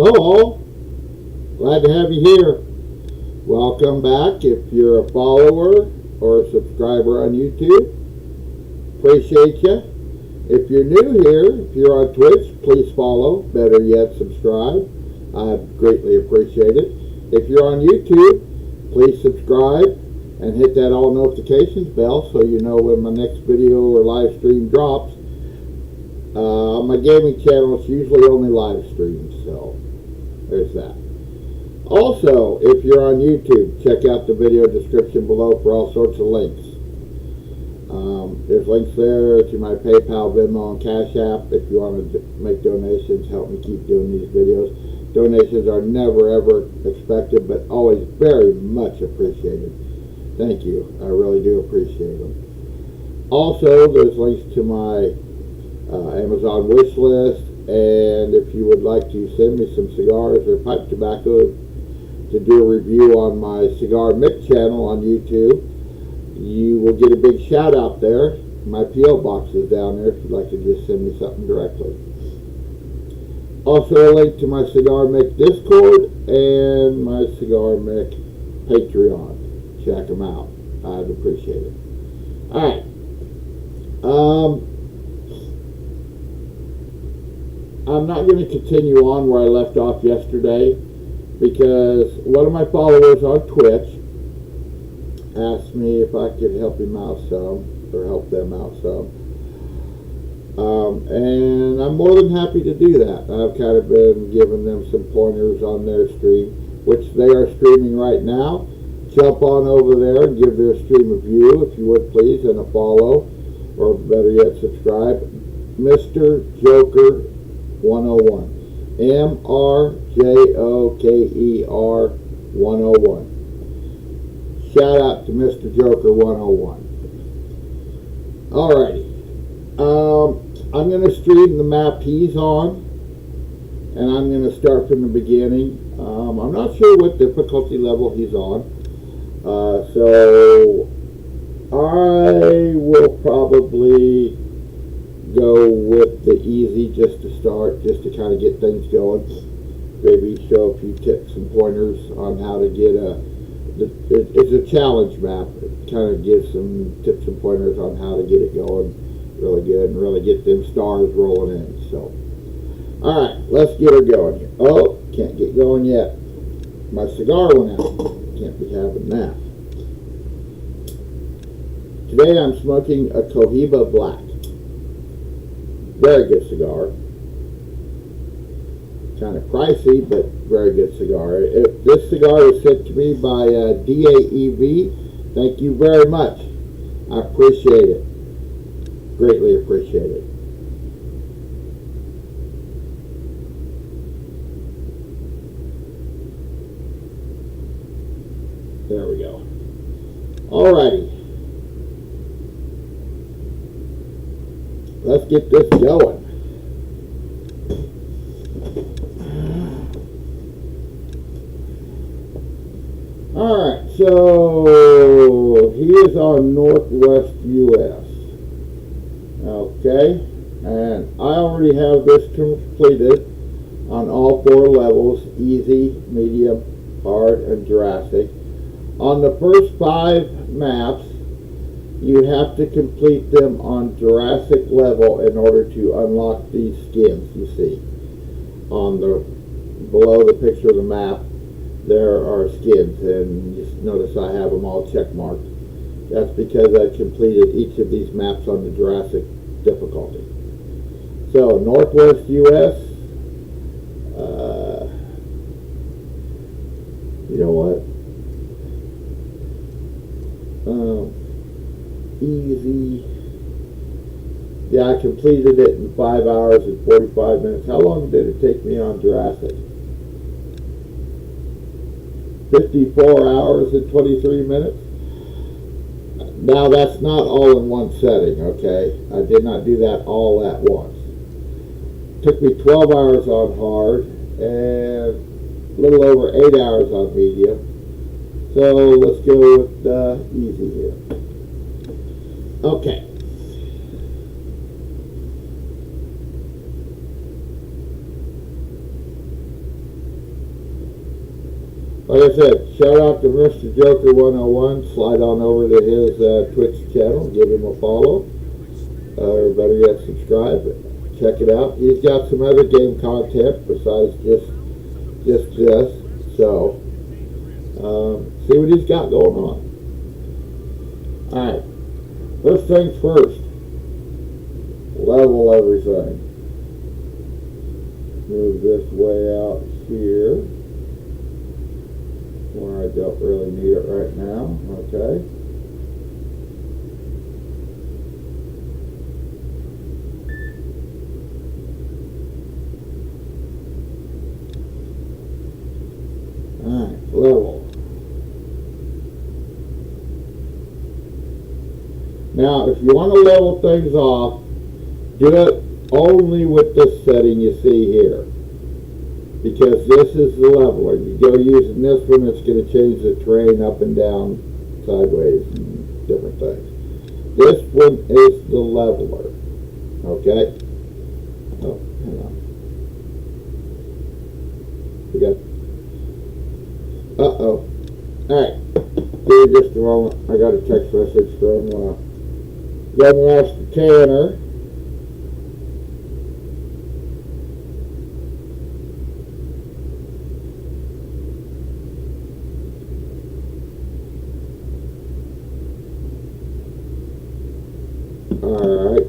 Hello all, glad to have you here. Welcome back if you're a follower or a subscriber on YouTube. Appreciate you. If you're new here, if you're on Twitch, please follow. Better yet, subscribe. I greatly appreciate it. If you're on YouTube, please subscribe and hit that all notifications bell so you know when my next video or live stream drops. On my gaming channel, it's usually only live streams, so there's that. Also, if you're on YouTube, check out the video description below for all sorts of links. There's links there to my PayPal, Venmo, and Cash App if you want to make donations, help me keep doing these videos. Donations are never ever expected, but always very much appreciated. Thank you. I really do appreciate them. Also, there's links to my Amazon wish list, and if you would like to send me some cigars or pipe tobacco to do a review on my Cigar Mix channel on YouTube, you will get a big shout out there. My P.O. box is down there if you'd like to just send me something directly. Also a link to my Cigar Mix Discord and my Cigar Mix Patreon. Check them out. I'd appreciate it. Alright. I'm not going to continue on where I left off yesterday because one of my followers on Twitch asked me if I could help him out some, or help them out some. And I'm more than happy to do that. I've kind of been giving them some pointers on their stream, which they are streaming right now. Jump on over there and give their stream a view, if you would please, and a follow, or better yet, subscribe. Mr. Joker 101. MRJOKER 101. Shout out to Mr. Joker 101. Alrighty. I'm going to stream the map he's on, and I'm going to start from the beginning. I'm not sure what difficulty level he's on, so I will probably go with the easy just to start, just to kind of get things going. Maybe show a few tips and pointers on how to get it's a challenge map. It kind of gives some tips and pointers on how to get it going really good and really get them stars rolling in. So, alright, let's get her going here. Oh, can't get going yet. My cigar went out. Can't be having that. Today I'm smoking a Cohiba Black. Very good cigar. Kind of pricey, but very good cigar. This cigar is sent to me by DAEV. Thank you very much. I appreciate it. Greatly appreciate it. There we go. Alrighty. Let's get this going. Alright, so he is on Northwest U.S. Okay, and I already have this completed on all 4 levels, easy, medium, hard, and Jurassic. On the first 5 maps, you have to complete them on Jurassic level in order to unlock these skins you see. On the below the picture of the map, there are skins, and you notice I have them all check marked. That's because I completed each of these maps on the Jurassic difficulty. So, Northwest U.S. You know what? Easy. Yeah, I completed it in 5 hours and 45 minutes. How long did it take me on Jurassic? 54 hours and 23 minutes. Now that's not all in one setting, okay? I did not do that all at once. Took me 12 hours on hard and a little over 8 hours on medium. So let's go with easy here. Okay. Like I said, shout out to Mr. Joker 101. Slide on over to his Twitch channel, give him a follow, or better yet, subscribe. Check it out. He's got some other game content besides just this. So see what he's got going on. All right. First things first. Level everything. Move this way out here, where I don't really need it right now. Okay. Alright, level. Now, if you want to level things off, do it only with this setting you see here, because this is the leveler. You go using this one, it's going to change the terrain up and down, sideways, and different things. This one is the leveler. Okay? Oh, hang on. We got. Uh-oh. Alright. Give me just a moment. I got a text message from Young Master Tanner. Alright.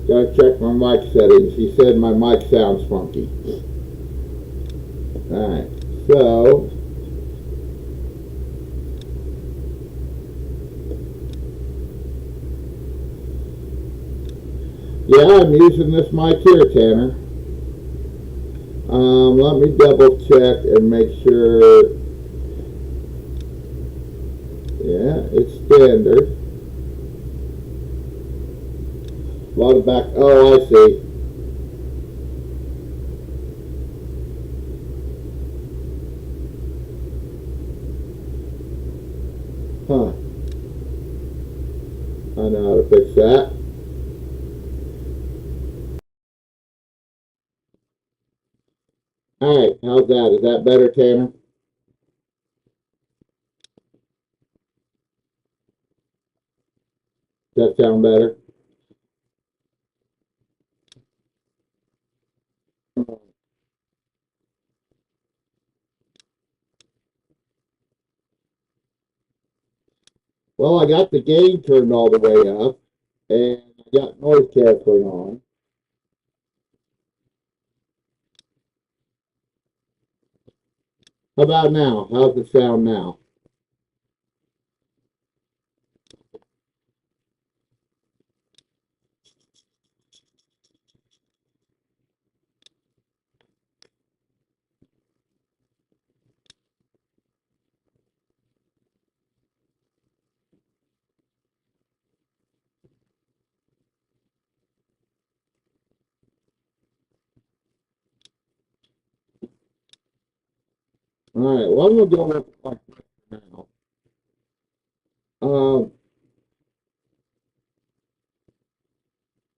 Gotta check my mic settings. He said my mic sounds funky. Alright, so yeah, I'm using this mic here, Tanner. Let me double check and make sure. Yeah, it's standard. A lot of back. Oh, I see. Huh. I know how to fix that. Alright, how's that? Is that better, Tanner? Does that sound better? Well, I got the gain turned all the way up, and I got noise canceling on. How about now? How's it sound now? Alright, well, I'm going to go with it like this now.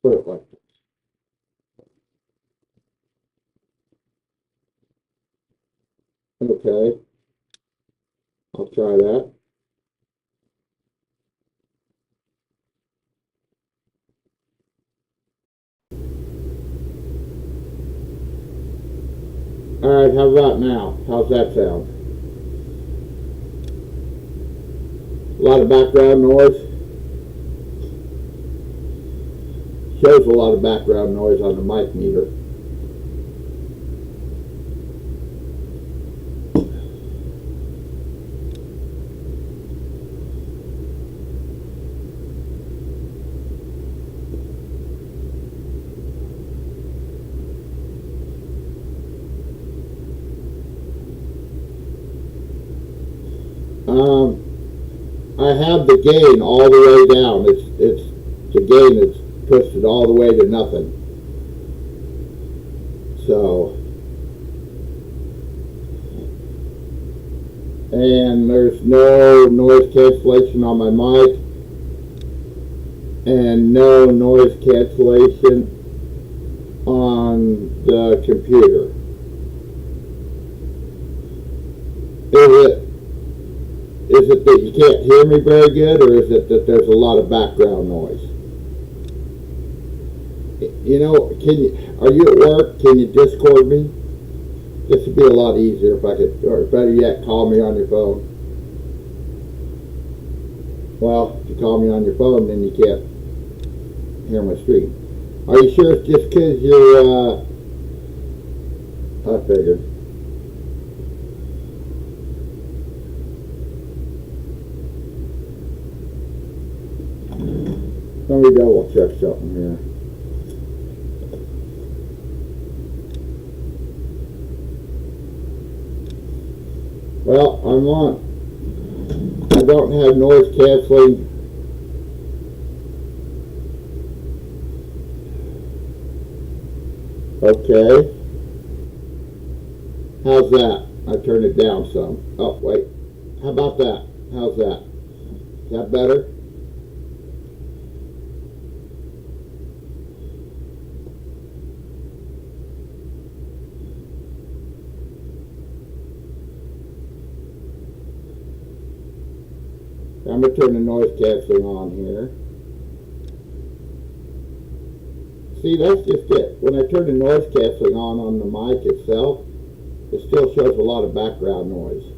Put it like this. Okay. I'll try that. Alright, how about now? How's that sound? A lot of background noise. Shows a lot of background noise on the mic meter. I have the gain all the way down. It's the gain that's pushed it all the way to nothing. So, and there's no noise cancellation on my mic, and no noise cancellation on the computer? Is it that you can't hear me very good, or is it that there's a lot of background noise? You know, are you at work? Can you Discord me? This would be a lot easier if I could, or better yet, call me on your phone. Well, if you call me on your phone, then you can't hear my stream. Are you sure it's just because you're, I figured. Let me double check something here. Well, I don't have noise canceling. Okay. How's that? I turned it down some. Oh, wait. How about that? How's that? Is that better? I'm going to turn the noise canceling on here. See, that's just it. When I turn the noise canceling on the mic itself, it still shows a lot of background noise.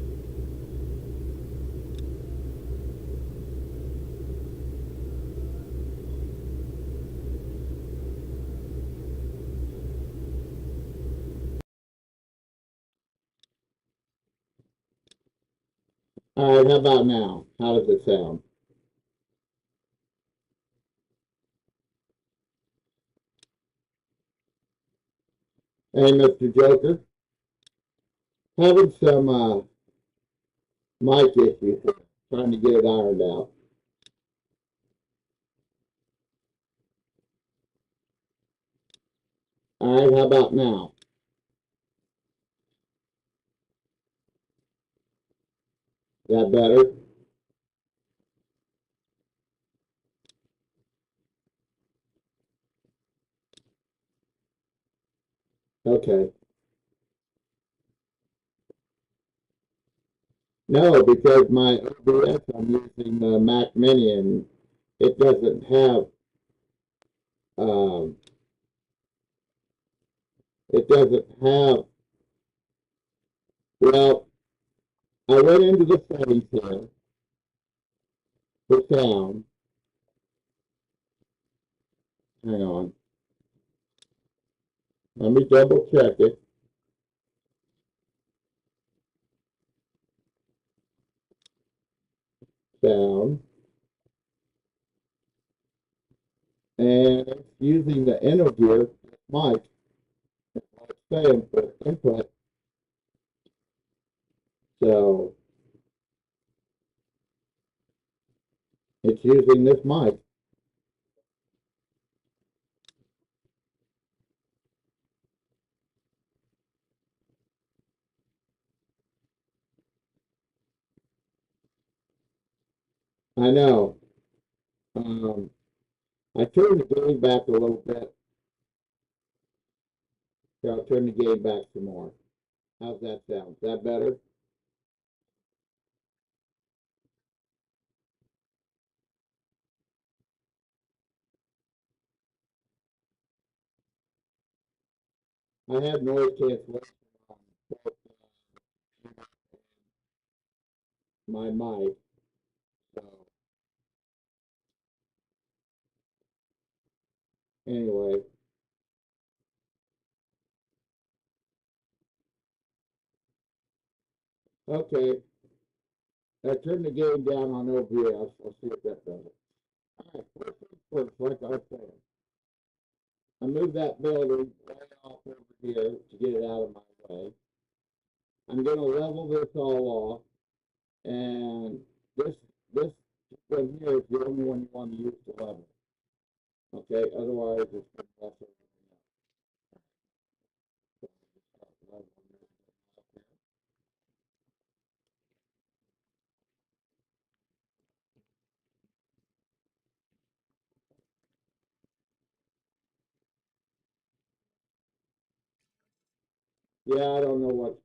All right, how about now? How does it sound? Hey, Mr. Joker, having some mic issues, trying to get it ironed out. All right, how about now? Is that better? Okay. No, because my OBS, I'm using the Mac Mini, and it doesn't have, um, it doesn't have, well, I went into the settings here for sound. Hang on. Let me double check it. Sound. And it's using the interview mic, like saying, for input. So it's using this mic. I know. Um, I turned the gain back a little bit. So I'll turn the gain back some more. How's that sound? Is that better? I have noise cancellation on both my mic. So anyway, okay. I turned the gain down on OBS. I'll see if that does it. All right, first things first, like I was saying, I moved that building way off over here to get it out of my way. I'm going to level this all off, and this one here is the only one you want to use to level. Okay, otherwise it's going to mess everything up. So just start leveling everything up here. Yeah, I don't know what's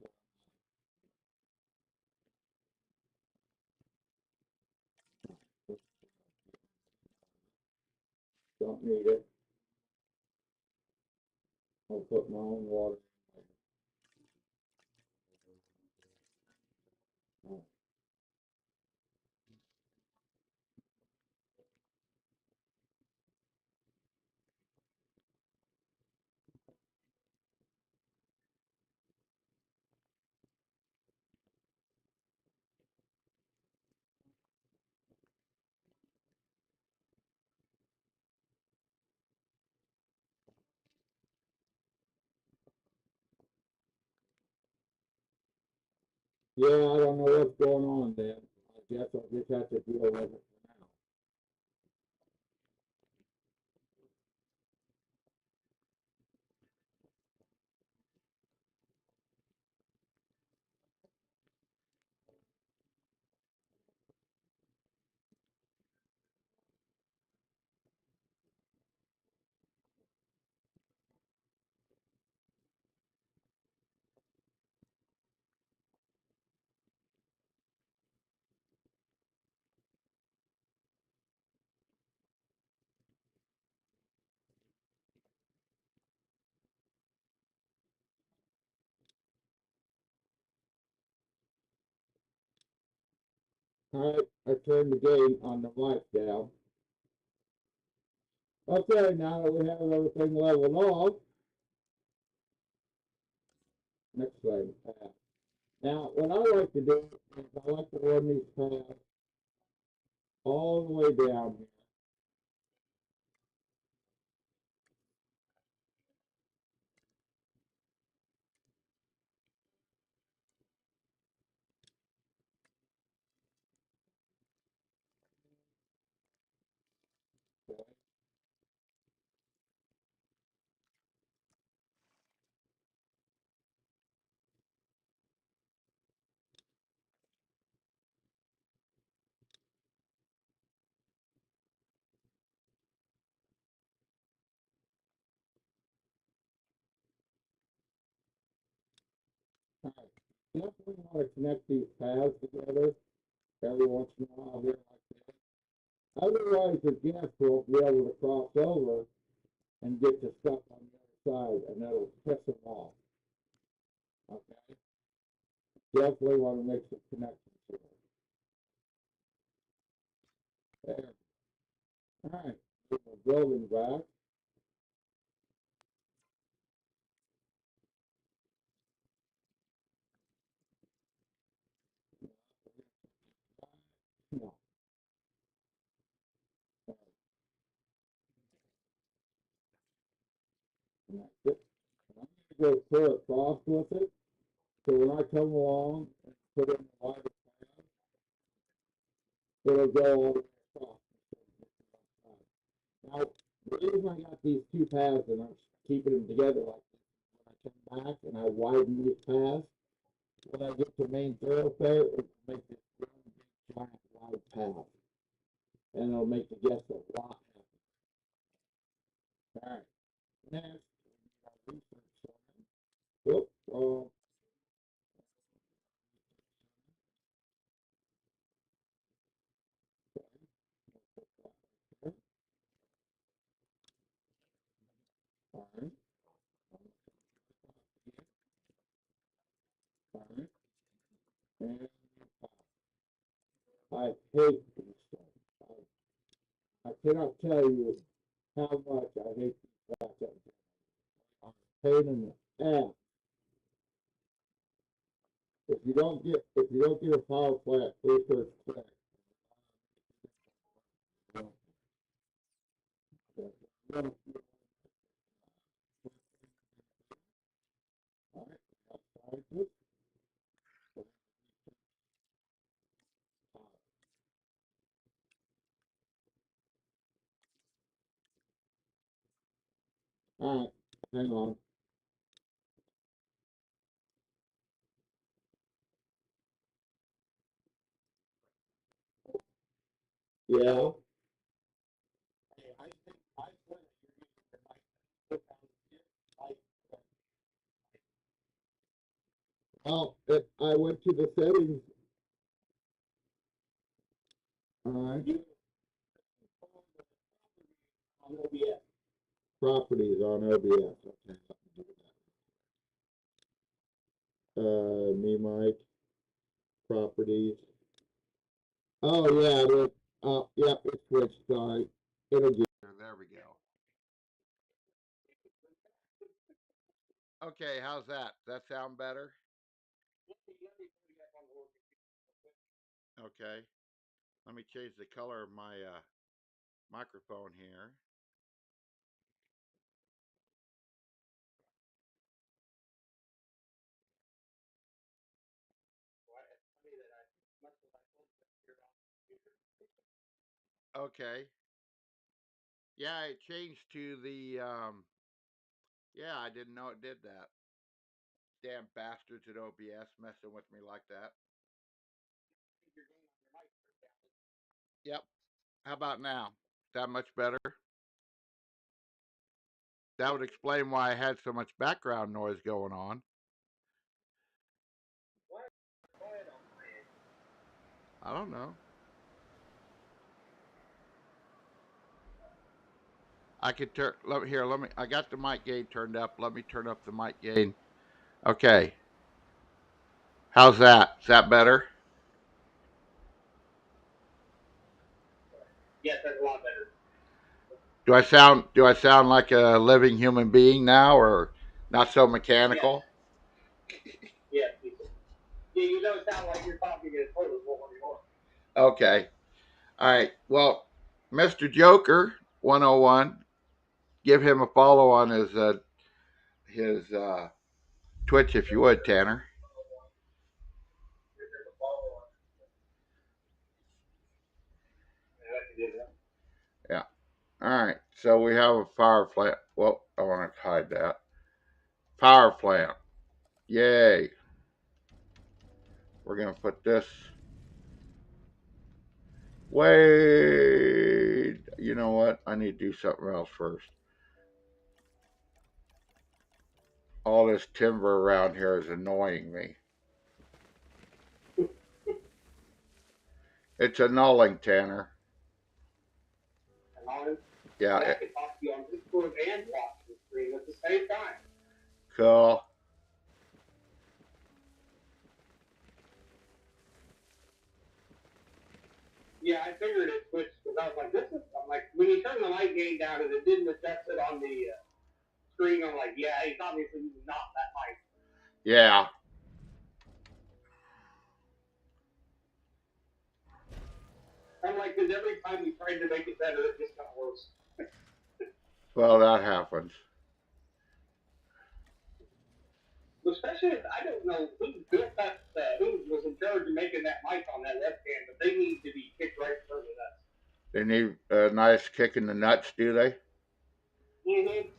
don't need it. I'll put my own water in. Yeah, I don't know what's going on then. I guess I'll just have to deal with it for now. All right, I turned the gain on the mic down. Okay, now that we have everything leveled off, next thing, path. Now, what I like to do is I like to run these paths all the way down here. Okay? All right. Definitely want to connect these paths together every once in a while here like this. Otherwise, the gas won't be able to cross over and get the stuff on the other side, and that'll piss them off. Okay? Definitely want to make some connections here. There. All right. Put the building back. No. And that's it. And I'm going to go clear across with it. So when I come along and put in the lighter pad, it'll go all the way across. Now, the reason I got these two paths and I'm keeping them together like this, when I come back and I widen these paths, when I get to main thoroughfare, it will make this one big giant wide path. And it'll make the guests a lot happier. All right. Next, we need our research center. Whoop, okay. We'll put that right there. All right. All right. And I hate these things. I cannot tell you how much I hate these backup generators. I'm a pain in the ass. If you don't get a power plant research quick, all right, outside this, all right, hang on. Yeah. Hey, I think I swear that you're using the mic. Put down here, mic. Oh, I went to the settings. All right. On OBS. Properties on OBS. Okay, let me do that. Me, Mike. Properties. Oh yeah, it is. Oh, yeah, it switched. Sorry. Interview. There we go. Okay, how's that? Does that sound better? Okay. Let me change the color of my microphone here. Okay. Yeah, it changed to the yeah, I didn't know it did that. Damn bastards at OBS messing with me like that. Yep. How about now? Is that much better? That would explain why I had so much background noise going on. I don't know. I could turn. Let me. I got the mic gain turned up. Let me turn up the mic gain. Okay. How's that? Is that better? Yes, that's a lot better. Do I sound like a living human being now, or not so mechanical? Yes. Yes. Yeah, you don't sound like you're talking in total anymore. Okay. All right. Well, Mr. Joker 101, give him a follow on his Twitch if you would, Tanner. Yeah. All right. So we have a power plant. Well, I want to hide that. Power plant. Yay. We're going to put this. Wait. You know what? I need to do something else first. All this timber around here is annoying me. It's annulling, Tanner. Annulling? Yeah. I can talk to you on Discord and watch the stream at the same time. Cool. Yeah, I figured it switched because I was like, I'm like, when you turn the light gain down and it didn't adjust it on the screen, I'm like, yeah, he's obviously not that light. Yeah. I'm like, because every time we tried to make it better, it just got worse. Well, that happens. Especially if I don't know who built that, who was in charge of making that mic on that webcam, but they need to be kicked right in front of the nuts. They need a nice kick in the nuts, do they? Mm-hmm.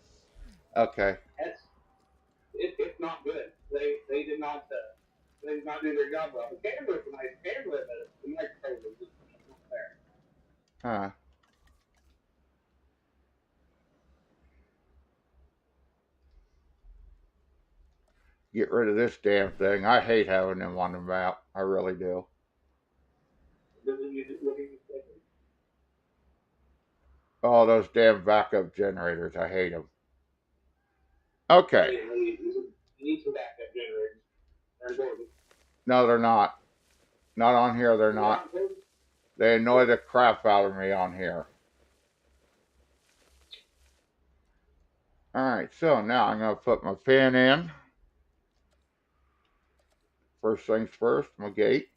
Okay. It's not good. They did not do their job well. The camera's a nice camera, but the microphone was just not there. Huh. Get rid of this damn thing. I hate having them on the map. I really do. Oh, those damn backup generators. I hate them. Okay. You need some backup generators. They're important. No, they're not. Not on here, they're not. They annoy the crap out of me on here. Alright, so now I'm going to put my fan in. First things first, my gate.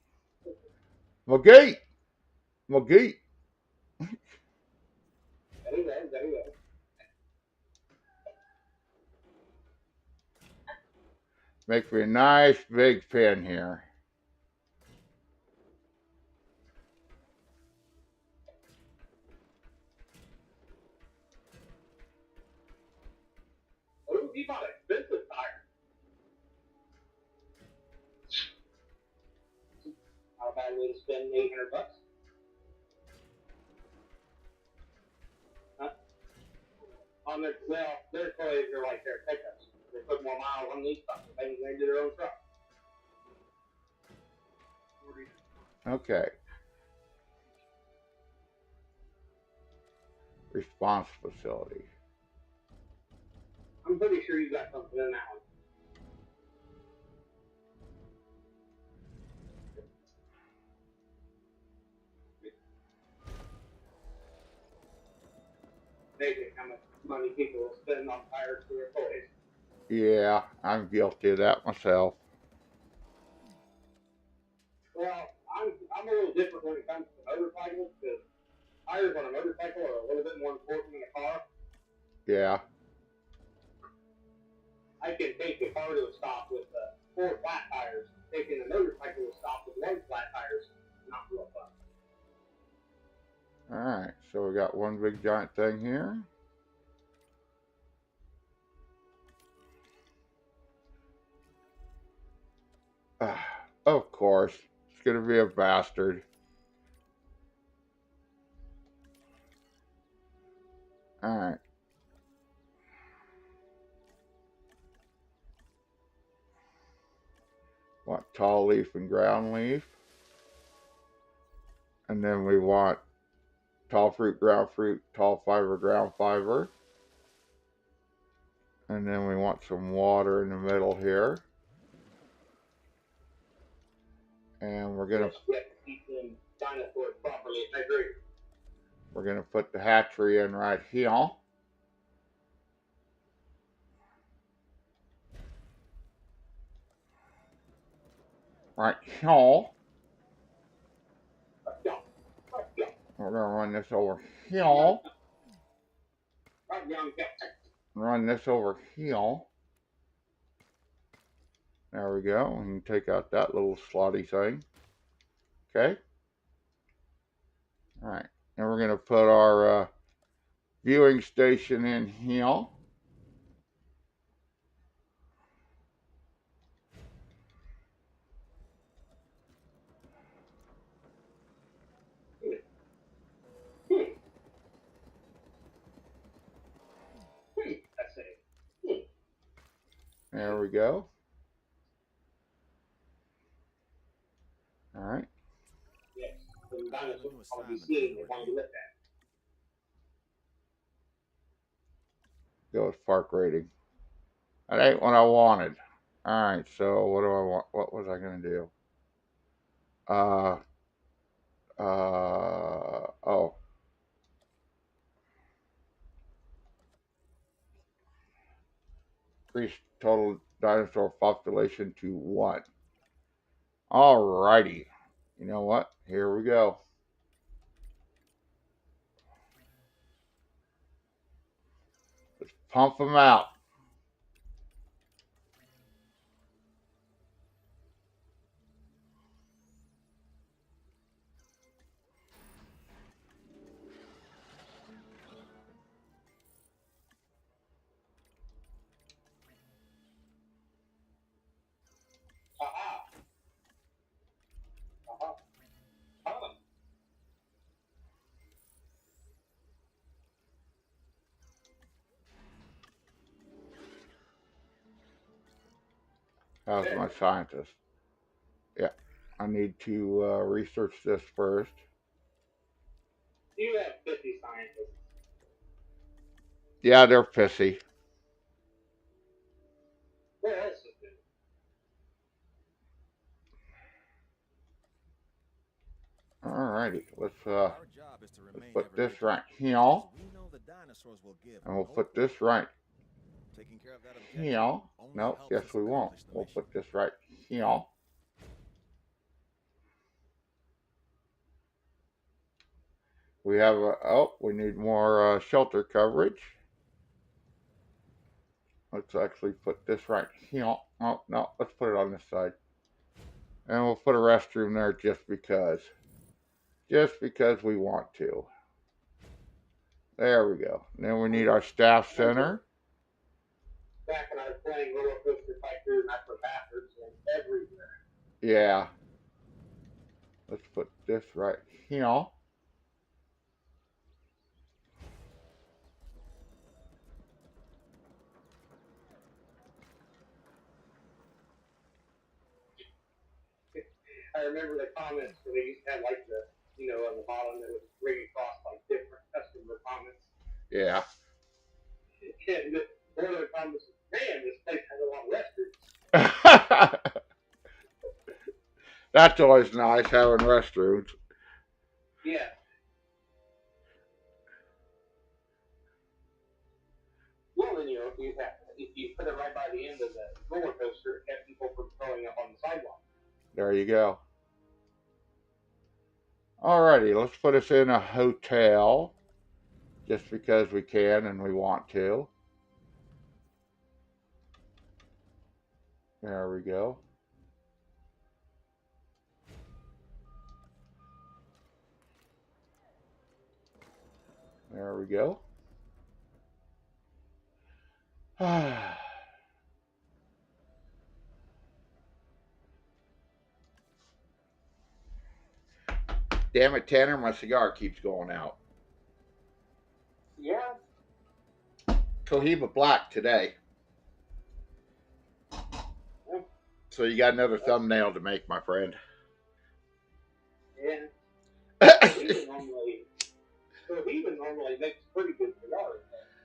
My gate! My gate! There you go. Make me a nice big fan here. Oh, he bought expensive tires. How bad would it spend $800? Huh? On their toys are like their pickups. They put more miles on these stuff. They do their own truck. Okay. Response facility. I'm pretty sure you got something in that one. Amazing how much money people will spend on tires for their toys. Yeah, I'm guilty of that myself. Well, I'm a little different when it comes to motorcycles because tires on a motorcycle are a little bit more important than a car. Yeah. I can take a car to a stop with 4 flat tires. Taking a motorcycle to a stop with 1 flat tire is not real fun. Alright, so we got one big giant thing here. Of course, it's gonna be a bastard. Alright. Want tall leaf and ground leaf. And then we want tall fruit, tall fiber, ground fiber. And then we want some water in the middle here. And we're gonna keep them dinosaurs properly. I agree. We're gonna put the hatchery in right here. Right here. We're gonna run this over here. Run this over here. There we go. And take out that little slotty thing. Okay. All right. And we're gonna put our viewing station in here. There we go. All right. Yes, the dinosaurs will be seeing they want to look at. Go with park rating. That ain't what I wanted. All right. So what do I want? What was I gonna do? Oh. Increase total dinosaur population to 1. Alrighty. You know what? Here we go. Let's pump them out. How's my scientist? Yeah. I need to research this first. You have 50 scientists. Yeah, they're pissy. Where else is it? Alrighty. Let's put this right here. And we'll put this right here. No, yes we won't. We'll put this right here. We have we need more shelter coverage. Let's actually put this right here. Oh, no, let's put it on this side. And we'll put a restroom there just because. Just because we want to. There we go. And then we need our staff center. Back when I was playing roller coaster tycoon, I put bathrooms in everywhere. Yeah. Let's put this right here. I remember the comments where they used to have like the, on the bottom that was reading across like different customer comments. Yeah. And one of the comments was, man, this place has a lot of restrooms. That's always nice having restrooms. Yeah. Well, then, if you put it right by the end of the roller coaster, it kept people from throwing up on the sidewalk. There you go. Alrighty, let's put us in a hotel just because we can and we want to. There we go. There we go. Damn it, Tanner, my cigar keeps going out. Yeah. Cohiba Black today. Yeah. So you got another thumbnail to make, my friend. Yeah. Cohiba normally makes pretty good cigars.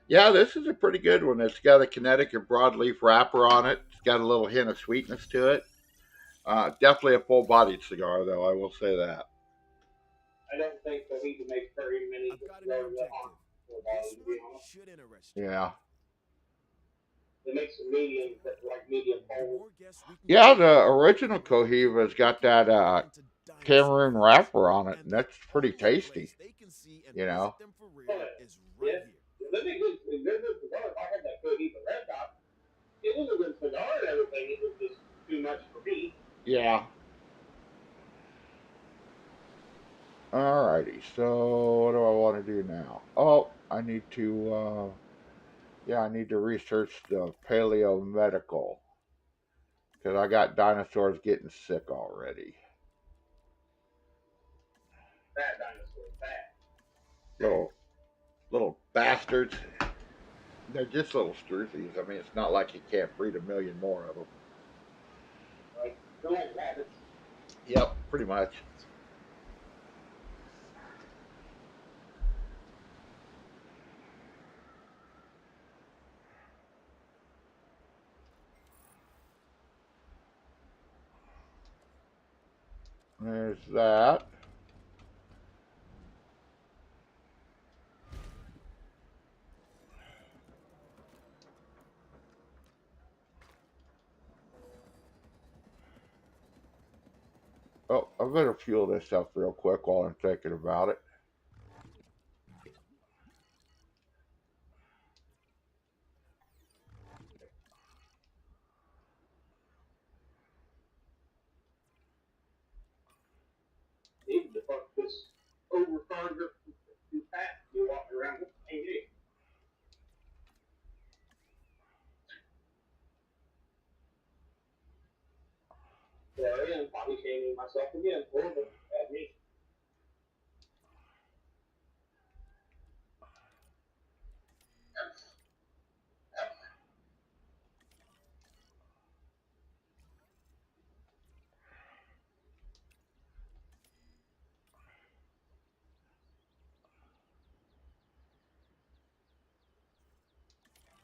Yeah, this is a pretty good one. It's got a Connecticut broadleaf wrapper on it. It's got a little hint of sweetness to it. Definitely a full-bodied cigar, though. I will say that. I don't think Cohiba makes very many cigars that aren't full body, to be honest. Yeah. They make some medium, like medium bold. Yeah, the original Cohiba's got that Cameroon wrapper on it, and that's pretty tasty. You know. Yeah. They're good cigars. I had that Cohiba Red Dot. It was a good cigar and everything. It was just too much for me. Yeah. Alrighty, so what do I want to do now? Oh, I need to, I need to research the paleo medical. Because I got dinosaurs getting sick already. Bad dinosaurs, bad. Little bastards. They're just little struthies. I mean, it's not like you can't breed a million more of them. Like, they're like rabbits. Yep, pretty much. There's that. Oh, I better fuel this up real quick while I'm thinking about it. Even the fuck this overcharger too fast. You walk around with the same day. There I am, body shaming myself again. Horrible. Bad me.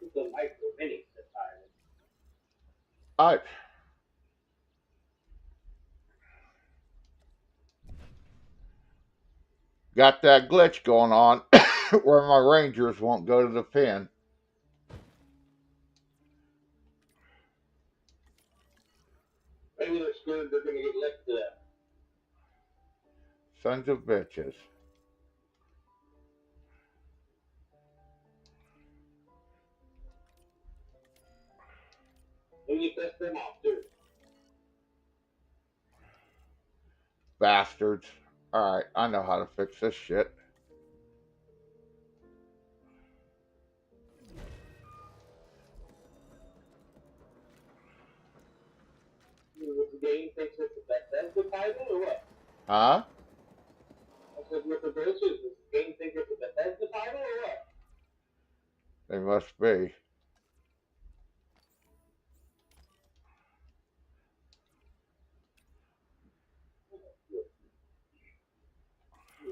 It's a micro mini this time. I got that glitch going on where my Rangers won't go to the pen. Maybe they're scared they're going to get licked to death. Sons of bitches. Maybe you piss them off too. Bastards. Alright, I know how to fix this shit. The game thinks it's the Bethesda title or what? Huh? I said, with the glitches, does the game think it's a Bethesda title or what? They must be.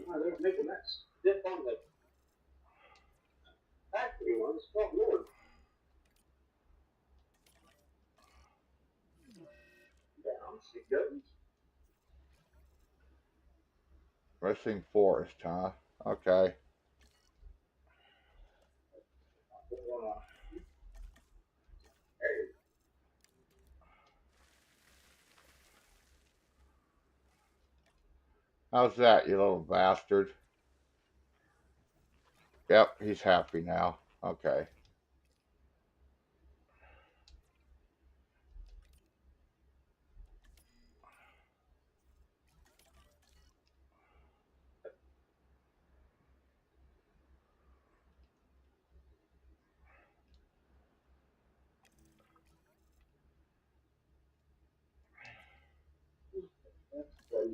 Oh, they're making that stiff on the factory ones. Oh, Lord. Down she goes. Missing forest, huh? Okay. How's that, you little bastard? Yep, he's happy now. Okay.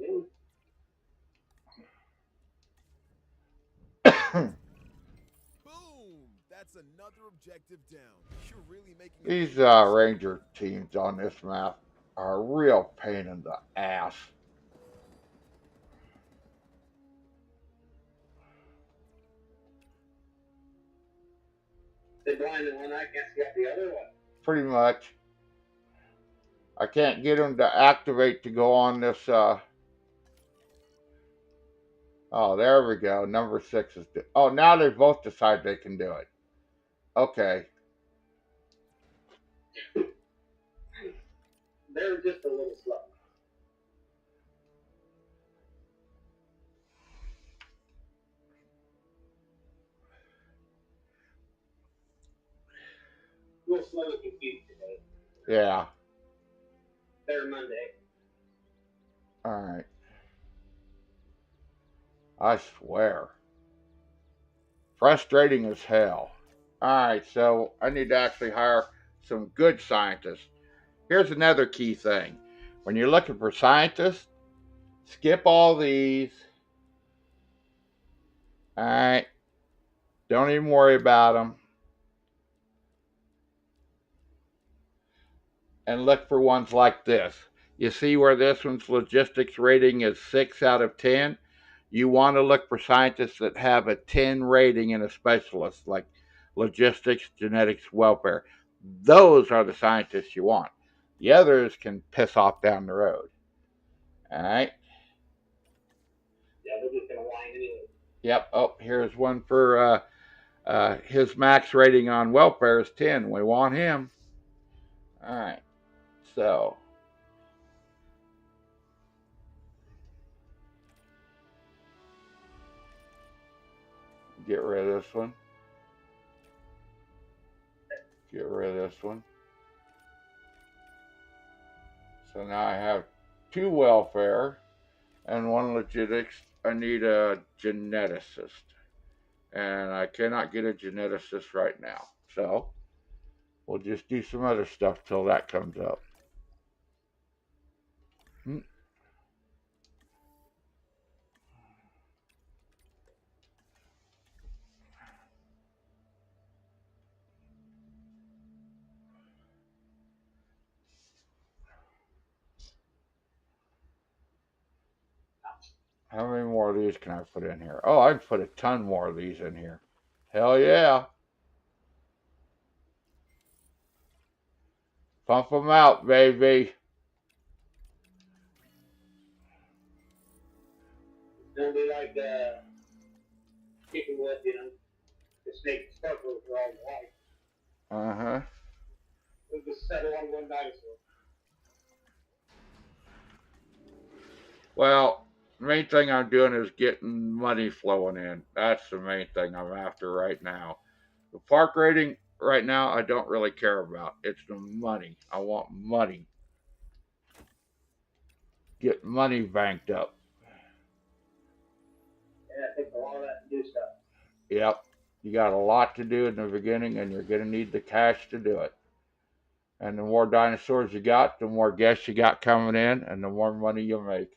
Boom! That's another objective down. You're really making These ranger teams on this map are a real pain in the ass. They blind in one eye, can't see out the other one. Pretty much. I can't get them to activate to go on this. Oh, there we go. Number 6 is. Oh, now they both decide they can do it. Okay. They're just a little slow. A little slow and confused today. Yeah. They're Monday. All right. I swear. Frustrating as hell. Alright, so I need to actually hire some good scientists. Here's another key thing. When you're looking for scientists, skip all these. Alright, don't even worry about them. And look for ones like this. You see where this one's logistics rating is 6 out of 10? You want to look for scientists that have a 10 rating and a specialist, like logistics, genetics, welfare. Those are the scientists you want. The others can piss off down the road. All right? Yeah, they're just going to whine anyway. Yep. Oh, here's one for his max rating on welfare is 10. We want him. All right. So. Get rid of this one. Get rid of this one. So now I have 2 welfare and 1 logistics. I need a geneticist. And I cannot get a geneticist right now. So we'll just do some other stuff till that comes up. How many more of these can I put in here? Oh, I can put a ton more of these in here. Hell yeah. Pump them out, baby. It's going to be like kicking with, the snake sparklers are all white. Uh-huh. We'll just settle on one dinosaur. Well, the main thing I'm doing is getting money flowing in. That's the main thing I'm after right now. The park rating right now I don't really care about. It's the money. I want money. Get money banked up. Yeah, it takes a lot of that to do stuff. Yep. You got a lot to do in the beginning and you're going to need the cash to do it. And the more dinosaurs you got, the more guests you got coming in and the more money you'll make.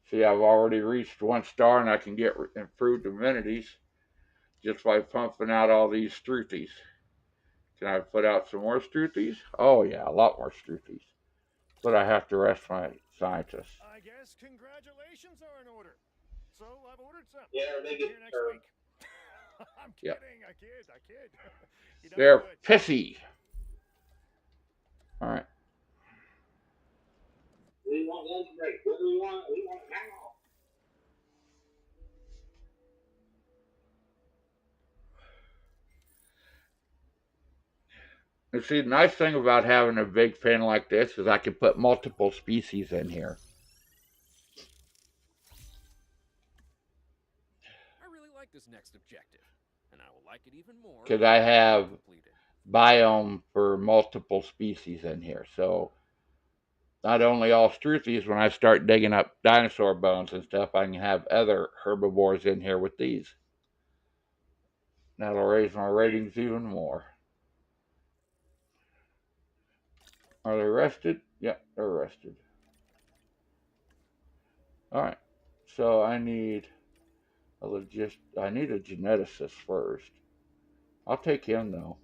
See, I've already reached 1 star and I can get improved amenities just by pumping out all these struthies. Can I put out some more struthies? Oh yeah, a lot more struthies. But I have to rest my scientists. I guess congratulations are in order. So I've ordered some. Yeah, they get Here next served. week. I'm Yep. kidding. I kid. You done They're good. pissy. All right. We want lunch break. What do we want? We want it now. You see, the nice thing about having a big fan like this is I can put multiple species in here. I really like this next objective, and I will like it even more Because I have completed. biome for multiple species in here. So not only all struthies, when I start digging up dinosaur bones and stuff, I can have other herbivores in here with these. That'll raise my ratings even more. Are they rested? Yep, they're rested. Alright. So I need a geneticist first. I'll take him though.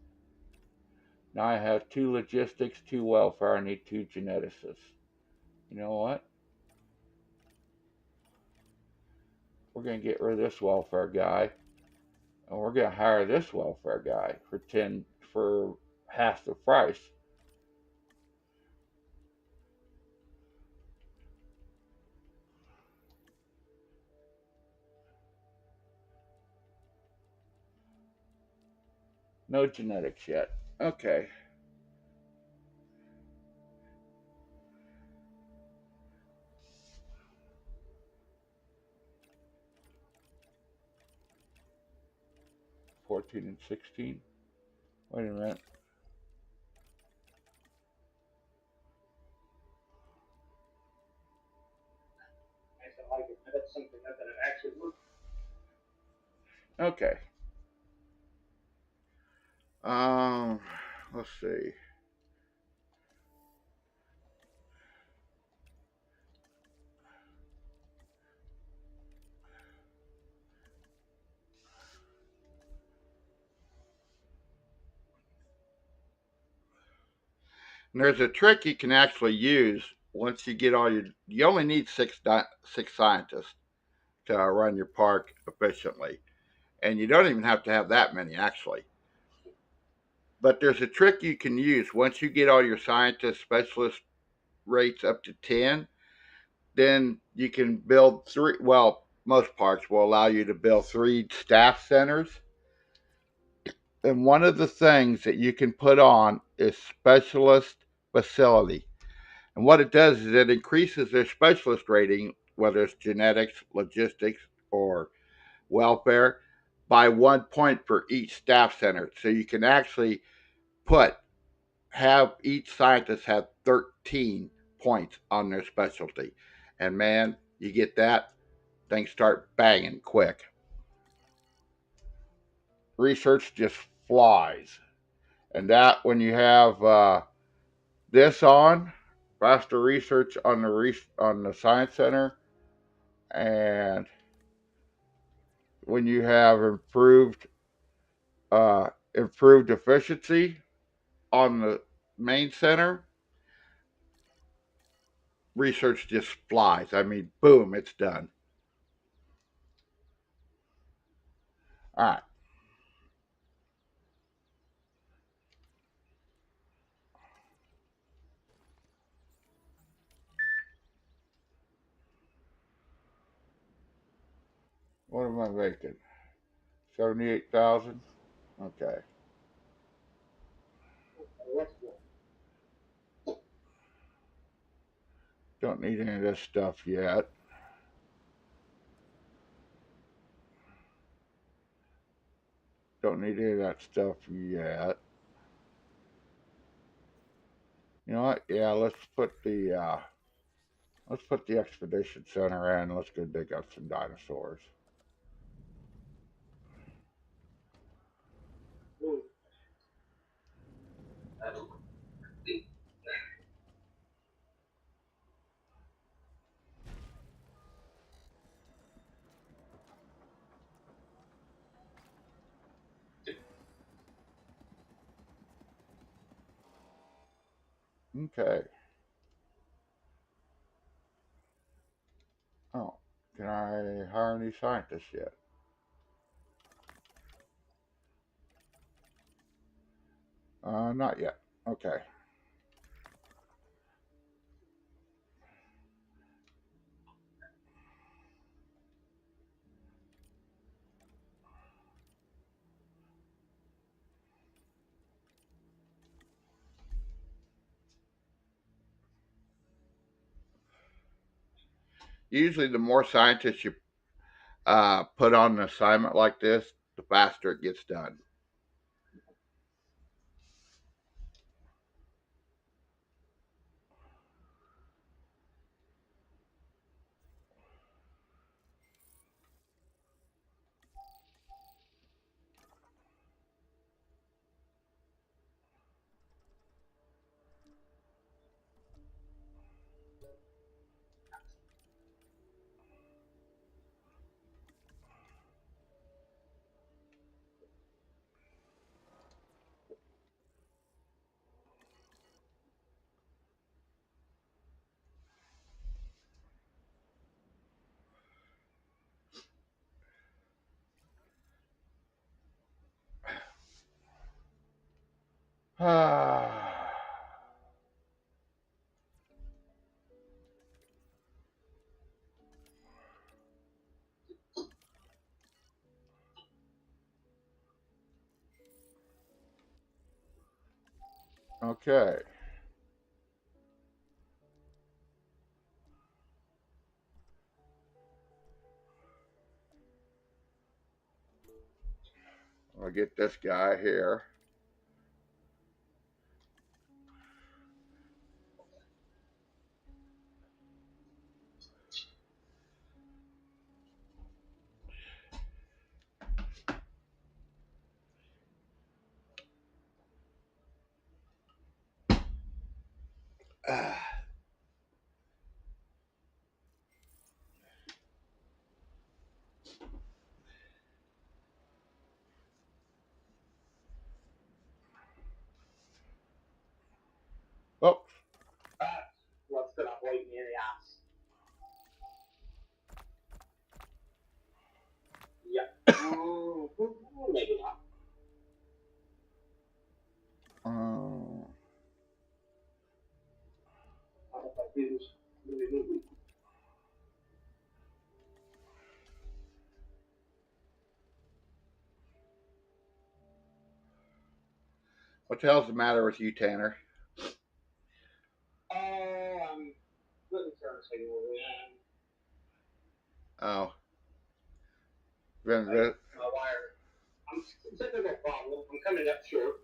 Now I have 2 logistics, 2 welfare. I need 2 geneticists. You know what? We're gonna get rid of this welfare guy. And we're gonna hire this welfare guy for half the price. No genetics yet. Okay. $14 and $16. Wait a minute. I said, like, that's something that actually works. Okay. Let's see. And there's a trick you can actually use once you get all your. You only need six scientists to run your park efficiently, and you don't even have to have that many actually. But there's a trick you can use once you get all your scientist specialist rates up to 10. Then you can build 3. Well, most parks will allow you to build 3 staff centers. And one of the things that you can put on is specialist facility. And what it does is it increases their specialist rating, whether it's genetics, logistics, or welfare, by 1 point for each staff center. So you can actually have each scientist have 13 points on their specialty. And man, you get that, things start banging quick. Research just flies. And that when you have this on, faster research on the science center, and when you have improved efficiency on the main center, research just flies. I mean, boom, it's done. All right. What am I making? 78,000. Okay. Don't need any of this stuff yet. Don't need any of that stuff yet. You know what? Yeah, let's put the expedition center in. Let's go dig up some dinosaurs. Okay. Can I hire any scientists yet? Not yet. Okay. Usually, the more scientists you put on an assignment like this, the faster it gets done. Okay. I'll get this guy here. Oh, That's what's gonna bite me in the ass. Yeah. Maybe not. uh, I don't know if I do this really. what the hell's the matter with you, Tanner? Oh, I'm looking for a signal. Oh, Like my wire. It's a typical problem. I'm coming up short.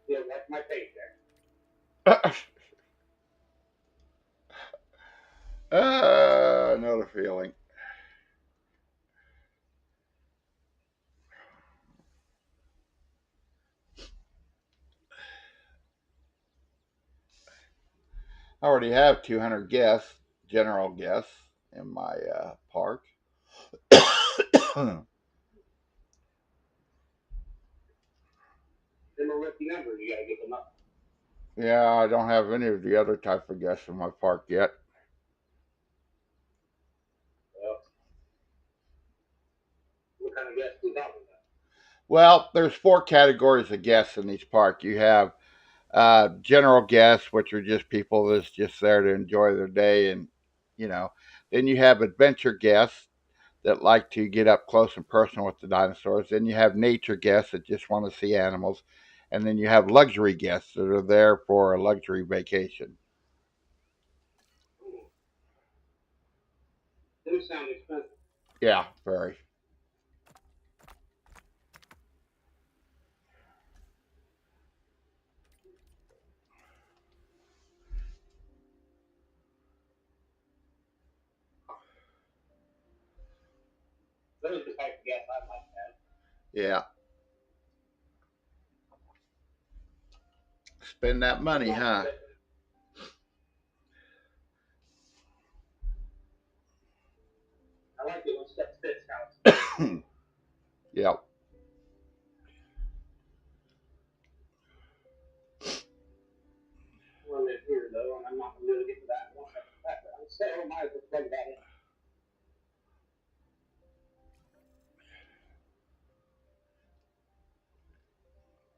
Yeah, that's my face there. another feeling. I already have 200 guests, general guests, in my park. Them are rookie numbers. You gotta get them up. Yeah, I don't have any of the other type of guests in my park yet. Well, what kind of guests we talking about? Well, there's 4 categories of guests in each park. You have general guests, which are just people that's just there to enjoy their day, and you know. Then you have adventure guests that like to get up close and personal with the dinosaurs. Then you have nature guests that just want to see animals, and then you have luxury guests that are there for a luxury vacation. Those sound expensive. Yeah, very. Those are the type of guests I'd like to have. Yeah, spend that money, Not huh? that. I like it when stuff fits house. Yep.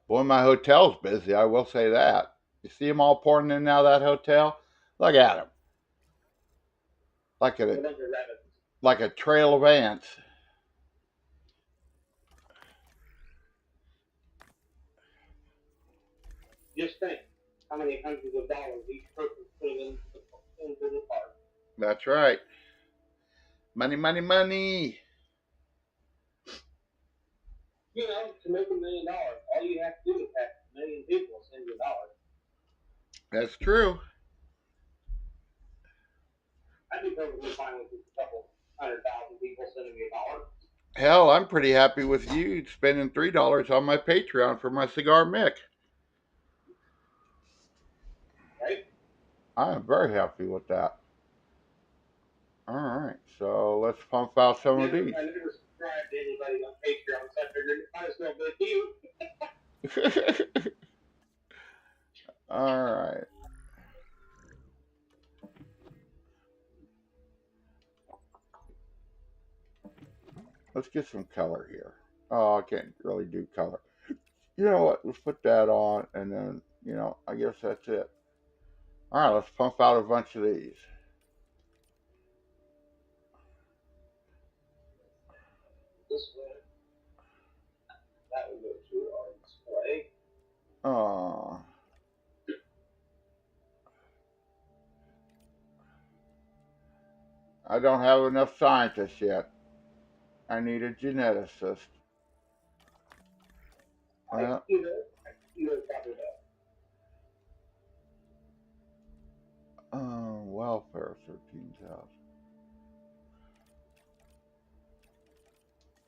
Boy, my hotel's busy. I will say that. You see them all pouring in and out of that hotel? Look at them, like A a bunch of rabbits. like a trail of ants. Just think how many hundreds of dollars each person's putting into the park. That's right. Money, money, money. You know, to make $1 million, all you have to do is have 1 million people send you $1. That's true. I'd be perfectly fine with just a couple 100,000 people sending me $1. Hell, I'm pretty happy with you spending $3 on my Patreon for my cigar Mick. Right? I am very happy with that. All right, so let's pump out some of these. I never subscribed to anybody on Patreon, so I figured it might as well be you. All right. Let's get some color here. Oh, I can't really do color. You know what? Let's put that on, and then, I guess that's it. All right, let's pump out a bunch of these. This way. That would go to our display. Oh. I don't have enough scientists yet. I need a geneticist. Well, I either probably welfare 13,000.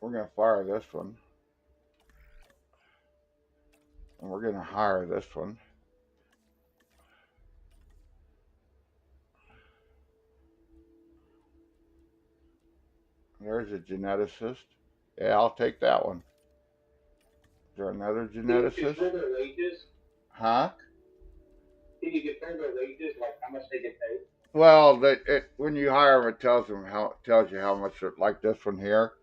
We're gonna fire this one, and we're gonna hire this one. There's a geneticist. Yeah, I'll take that one. Is there another Can you geneticist? control their wages? Huh? Can you control their wages, like how much they get paid? Well, when you hire them, it tells you how much. Like this one here,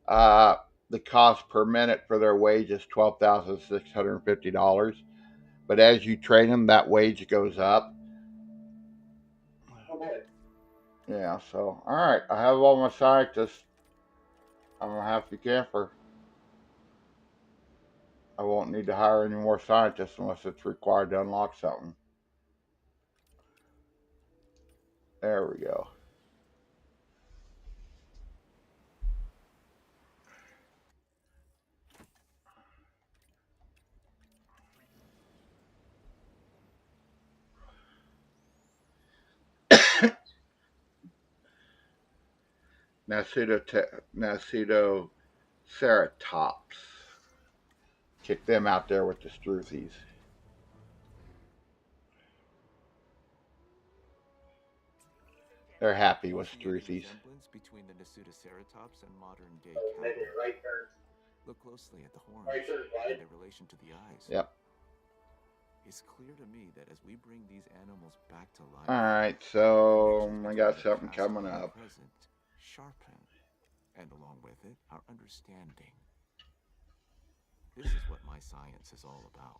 uh, the cost per minute for their wage is $12,650. But as you train them, that wage goes up. Oh boy. Yeah. So, all right, I have all my scientists. I'm a happy camper. I won't need to hire any more scientists unless it's required to unlock something. There we go. Ceratops. Kick them out there with the struthies. They're happy with struthies. Between the Ceratops and modern day So maybe cattle. a right turn. Look closely at the horns Right turn, and right? their relation to the eyes. Yep. It's clear to me that as we bring these animals back to life, All right, so I got something coming up. Present, sharpen, and along with it, our understanding. This is what my science is all about.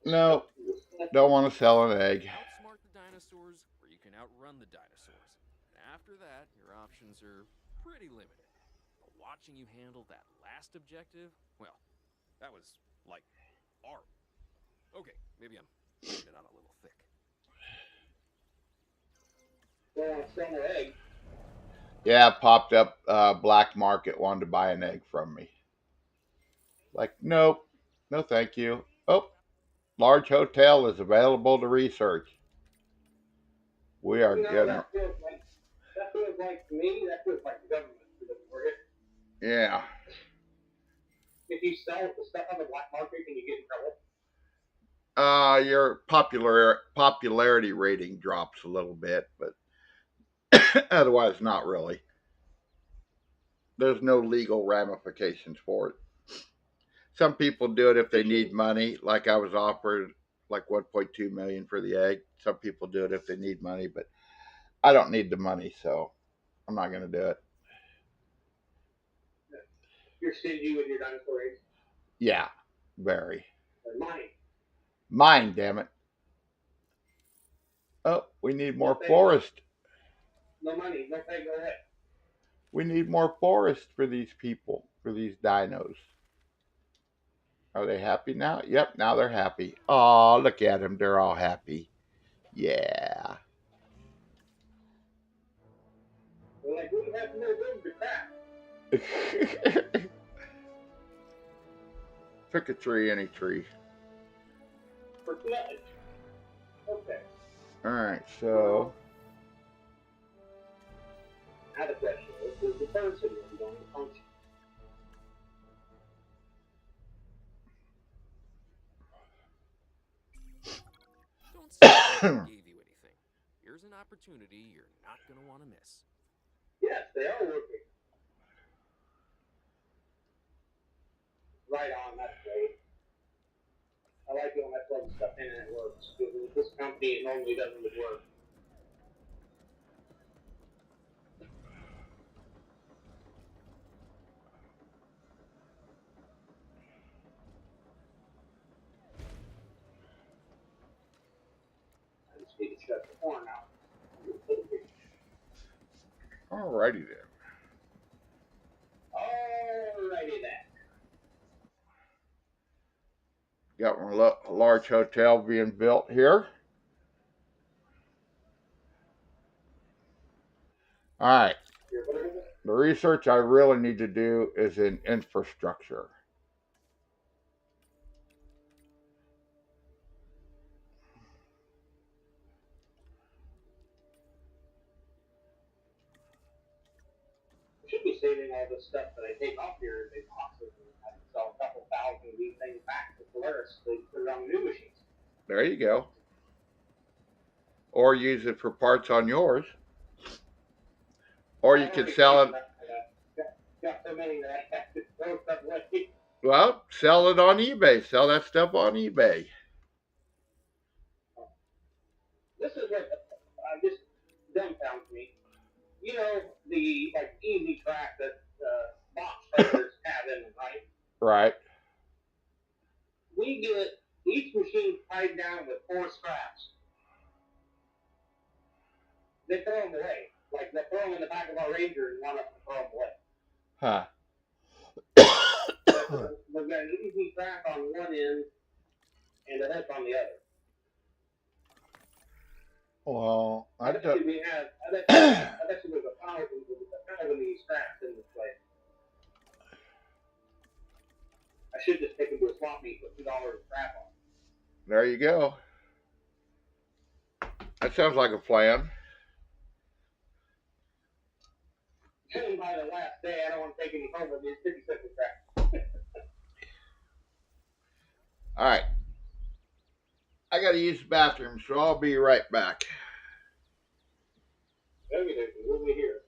No, don't want to sell an egg. Outsmart the dinosaurs, or you can outrun the dinosaurs. And after that, your options are pretty limited. But watching you handle that last objective, well, that was like art. Okay, maybe I'm putting it on a little thick. Don't want to sell my egg. Yeah, popped up black market, wanted to buy an egg from me. Like, nope, no thank you. Oh, large hotel is available to research. We are getting. That feels like to me, that feels like the government for it. Yeah. If you sell the stuff on the black market, can you get in trouble? Your popularity rating drops a little bit, but otherwise not really. There's no legal ramifications for it. Some people do it if they need money, like I was offered like 1.2 million for the egg. Some people do it if they need money, but I don't need the money, so I'm not going to do it. You're stingy with your dinosaur eggs. Yeah, very. They're mine. Mine, damn it. Oh, we need more Okay. forest. No money. No pay. Go ahead. We need more forest for these people, for these dinos. Are they happy now? Yep, now they're happy. Oh, look at them. They're all happy. Yeah. They're like, we have no room to crap. Pick a tree, any tree. For pledge. Okay. All right, so Now the question is the person going to function? Don't say I never gave you anything. Here's an opportunity you're not going to want to miss. Yes, they are working. Right on, that's great. I like it when I plug stuff in and it works. Because with this company, it normally doesn't work. I just need to shut the horn out. alrighty then. Alrighty then. Got a large hotel being built here. All right. The research I really need to do is in infrastructure. I should be saving all this stuff that I take off here in big boxes and I can sell a couple thousand of these things back to Polaris so they can put it on the new machines. There you go. Or use it for parts on yours. Or you could sell it. Got so many that I have to throw stuff away. Well, sell it on eBay. Sell that stuff on eBay. This is what just dumbfounds me. You know, the like easy track that box traders have in them, right? Right. We get each machine tied down with 4 straps. They throw them away. Like they throw them in the back of our Ranger and want us to throw them away. Huh. We've got an easy track on one end and a hook on the other. Well, I bet you there's a thousand of these straps in this place. I should just take them to a swap meet with $2 a strap on. There you go. That sounds like a plan. Judging by the last day, I don't want to take any home with me. It's 50 cents a strap. All right. I got to use the bathroom, so I'll be right back. Okay, we'll be here.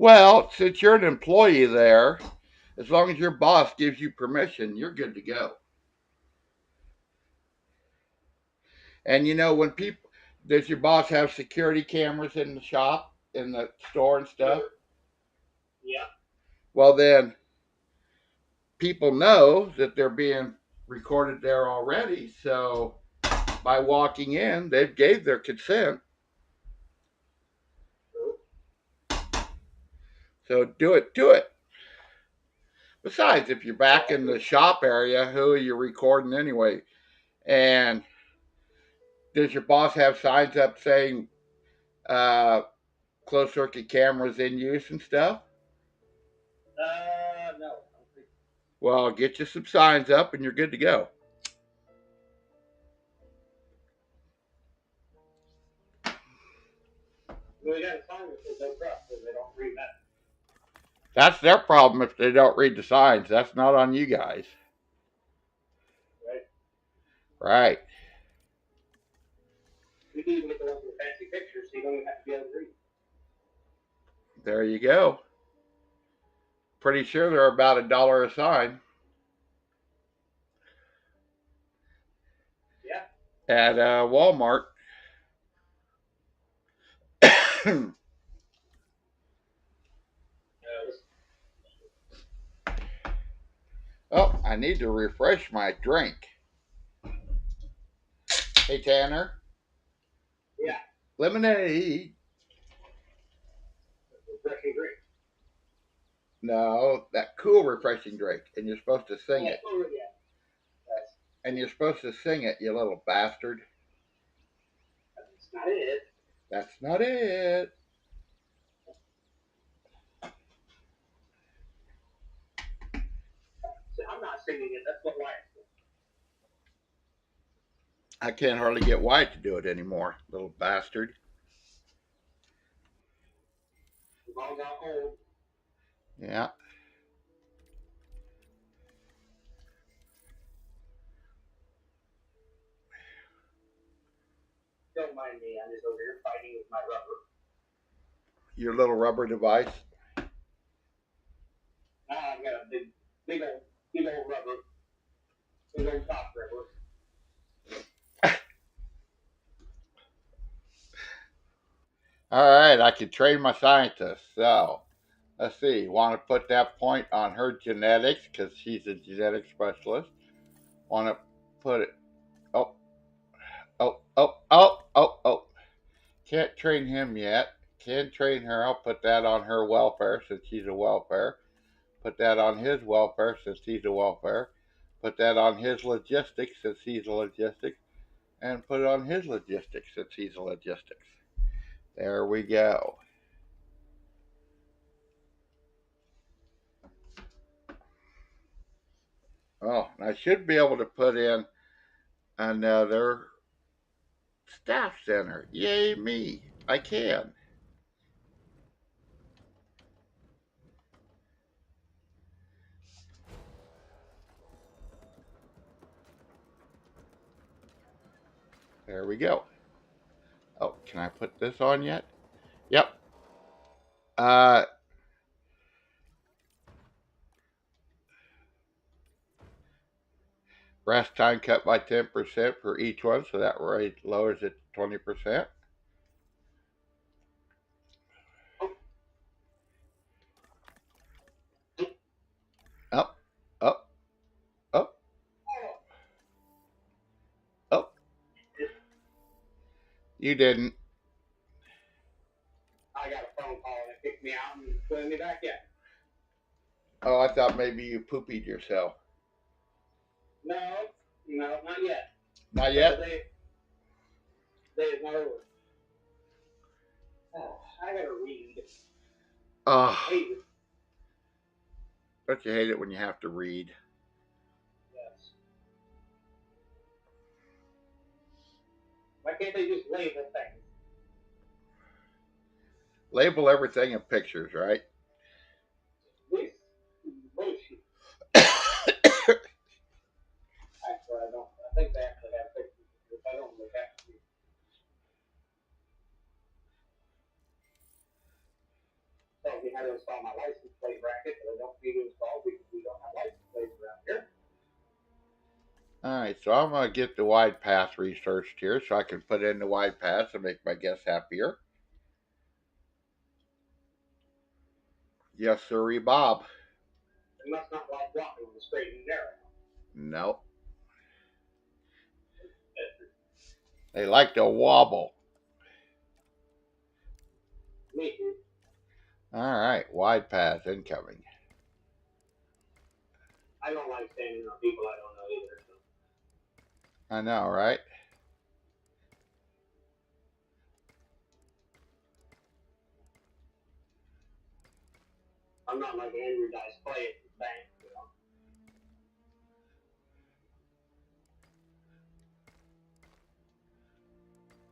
Well, since you're an employee there, as long as your boss gives you permission, you're good to go. And you know, when people, does your boss have security cameras in the shop, in the store and stuff? Yeah. Well, then people know that they're being recorded there already. So by walking in, they've gave their consent. So do it. Besides, if you're back in the shop area, who are you recording anyway? And does your boss have signs up saying closed circuit cameras in use and stuff? No. Well, get you some signs up and you're good to go. We got a sign that says no truck, so they don't read that. That's their problem if they don't read the signs. That's not on you guys. Right? Right. We can even get the ones with fancy pictures, so you don't even have to be able to read. There you go. Pretty sure they're about $1 a sign. Yeah. At Walmart. Oh, I need to refresh my drink. Hey, Tanner. Yeah. Lemonade. Refreshing drink. No, that cool refreshing drink. And you're supposed to sing it. Oh, yeah. That's And you're supposed to sing it, you little bastard. not it. That's not it. So I'm not singing it. That's what Wyatt's doing. I can't hardly get Wyatt to do it anymore, little bastard. We've all got old. Yeah. Don't mind me. I'm just over here fighting with my rubber. Your little rubber device. I've got a big old rubber. Big old top rubber. All right, I can train my scientist. So, let's see. Want to put that point on her genetics because she's a genetic specialist. Want to put it. Oh, oh. Can't train him yet. Can train her. I'll put that on her welfare since she's a welfare. Put that on his welfare since he's a welfare. Put that on his logistics since he's a logistics. And put it on his logistics since he's a logistics. There we go. Oh, I should be able to put in another staff center. Yay me. I can. There we go. Oh, can I put this on yet? Yep. Rest time cut by 10% for each one, so that rate lowers it to 20%. Up, up, up, up. You didn't. I got a phone call and it kicked me out and put me back in. Oh, I thought maybe you poopied yourself. No, not yet. Not yet? Day is not over. I gotta read. Oh, Hate it. don't you hate it when you have to read? Yes. Why can't they just label things? Label everything in pictures, right? This bullshit. Actually, I don't. I think they actually have pictures. If I don't, they have to. So we how to install my license plate bracket, but I don't need to install because we don't have license plates around here. Alright, so I'm going to get the wide path researched here so I can put in the wide paths and make my guests happier. Yes, sirree, Bob. And that's not like walking on the straight and narrow. Nope. They like to wobble. Me too. Alright, wide path incoming. I don't like standing on people I don't know either. So. I know, right? I'm not like Andrew Dice Clay at the bank, you know.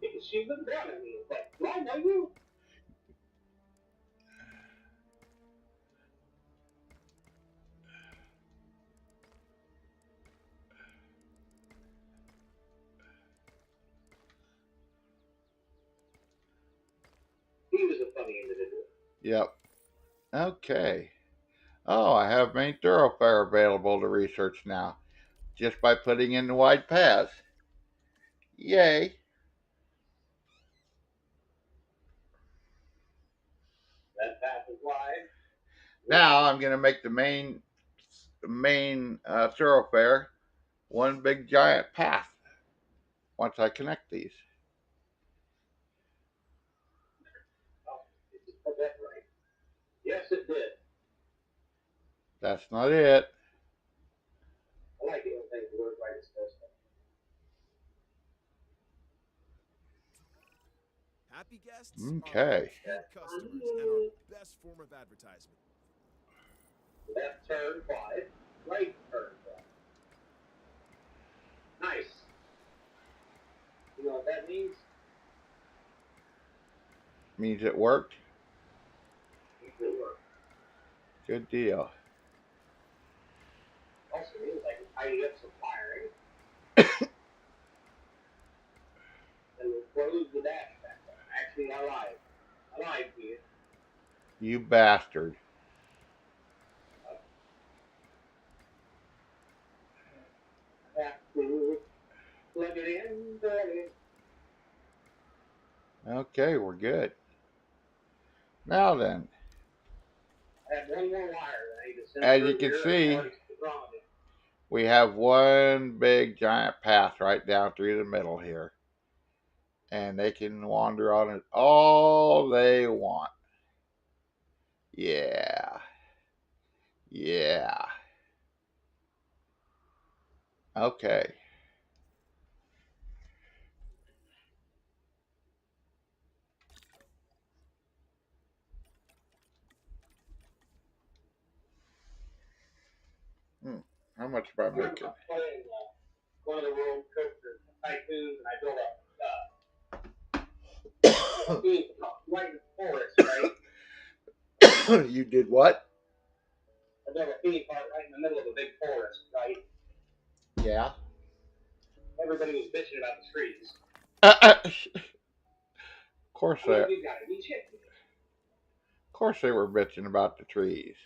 Because she's been down at me. It's like, do I know you? He was a funny individual. Yep. Okay. Oh, I have main thoroughfare available to research now, just by putting in the wide paths. Yay. That path is wide. Now I'm going to make the main thoroughfare one big giant path once I connect these. Oh, it just put that right. Yes, it did. That's not it. I like it when things work right as first. Happy guests Okay. are repeat customers and our best form of advertisement. Left turn 5, right turn 5. Nice. You know what that means? Means it worked. It worked. Good deal. Also means I can tidy up some wiring. And we'll close the dash back up. Actually, I lied. I lied to you. You bastard. I have to plug it in, plug it Okay, we're good. Now then, in. I have one more wire that I need to send as through you can here. see, What's wrong with it? we have one big giant path right down through the middle here. And they can wander on it all they want. Yeah. Yeah. Okay. How much am I I remember making? playing one of the World Coaster Tycoons, and I built a theme park right in the forest, right? You did what? I built a theme park right in the middle of a big forest, right? Yeah. Everybody was bitching about the trees. Of course I mean, they you gotta be shitting me. Of course they were bitching about the trees.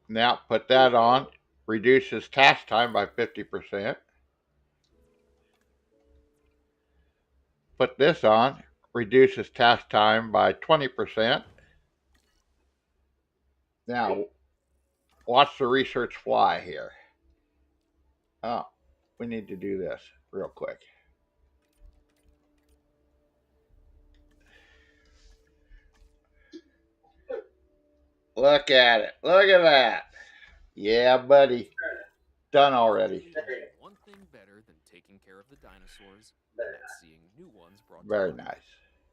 Now put that on. Reduces task time by 50%. Put this on. Reduces task time by 20%. Now, watch the research fly here. Oh, we need to do this real quick. Look at it. Look at that. Yeah, buddy. Done already. One thing better than taking care of the dinosaurs, Very that's nice. seeing new ones brought to Very life. nice.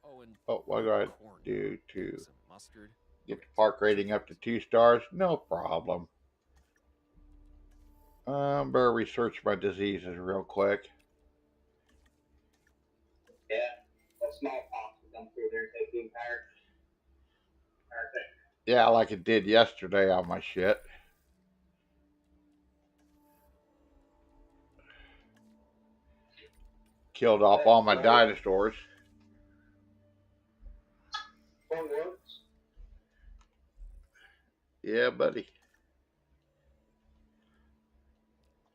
Oh, and What do I corn. do to Some mustard. get the Okay, park rating up to 2 stars? No problem. Better research my diseases real quick. Yeah, that smallpox will come through there and take the entire thing. Yeah, like it did yesterday on my shit. Killed off all my dinosaurs. Fun works. Yeah, buddy.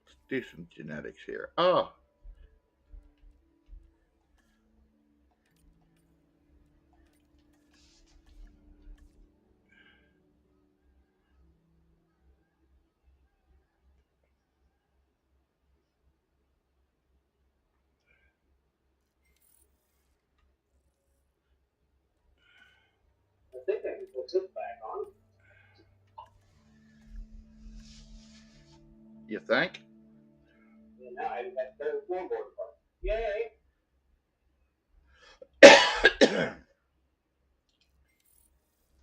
Let's do some genetics here. Oh. I think I can put this back on. You think? And now I got the floorboard part. Yay!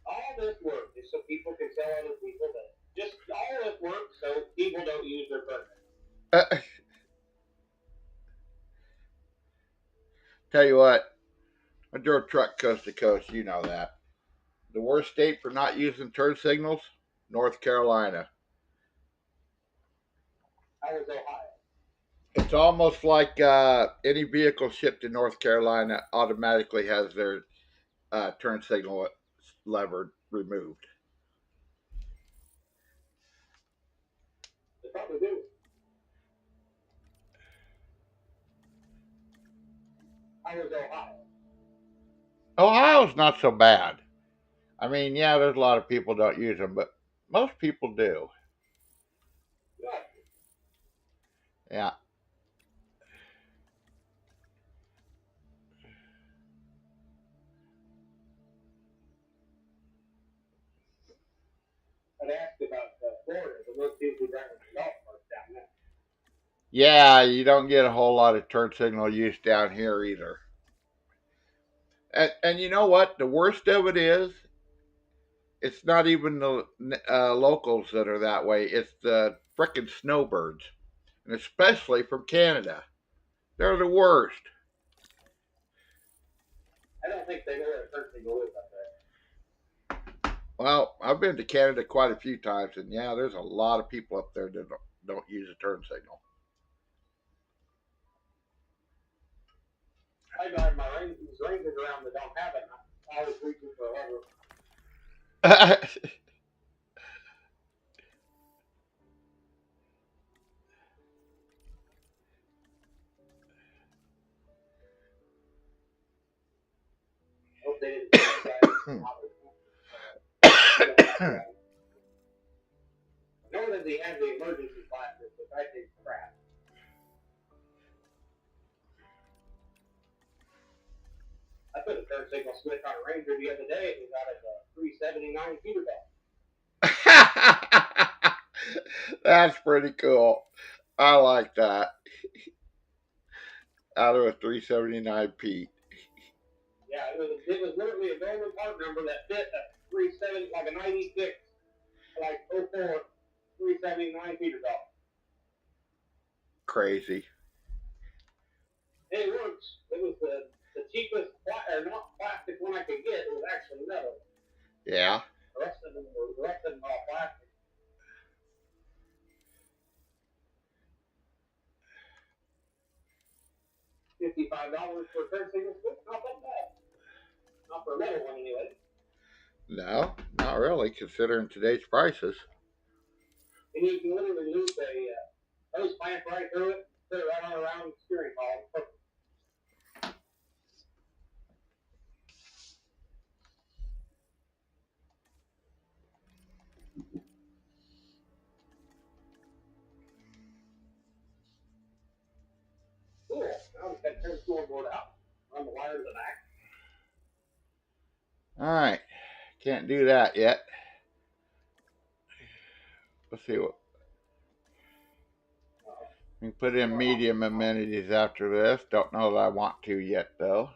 All this work is so people can tell other people that just all this work so people don't use their permit. Tell you what, I drove truck coast to coast. You know that. The worst state for not using turn signals? North Carolina. I was Ohio. It's almost like any vehicle shipped to North Carolina automatically has their turn signal lever removed. They probably do. I was Ohio. Ohio's not so bad. I mean, yeah, there's a lot of people don't use them, but most people do. Yeah. Yeah. I'd asked about Florida, but most people drive the golf carts down there. Yeah, you don't get a whole lot of turn signal use down here either. And you know what? The worst of it is, it's not even the locals that are that way. It's the frickin' snowbirds, and especially from Canada. They're the worst. I don't think they know where a turn signal is up there. Well, I've been to Canada quite a few times, and yeah, there's a lot of people up there that don't use a turn signal. I drive my Rangers around that don't have it. I always reaching for a lever. Hope they didn't take that. Know that they have the emergency classes, which I think is crap. I put a turn signal switch on a Ranger the other day. It was out of a 379 Peterbilt. That's pretty cool. I like that. Out of a 379 Pete. Yeah, it was literally a golden part number that fit a 37, like a 96, like 04 379 Peterbilt. Crazy. And it works. It was the cheapest, not plastic one I could get. It was actually metal. Yeah. The rest of them all plastic. $55 for a turn signal switch, not that bad. Not for a metal one anyway. No, not really, considering today's prices. And you can literally loop a hose clamp right through it, put it right on a round steering column. Cool. Now we can turn the floorboard out, run the wire to the back. Alright. Can't do that yet. Let's see what. We can put in medium amenities after this. Don't know that I want to yet, though.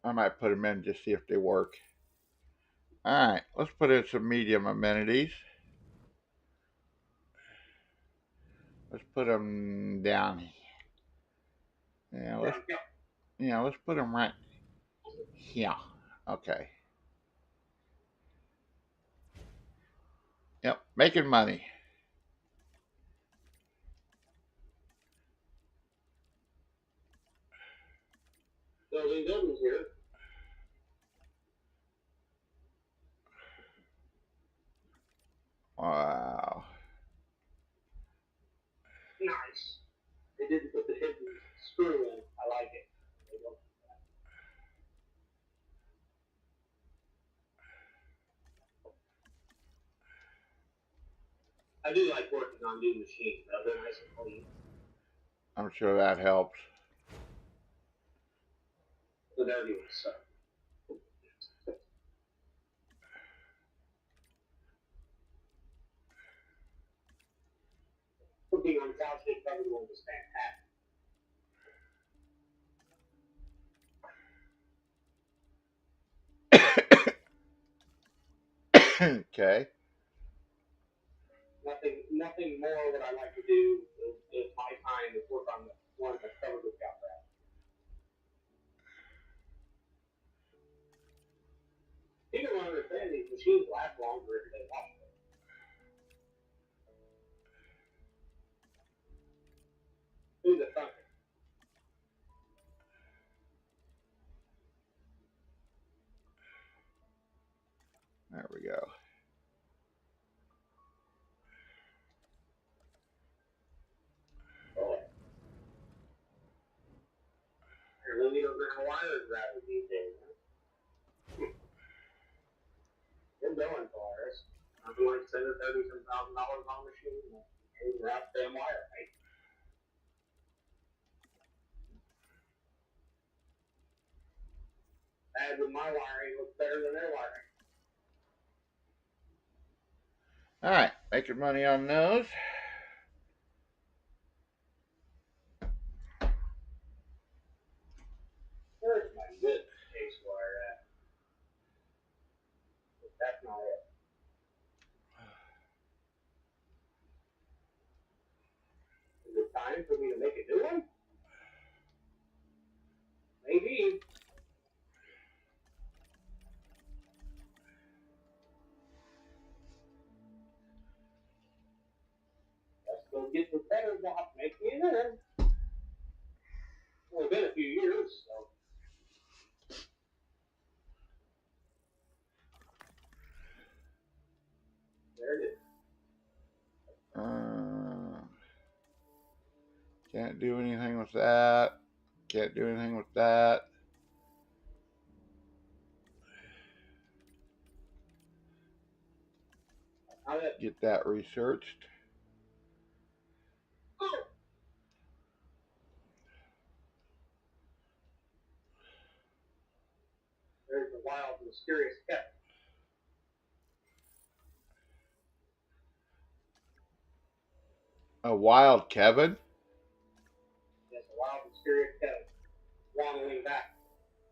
I might put them in just see if they work. Alright, let's put in some medium amenities. Let's put them down. Yeah, let's put them right here. Okay. Yep, making money. Building buildings here. Wow. Nice. They didn't put the hidden screw in. I like it. They don't- I do like working on new machines. They're nice and clean. I'm sure that helps. The dirty ones suck. Cooking on couch and covered one was fantastic. Okay. Nothing more what I like to do is my time is work on the one that's covered with couch wrap. People don't understand these machines last longer if they wash them. Do the thunder. There we go. I really don't know how wires rather these days. They're going for us. I'm going to spend $30,000 on a machine and wrap damn wire, right? Bad with my wiring looks better than their wiring. All right, making money on those. Where's my good case wire at? That's not it. Is it time for me to make a new one? Maybe. Let's go get the better box, make me a new one. Well, it's been a few years, so. There it is. Can't do anything with that. Can't do anything with that. Get that researched. Oh. There's the wild, mysterious cat. A wild Kevin? Yes, a wild, mysterious cat. Waddling back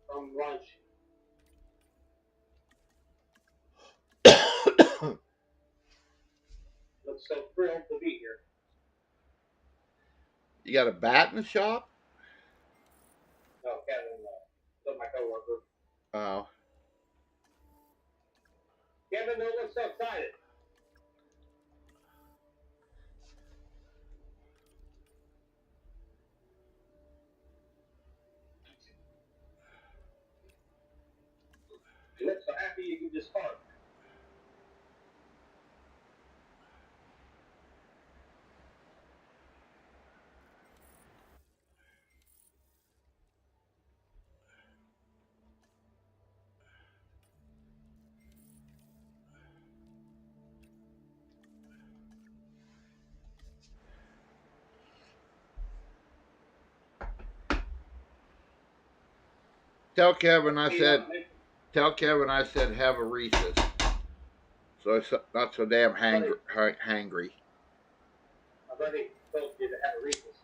from lunch. Looks so thrilled to be here. You got a bat in the shop? No, Kevin, my coworker. Oh. Kevin, don't look so excited. You look so happy you can just fart. Tell Kevin I said have a Reese's. So it's not so damn hangry. I've already told you to have a Reese's.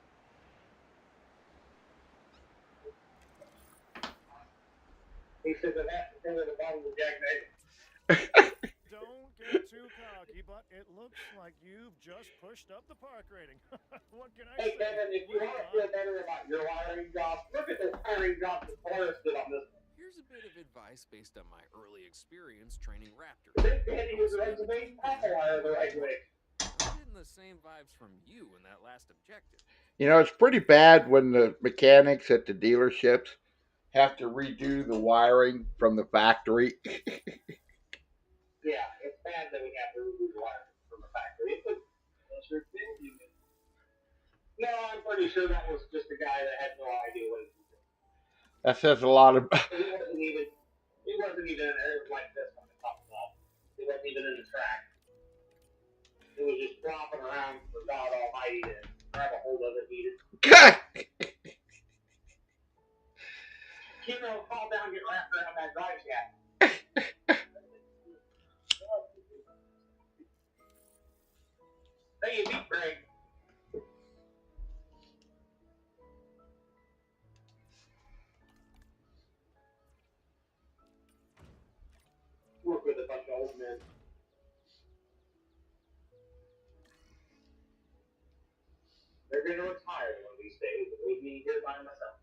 He said that has to come with a bottle of Jack Daniels. Don't get too cocky, but it looks like you've just pushed up the park rating. What can I Hey, say? Kevin, if you want to feel better about your wiring job, look at the wiring job that Polaris did on this one. Here's a bit of advice based on my early experience training Raptors. They can't use the resume, pack a wire the right way. I'm getting the same vibes from you in that last objective. You know, it's pretty bad when the mechanics at the dealerships have to redo the wiring from the factory. Yeah, it's bad that we have to remove the wire from the factory. No, I'm pretty sure that was just a guy that had no idea what he was doing. That says a lot of. He wasn't even in there like this on the top wall. He wasn't even in the track. It was just flopping around for God Almighty to grab a hold of it, needed. Fall down, get wrapped around that drive shaft. Hey, you beat Greg. Work with a bunch of old men. They're going to retire one of these days and leave me here by myself.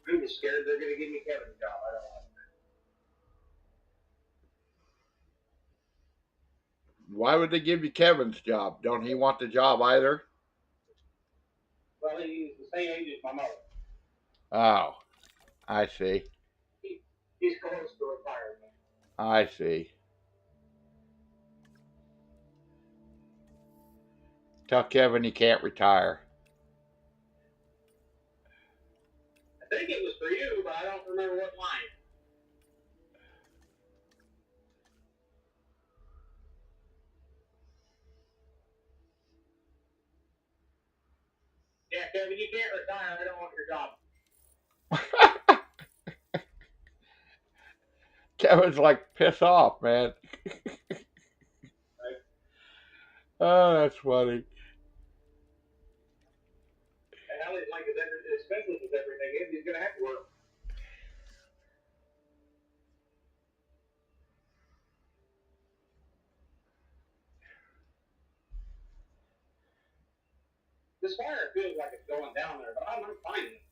I'm just scared they're going to give me Kevin's job. I don't want it. Why would they give you Kevin's job? Don't he want the job either? Well, he's the same age as my mother. Oh, I see. He's close to retirement. I see. Tell Kevin he can't retire. I think it was for you, but I don't remember what line. Yeah, Kevin, you can't retire. I don't want your job. Kevin's like, piss off, man. Right? Oh, that's funny. And now he's like as expensive as everything is, he's going to have to work. This fire feels like it's going down there, but I'm finding it.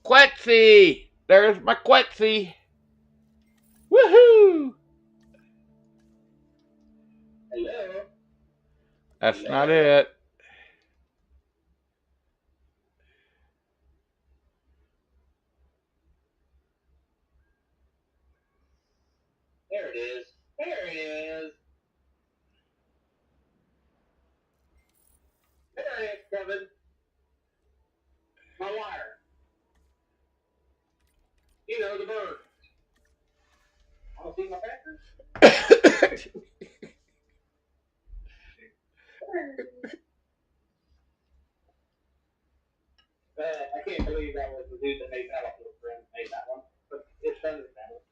Quetzy! There's my Quetzy! Woohoo! Hello? That's not it. There it is. There it is. There it is, Kevin. My wire. You know, the bird. Want to see my picture? I can't believe that was the dude that made that up little friend made that one. But it's understandable.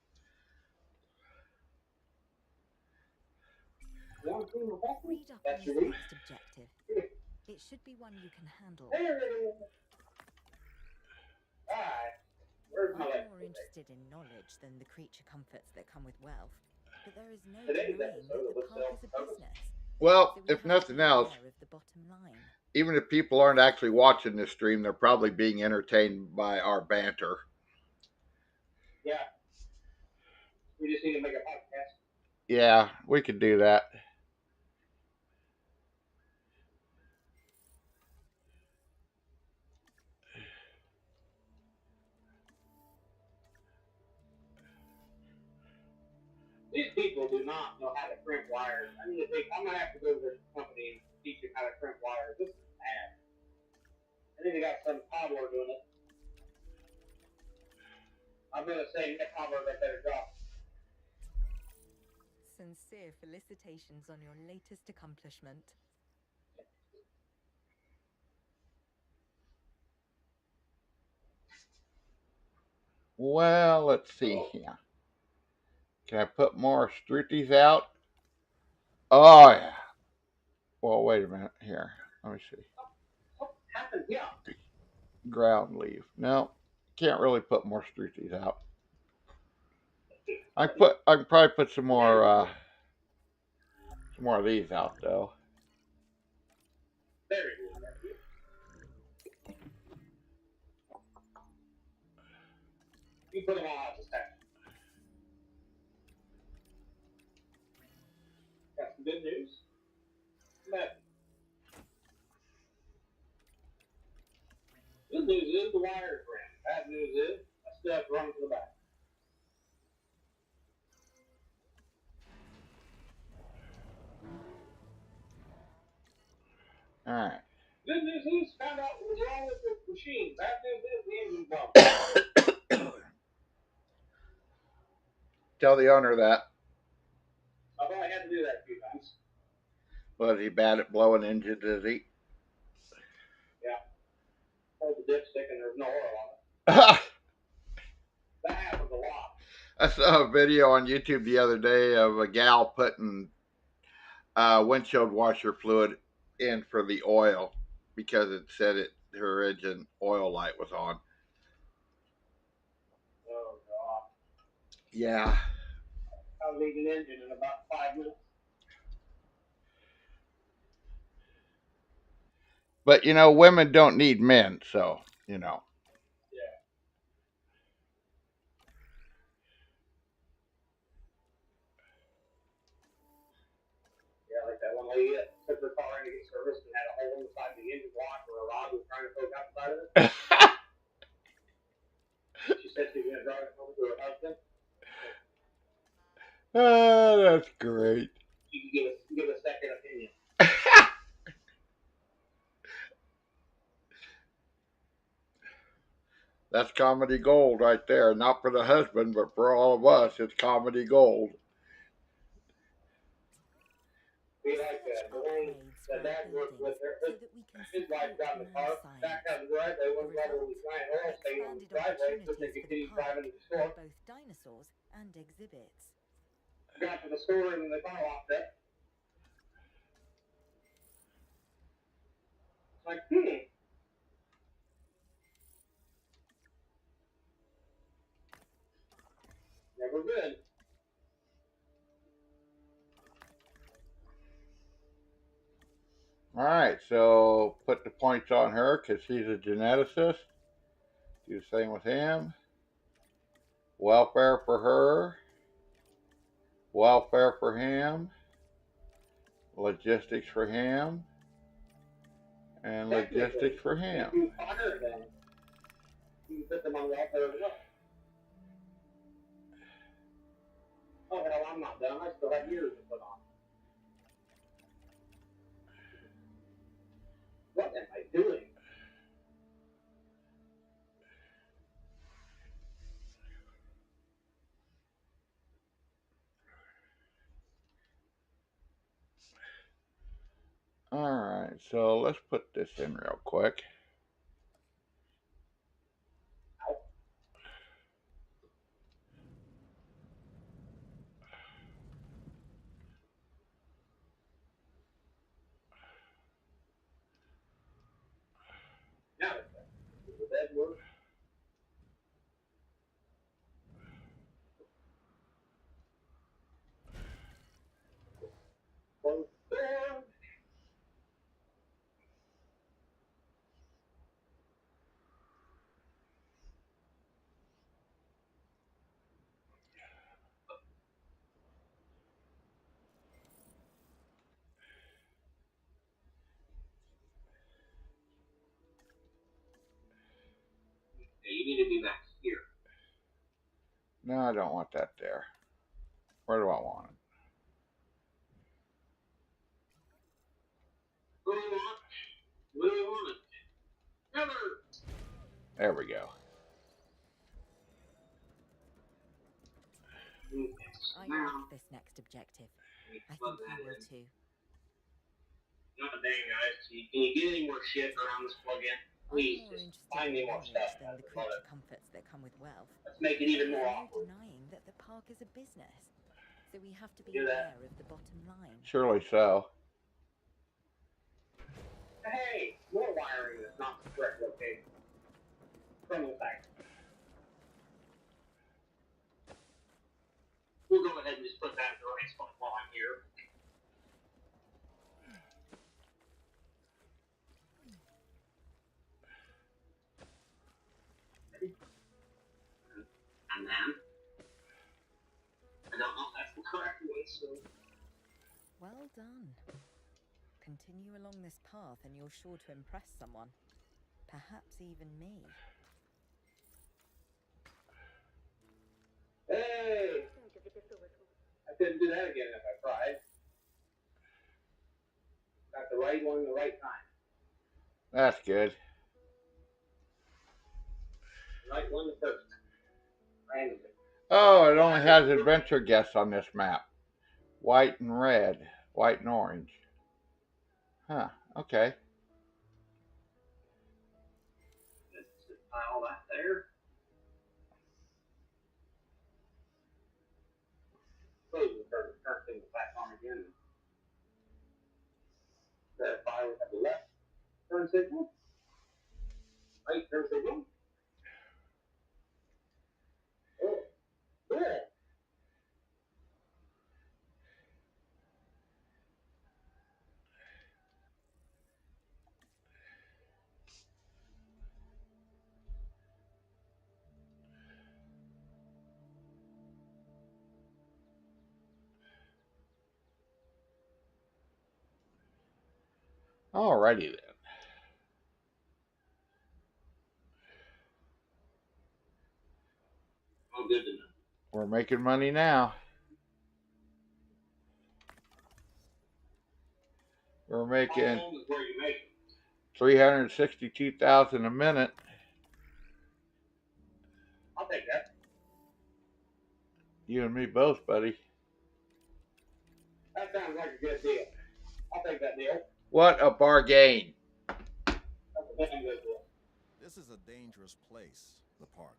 You want to see my picture? Read up That's on your the week. first objective. It should be one you can handle. There it is. Alright. Where's my I'm leg? more interested in knowledge than the creature comforts that come with wealth. But there is no Today's denying that episode of the Let's park is a Sell business. Well, So we if have to nothing be else, aware of the bottom line. even if people aren't actually watching this stream, they're probably being entertained by our banter. Yeah. We just need to make a podcast. Yeah, we could do that. These people do not know how to crimp wires. I'm gonna have to go to their company and teach them how to crimp wires. This is bad. I think they got some cobbler doing it. I'm gonna say that cobbler got better job. Sincere felicitations on your latest accomplishment. Well, let's see here. Can I put more Struthies out? Oh, yeah. Well, wait a minute here. Let me see. What happened? Yeah. Ground leaf. No, can't really put more Struthies out. I can probably put some more of these out though. There it is. You put them all out this time. good news. But good news is the wire is ran. Bad news is I still have to run to the back. All right. Good news is found out what was wrong with the machine. Bad news is the engine problem. Tell the owner that. I've only had to do that a few times. Was he bad at blowing engines, is he? Yeah. Hold the dipstick and there's no oil on it. That happens a lot. I saw a video on YouTube the other day of a gal putting windshield washer fluid in for the oil because it said her engine oil light was on. Oh, God. Yeah. I'll leave an engine in about 5 minutes. But, you know, women don't need men, so, you know. Yeah. Yeah, like that one lady that took her car in to get serviced and had a hole in the side of the engine block where a rod was trying to poke out the side of it. She said she was going to drive it home to her husband. Oh, that's great. She could give a second opinion. That's comedy gold right there. Not for the husband, but for all of us, it's comedy gold. Be like the one that Dad worked with. His wife got in the car, backed out of the driveway, went level with a giant oil stain on the driveway, so they continued driving to the store. Both dinosaurs and exhibits. Got to the store and the car locked up. Like, never good. All right, so put the points on her because he's a geneticist. Do the same with him. Welfare for her. Welfare for him. Logistics for him. And logistics for him. If you fire them, you can put them on welfare as well. Oh, hell, I'm not done. I still have years to put on. What am I doing? All right, so let's put this in real quick. Now, does the bed work? Close the door. Yeah, you need to do that here. No, I don't want that there. Where do I want it? What do you want? What do you want? Never. There we go. I like this next objective. I think you will too. Not a dang, guys. Can you get any more shit around this plug-in? Please, I'm more just interested find in me more knowledge stuff. than the creature comforts that come with wealth. Let's make it even more There's no awkward. denying that the park is a business, so we have to be Do that. aware of the bottom line. Surely so. Hey, more wiring that's not the correct location. From the back. We'll go ahead and just put that in the right spot while I'm here. Ready? And then, I don't know if that's the correct way, so. Well done. Continue along this path and you're sure to impress someone. Perhaps even me. Hey! I couldn't do that again if I tried. Got the right one the right time. That's good. The right one the first time. Randomly. Oh, it only has adventure guests on this map. White and red. White and orange. Huh, okay. Just pile that there. Suppose we'll turn things back on again. Verify we have the left turn signal. Right turn signal. Oh, yeah. Alrighty then. Oh, good to know. We're making money now. We're How making long is where you make it? 362,000 a minute. I'll take that. You and me both, buddy. That sounds like a good deal. I'll take that deal. What a bargain. That's a damn good deal. This is a dangerous place, the park.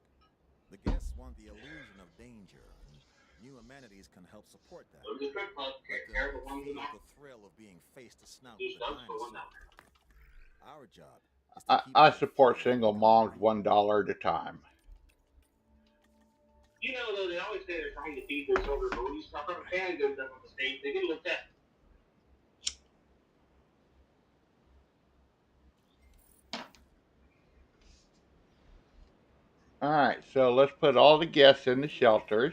The guests want the illusion of danger, and new amenities can help support that. So the strip club Let take care of the them ones feel in there. the thrill of being face to snout Use with a those for one dinosaur. dollar. Our job is to keep I that support feeling single coming moms back. $1 at a time. You know, though, they always say they're trying to feed their children, but when you stuff up a can goes up on the stage, they get a little testy. Alright, so let's put all the guests in the shelters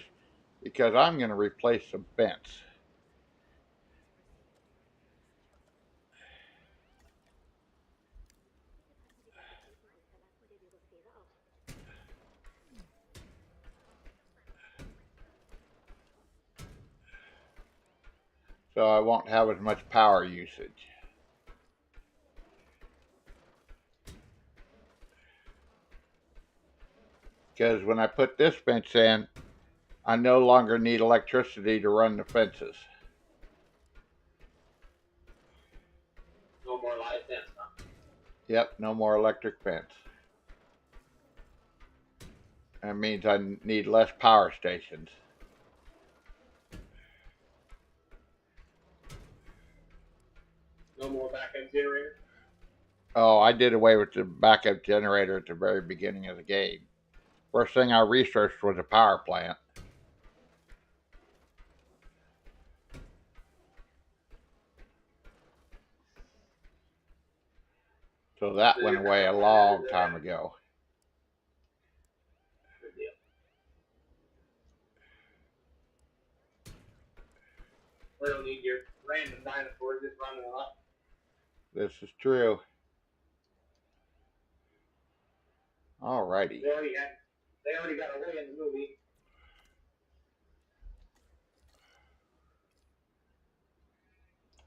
because I'm going to replace some fence. So I won't have as much power usage. Because when I put this fence in, I no longer need electricity to run the fences. No more live fence, huh? Yep, no more electric fence. That means I need less power stations. No more backup generator. Oh, I did away with the backup generator at the very beginning of the game. First thing I researched was a power plant. So that went away a long time ago. Good deal. We don't need your random dinosaurs just running up. This is true. Alrighty. They already got away in the movie.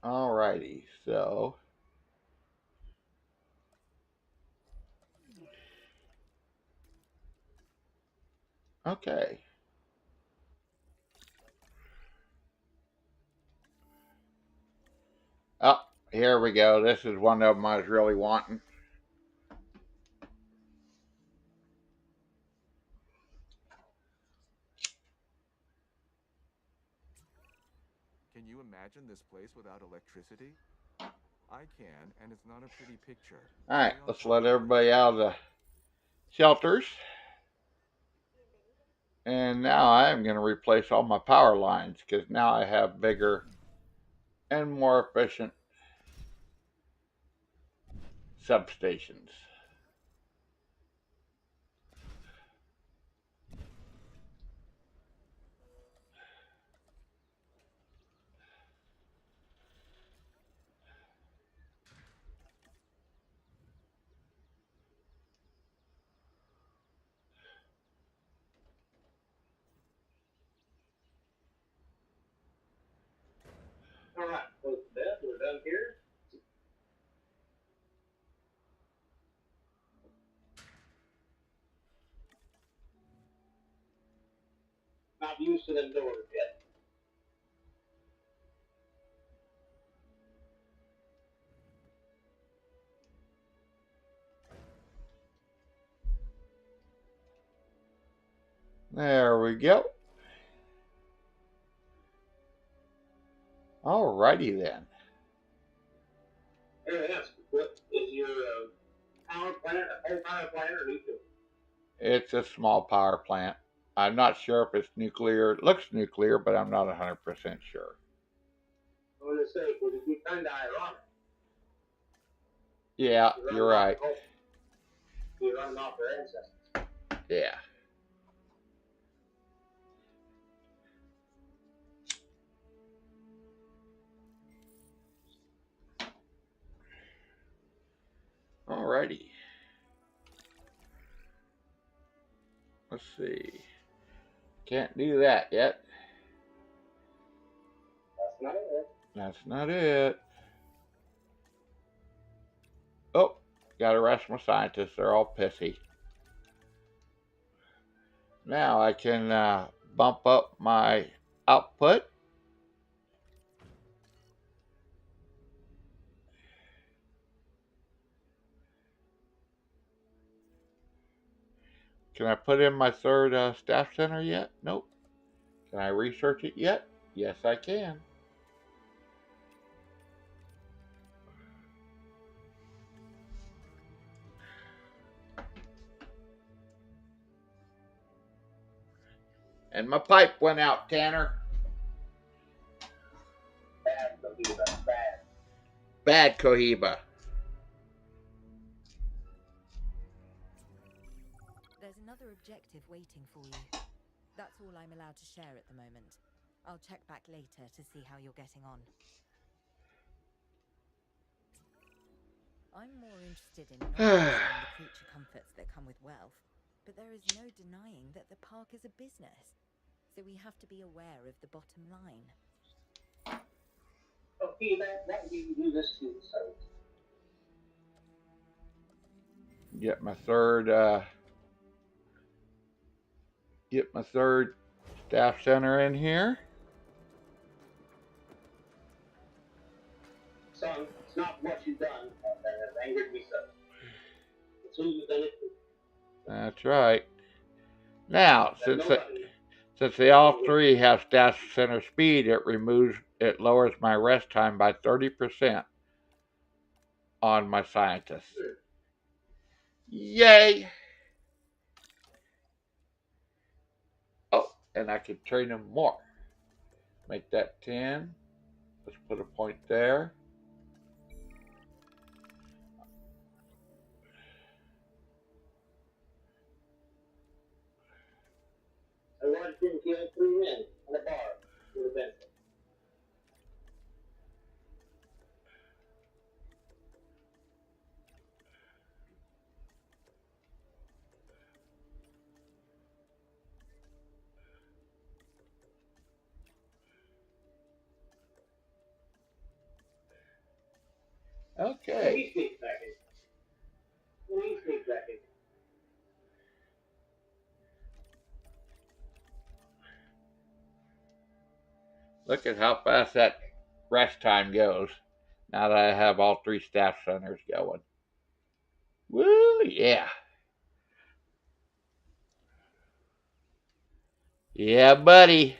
Alrighty, so okay. Oh, here we go. This is one of them I was really wanting. Can you imagine this place without electricity? I can, and it's not a pretty picture. Alright, Stay on let's top let of it. everybody out of the shelters. And now I'm going to replace all my power lines because now I have bigger and more efficient substations. All right, close to bed. We're done here. Not used to them doors yet. There we go. Alrighty then. Hey, ask, what is your power plant, a whole power plant, or nuclear? It's a small power plant. I'm not sure if it's nuclear. It looks nuclear, but I'm not 100% sure. I was going to say, because it'd be kind of ironic. Yeah, you're right. You're running off their ancestors. Yeah. Alrighty. Let's see. Can't do that yet. That's not it. That's not it. Oh, gotta arrest my scientists. They're all pissy. Now I can bump up my output. Can I put in my third staff center yet? Nope. Can I research it yet? Yes, I can. And my pipe went out, Tanner. Bad, Cohiba, bad. Bad Cohiba. There's another objective waiting for you. That's all I'm allowed to share at the moment. I'll check back later to see how you're getting on. I'm more interested in not just the creature comforts that come with wealth, but there is no denying that the park is a business. So we have to be aware of the bottom line. Cohiba, what do you do this to, so? Get my third staff center in here. Son, it's not what you've done that has angered me so. It's who you've done it to. That's right. Now, since they all three have staff center speed, it lowers my rest time by 30% on my scientists. Sure. Yay! Oh, and I can train them more. Make that 10. Let's put a point there. I watched him kill 3 men on a bar with a pencil. Okay. He sneaks back in. He sneaks back in. Look at how fast that rest time goes now that I have all three staff centers going. Woo, yeah. Yeah, buddy.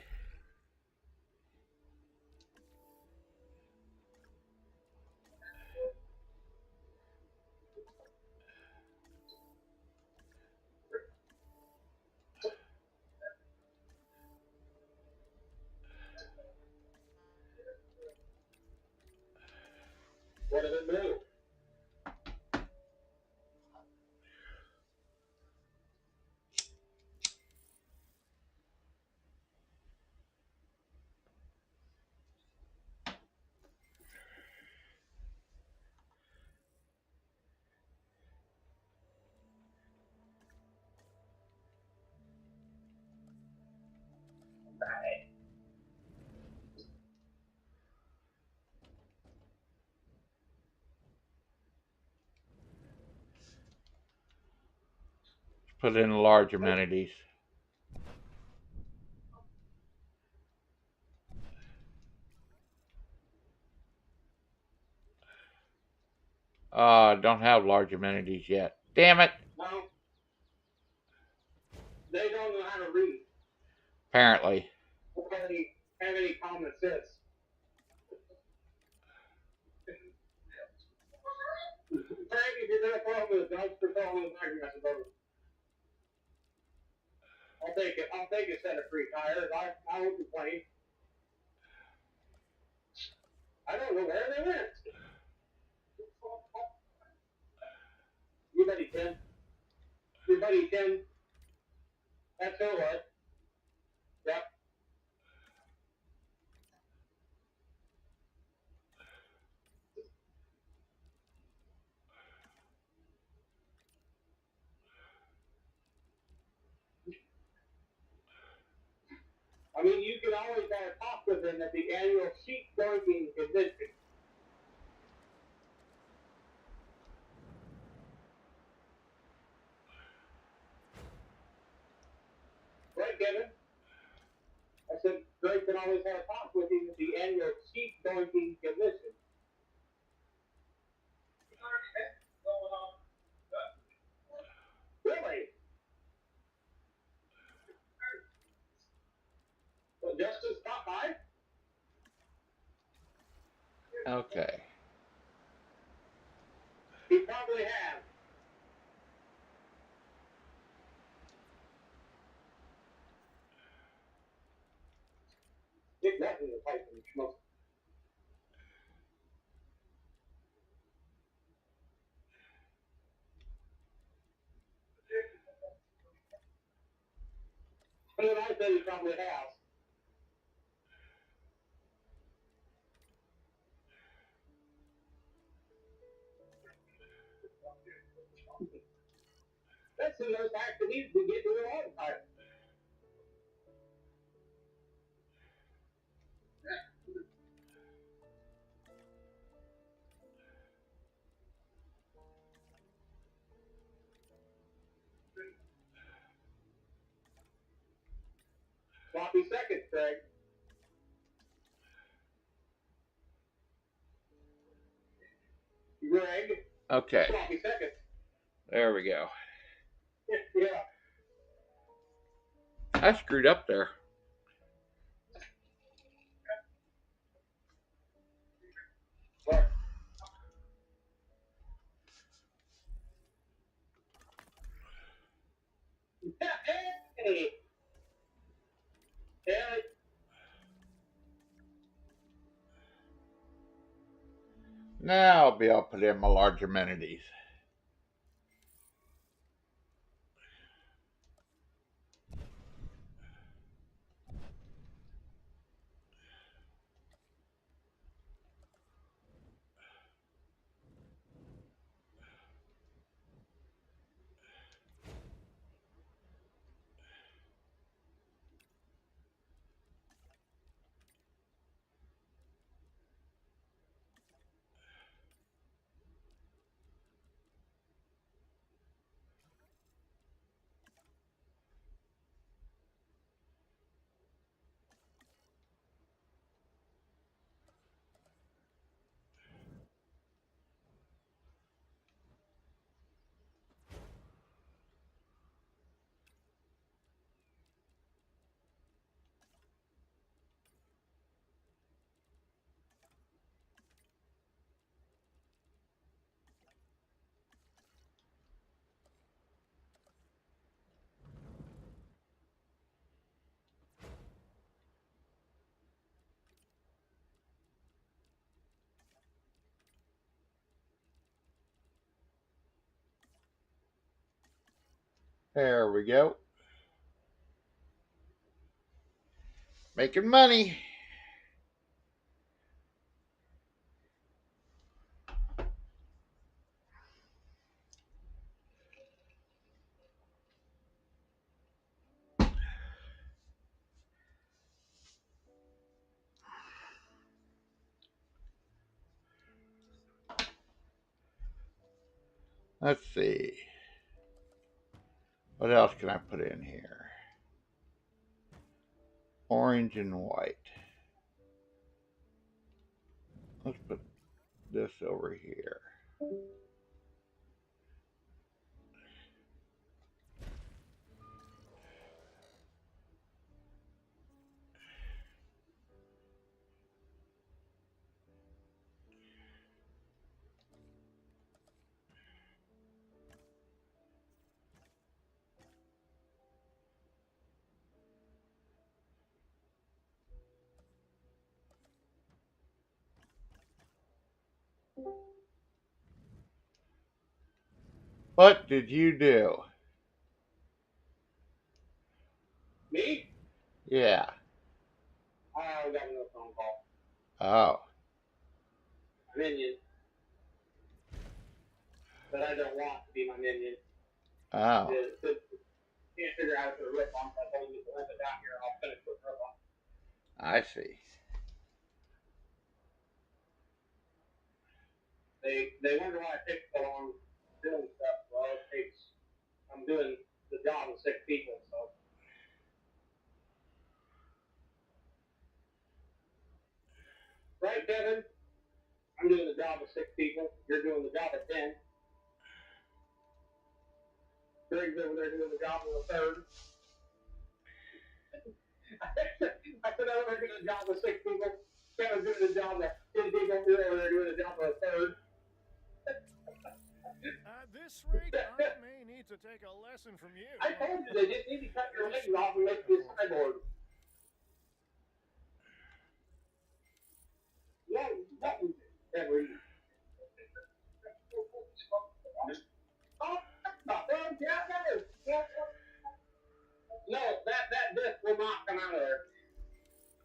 What does it do? Put in large amenities. Don't have large amenities yet. Damn it. Well, they don't know how to read. Apparently. They don't have any common sense. Frank, if you're gonna put up with a dumpster throwing in the back, I suppose. I'll take it. I'll take a set of free tires. I won't complain. I don't know where they went. Your buddy Tim. Your buddy Tim. That's who it was. Yep. I mean, you can always have a talk with him at the annual sheep doinking convention. Right, Kevin? I said, Greg can always have a talk with him at the annual sheep doinking convention. Really? Well, Justin stopped by? Okay. He probably has. Dick Martin is like some smoke. But I said he probably has. That's the most active he's been getting in a long time. Sloppy seconds, Greg. Greg. Okay. Sloppy seconds. There we go. Yeah. I screwed up there. What? Hey! Yeah. Now I'll be able to put in my large amenities. There we go. Making money. Let's see. What else can I put in here? Orange and white. Let's put this over here. What did you do? Me? Yeah. I got another phone call. Oh. Minion. But I don't want to be my minion. Oh. Can't figure out how to put a rip on, so I told him to limp it down here and I'll finish putting a rip on. I see. They wonder why it takes so long doing stuff. Well, it takes, I'm doing the job of 6 people, so. Right, Kevin? I'm doing the job of 6 people. You're doing the job of 10. Greg's over there doing the job of a third. I said I'm over there doing the job of 6 people. Kevin's doing the job of 10 people. You're over there doing the job of a third. At this rate, I may need to take a lesson from you. I told you they just need to cut your legs off and make you a cyborg. Yeah, that was every. No, that disc will not come out of there.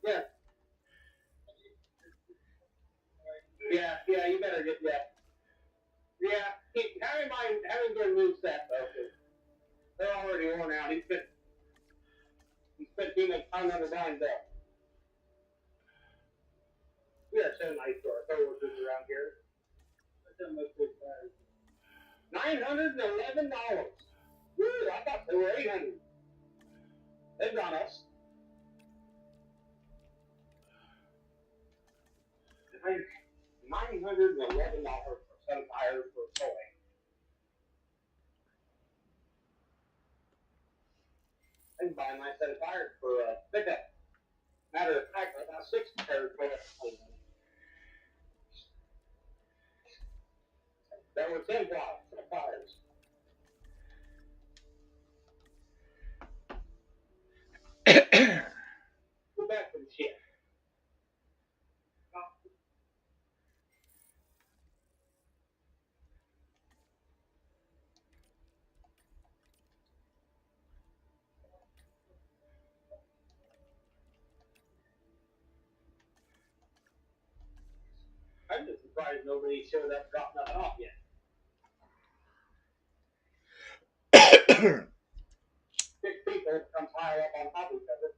Yeah. Yeah, you better get that. Yeah, have him get a new set though, because they're already worn out. He spent too much time on the blind deck. We are so nice to our coworkers around here. $911. Woo, I thought they were 800. They've got us. $911 for a set of tires for a toy. I can buy a nice set of tires for a pickup. Matter of fact, I got 6 tires for it. There were 10 tires. Go back to the shit. I'm just surprised nobody showed up, dropped nothing off yet. 6 people come pile up on top of each other.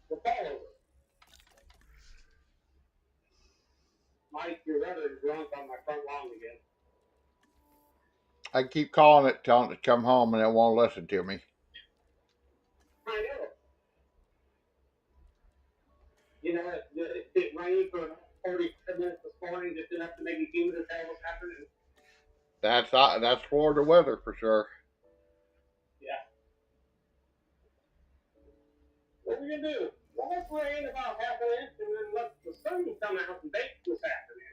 The fall over. Mike, you're rather drunk on my front lawn again. I keep calling it, telling it to come home, and it won't listen to me. I know. You know, it rained for 45 minutes this morning, just enough to make it humid as hell this afternoon. That's Florida weather for sure. Yeah. What are we gonna do? Well, let's rain about half an inch and then let the sun come out and bake this afternoon.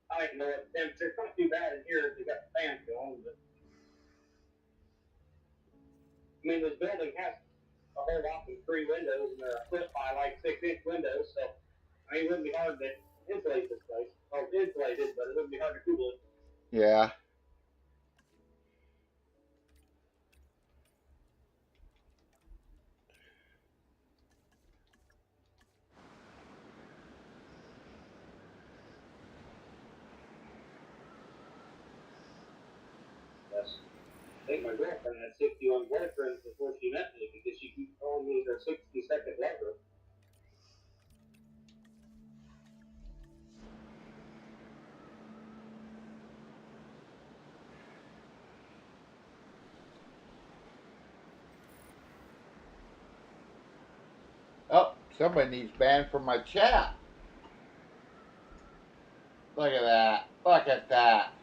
I don't know what the temperature. It's not too bad in here if you got the fan going, but I mean this building has a whole lot of 3 windows and they're split by like 6-inch windows, so I mean it wouldn't be hard to insulate this place. Well, insulated, but it wouldn't be hard to cool it. Yeah. Yes. think my girlfriend had 61 boyfriends before she met me because she keeps calling me her 60-second lover. Oh, somebody needs banned from my chat. Look at that. Look at that.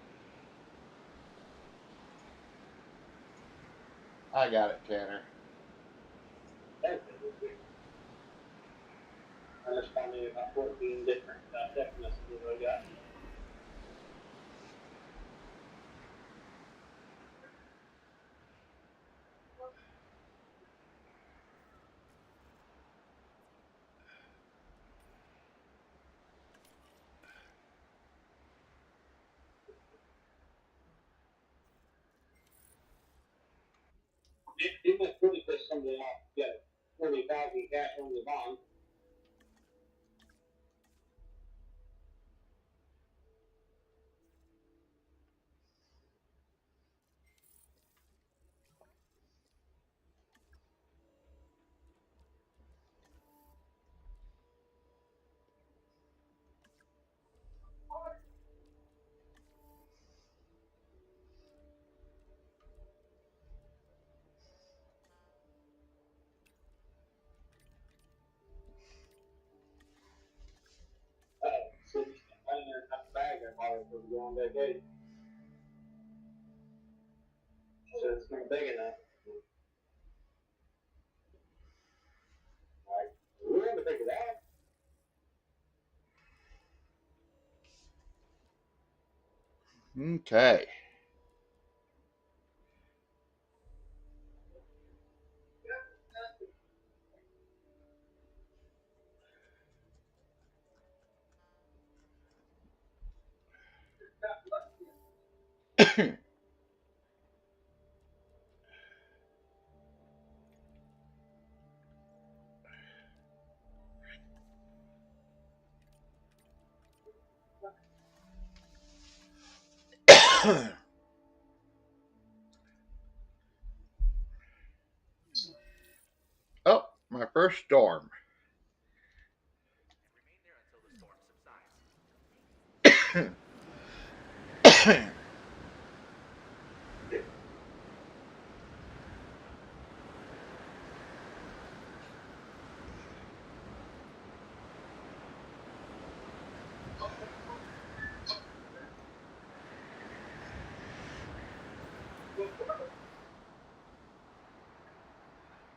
I got it, Tanner. I responded about 14 different text messages I got. He must really piss somebody off. Get 40,000 cash on the bond. So I didn't have a bag I bought her for the long vacation. She said it's not big enough. Like, we had to figure that. Okay. Oh, my first storm. Remain there until the storm subsides.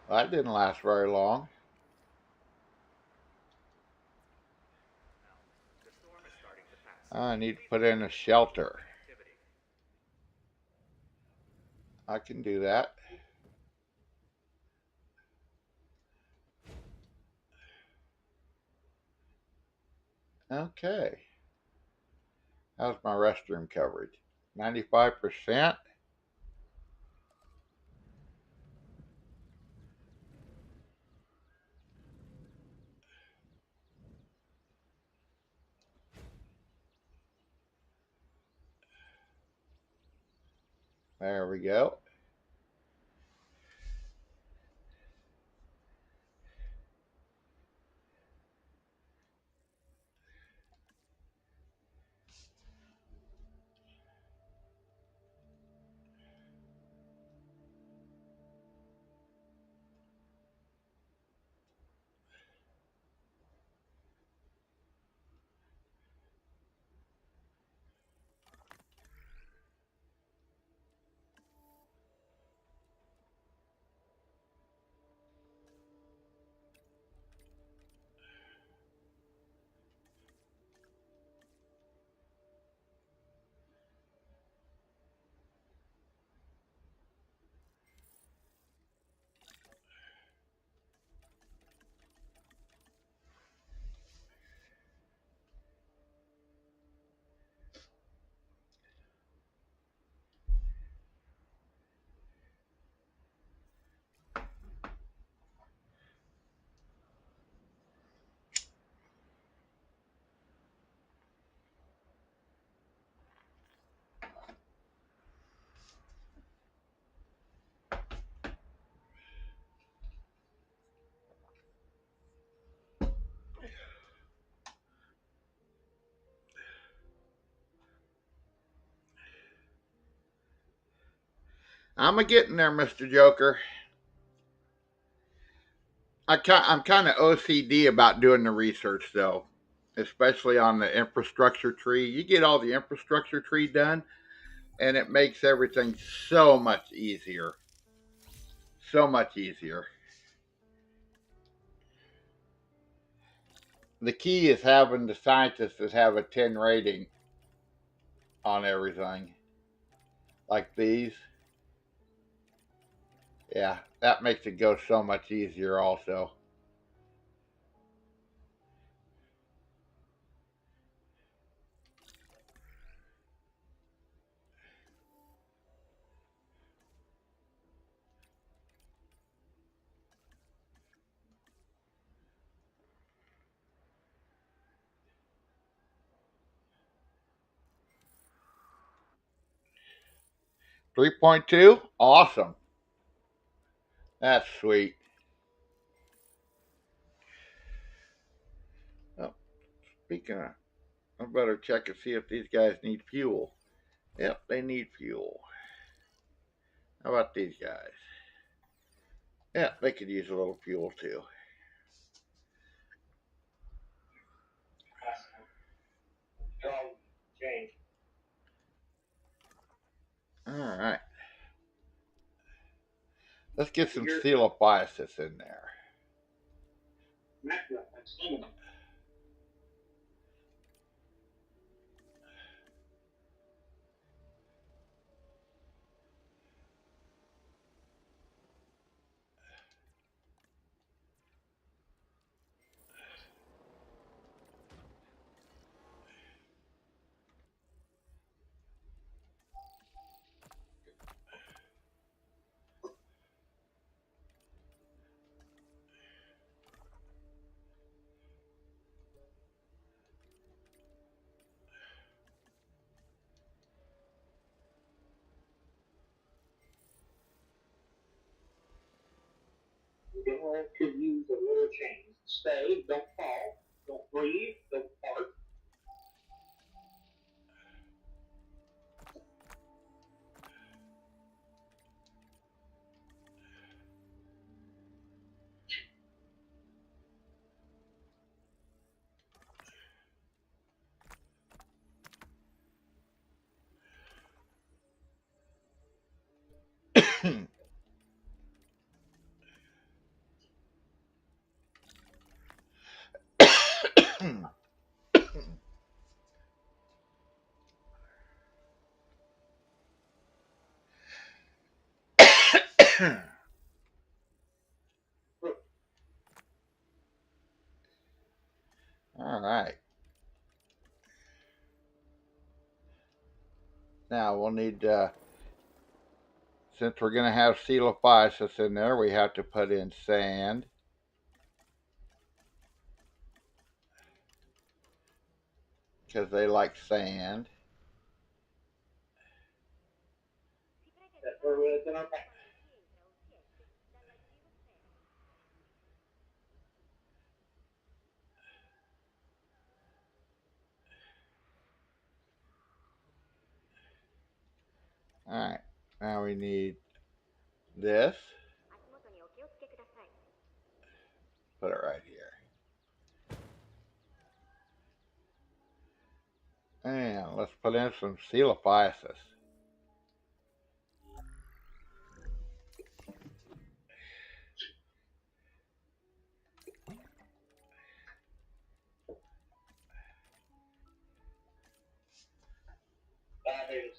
That didn't last very long. The storm is starting to pass. I need to put in a shelter. I can do that. Okay. How's my restroom coverage? 95%? There we go. I'm a getting there, Mr. Joker. I'm kind of OCD about doing the research, though, especially on the infrastructure tree. You get all the infrastructure tree done, and it makes everything so much easier. So much easier. The key is having the scientists that have a 10 rating on everything, like these. Yeah, that makes it go so much easier, also. $3.2? Awesome. That's sweet. Oh, speaking of, I better check and see if these guys need fuel. Yep, they need fuel. How about these guys? Yeah, they could use a little fuel too. Change. All right. Let's get some coelophysis in there. You could use a little change. Stay, don't fall, don't breathe, don't fart. All right. Now we'll need, since we're going to have coelophysis in there, we have to put in sand. Because they like sand. That's where it's in our pack. All right. Now we need this. Put it right here. And let's put in some coelophysis. That is.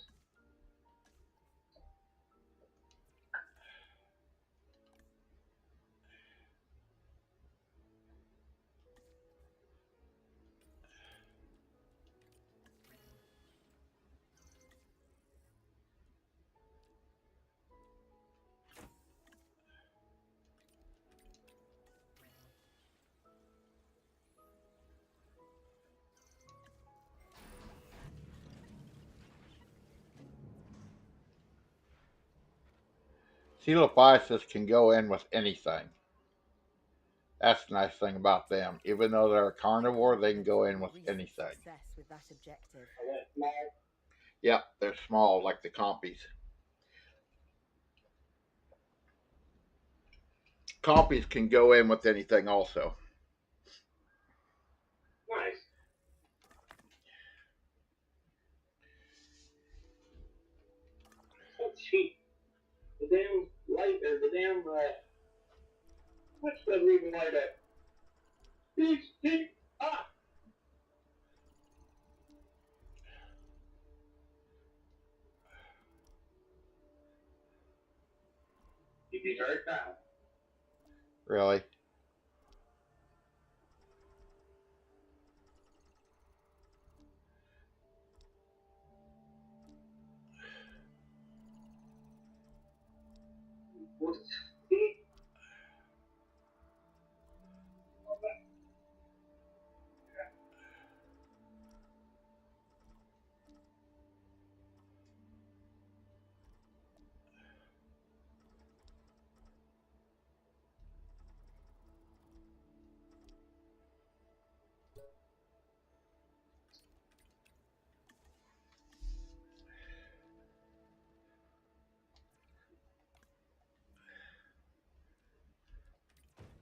Coelophysis can go in with anything. That's the nice thing about them. Even though they're a carnivore, they can go in with anything. With that objective. Yep, they're small like the compies. copies can go in with anything also. Nice. So cheap. The damn light or the damn switch doesn't even light up. Beep, beep, ah! You'd be very proud. Really? Beep.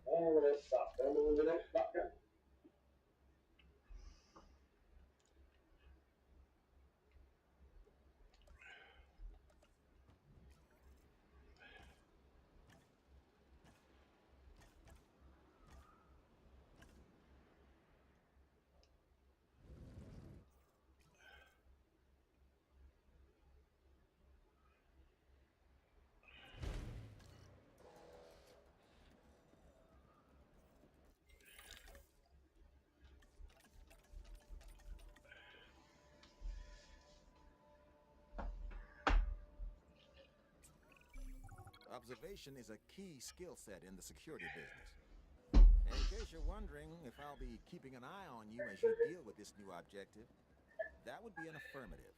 Oh, don't stop. Don't stop. Observation is a key skill set in the security business. And in case you're wondering if I'll be keeping an eye on you as you deal with this new objective, that would be an affirmative.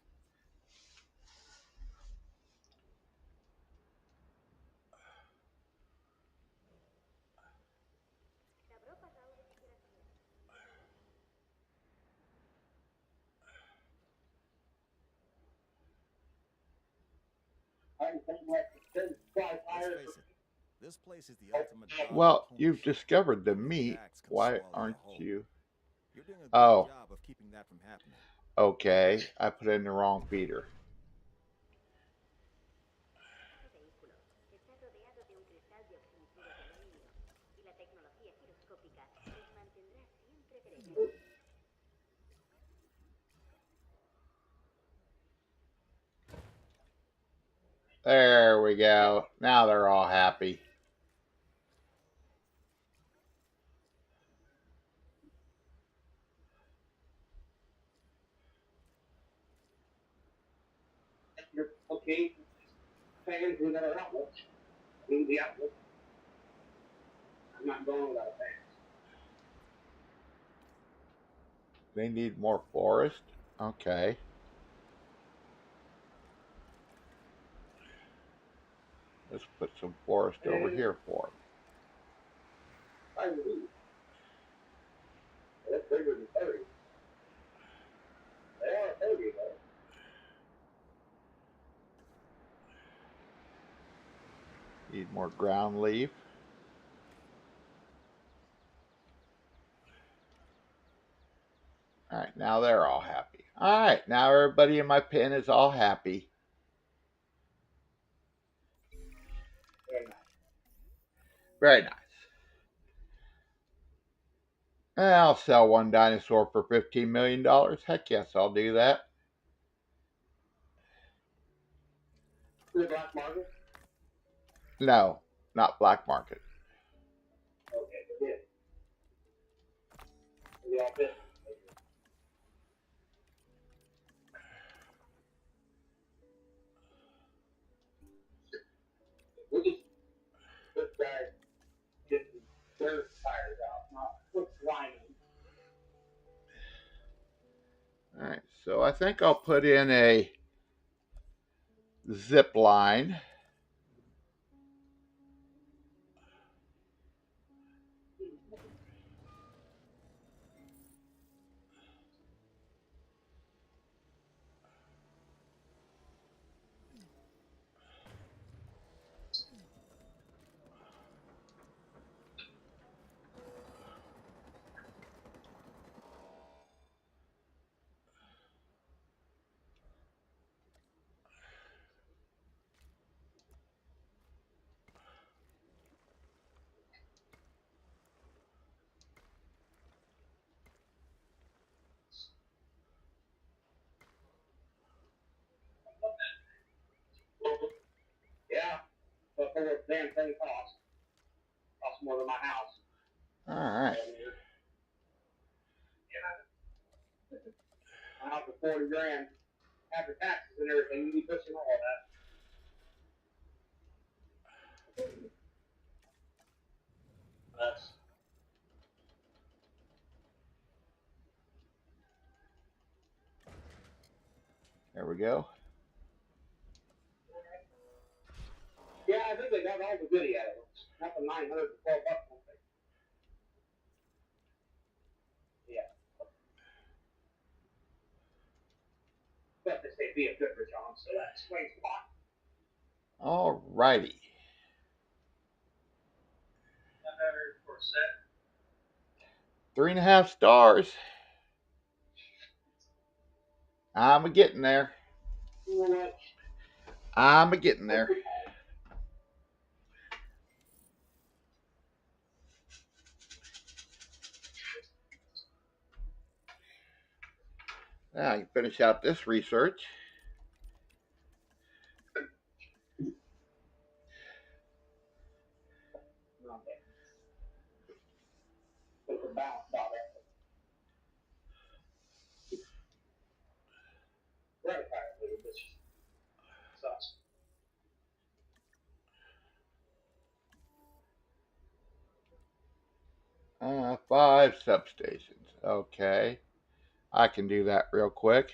I'm thinking like the five Let's tires. face it, this place is the ultimate dog in Well, the corner you've show. discovered the Only meat. facts can Why swallow aren't a whole. you? You're doing a good Oh, job of keeping that from happening. okay. I put in the wrong feeder. There we go. Now they're all happy. You're okay. Fans with another outlet. Leave the outlet. I'm not going without fans. They need more forest. Okay. Let's put some forest over here for them. I believe. That's bigger than 30. They are 30 though. Need more ground leaf. All right, now they're all happy. All right, now everybody in my pen is all happy. Very nice. Very nice. And I'll sell one dinosaur for $15 million. Heck yes, I'll do that. The black market? No, not black market. Okay, but yeah. The all business. We'll just this guy getting dirt tires out, not put lining. All right, so I think I'll put in a zip line. whole damn thing cost. Cost more than my house. All right. My house is 40 grand after taxes and everything. You be pushing all that. That's There we go. yeah. I think they got all the goodie out of it. Not the $912 one thing. Yeah. But they say be a good John, so that explains a lot. All righty. For a set. 3.5 stars. I'm a getting there. I'm a getting there. Now I can finish out this research. Put the balance on it. Right, which sucks. 5 substations. Okay. I can do that real quick.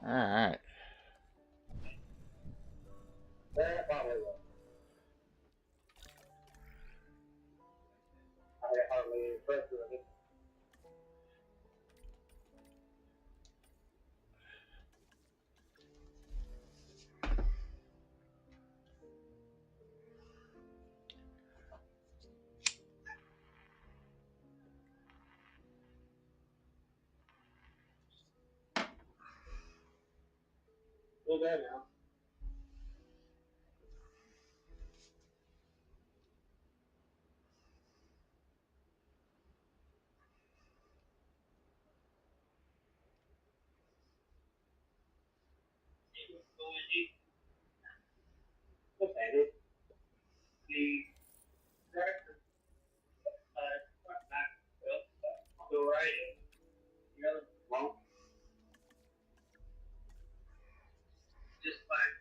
All right. Yeah, probably will. I hardly any pressure of it. Still there now. What's that? The director, back, go right in. The other won't. Just fine.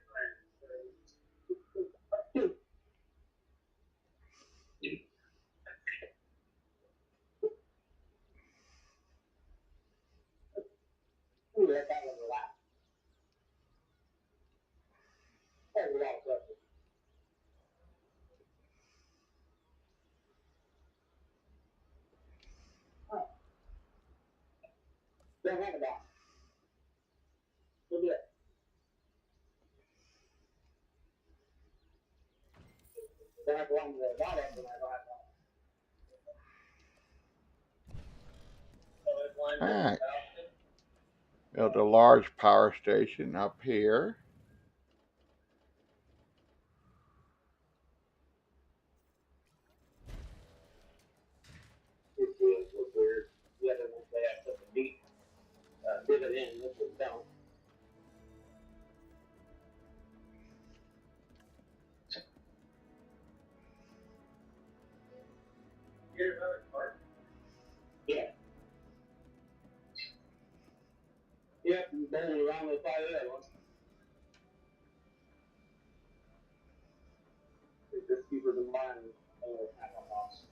Ooh, that was a lot. That was a lot of pressure. Oh. Don't have a lot. Go do it. Don't have one with a lot of them. I don't have one. All right. Build a large power station up here. It was weird. The other ones they have such a deep dividend. This one don't. Here's another part. Yeah. Yep, and bowling around the side of that one. It's just cheaper than mine. Half a box.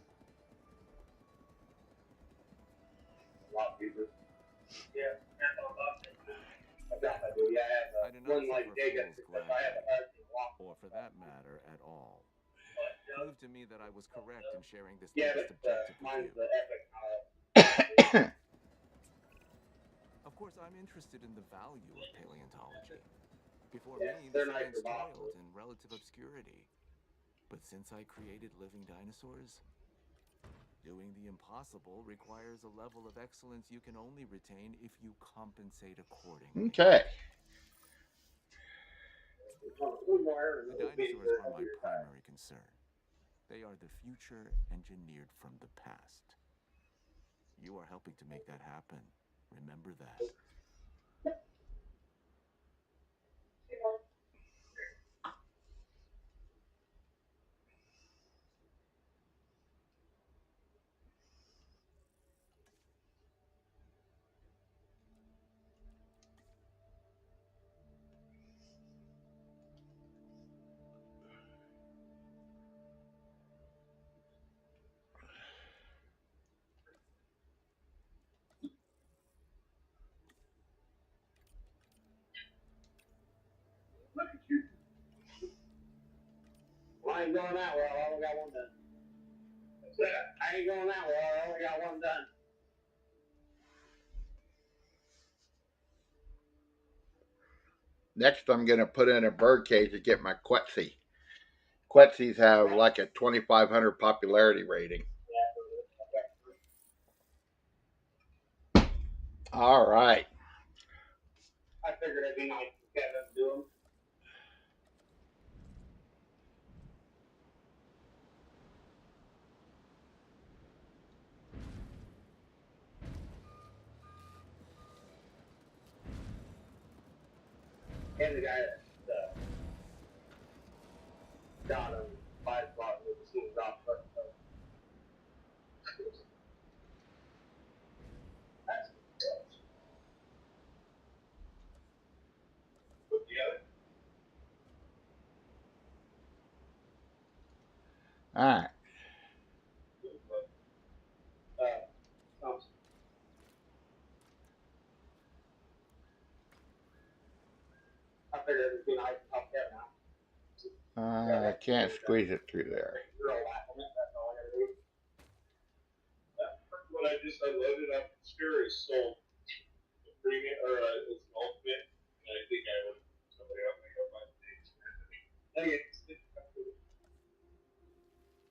A lot cheaper. Yeah, half a box. I got that, dude. Yeah, I I do have not one like suffer Jacob fool's because I have a hard to walk. or for that matter, at all. Prove to me that I was correct in sharing this Yeah, latest but objective with mine's you. the epic. Of course, I'm interested in the value of paleontology. Before Yeah, me, the they're nice science for boxes. toiled in relative obscurity. But since I created living dinosaurs, doing the impossible requires a level of excellence you can only retain if you compensate accordingly. Okay. The dinosaurs are my primary concern. They are the future engineered from the past. You are helping to make that happen. Remember that. Well, I ain't going that well. I only got one done. I ain't going that well. I only got one done. Next, I'm going to put in a bird cage to get my Quetzal. Quetzals have like a 2,500 popularity rating. All right. I figured it'd be nice to get them to do them. And the guy that got him 5 o'clock with the scenes off. But, that's put together. All right. I figured it'd be nice to help Kevin out. I can't squeeze it through there. You're all laughing at that's all I gotta do. What I just unloaded up Sphere is sold. The premium or it's an ultimate, and I think I would somebody else make up my name. Okay.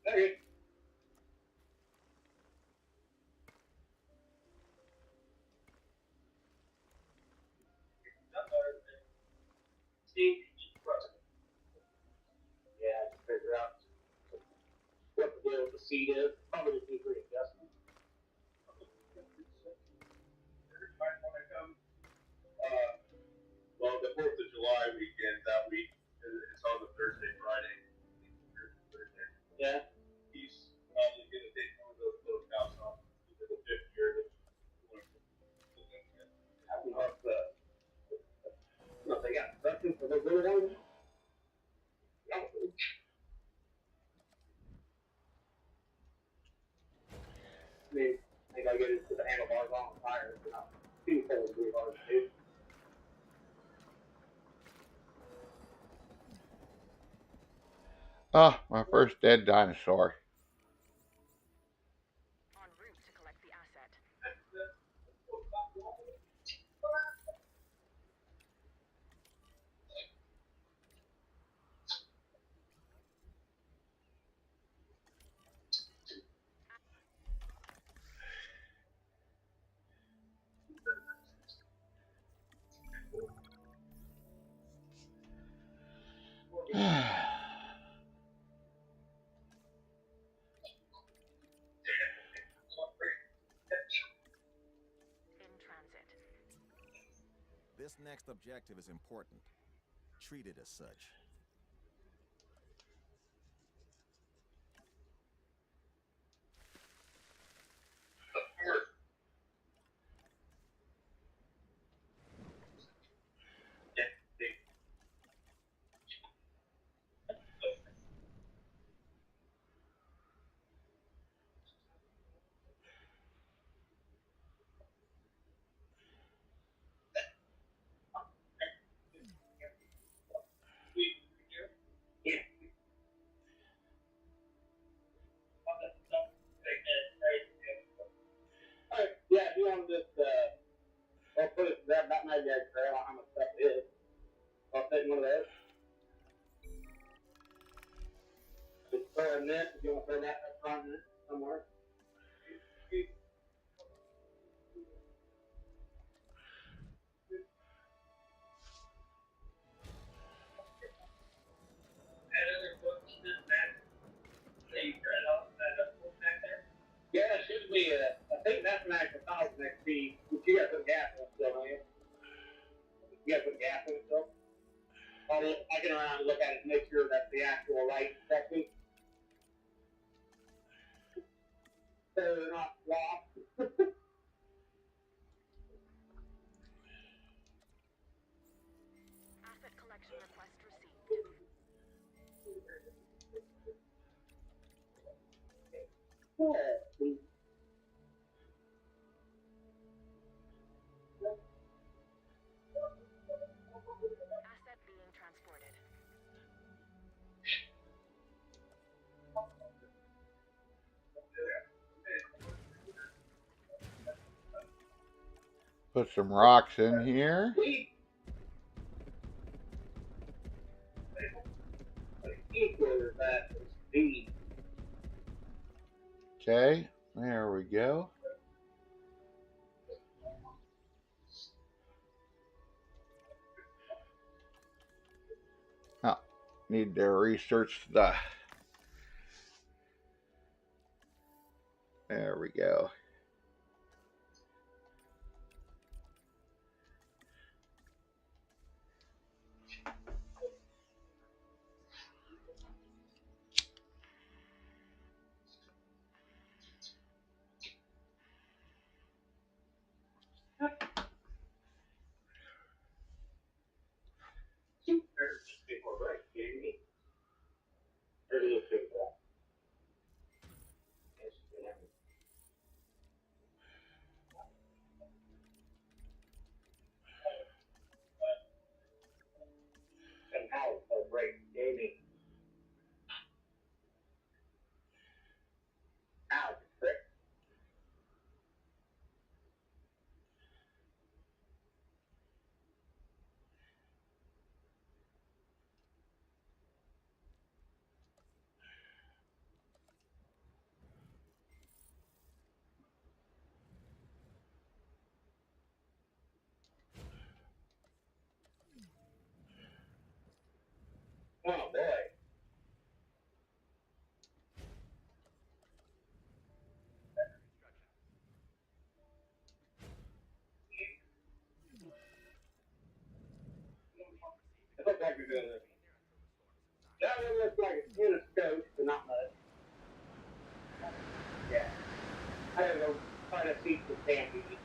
Okay. Steve. Yeah, just figure out what the deal with the seat is. Probably just need readjustment. Well, the 4th of July weekend, that week, it's on the Thursday, Friday. Thursday. Yeah. He's probably going to take one of those little cows off for the 5th year. I don't know if they got something for the little ones. I mean, they gotta get it to the handlebars on the tires. They're not too terribly hard to do. Oh, my first dead dinosaur. En route to collect the asset. In transit. This next objective is important. Treat it as such. Yeah, if you want to just, I'll put it, grab that mag tray. I don't know how much stuff it is. I'll fit in one of those. Just throw in this, if you want to throw that up front in it somewhere. Yeah, it should be, I think that's an they're not lost. Asset collection request received. Asset being transported. Put some rocks in here. Okay, there we go. Oh, need to research the. There we go. Oh boy. It looks like you're doing this. That one looks like it's in a scope, but not much. Yeah. I gotta go try to see some damn bees.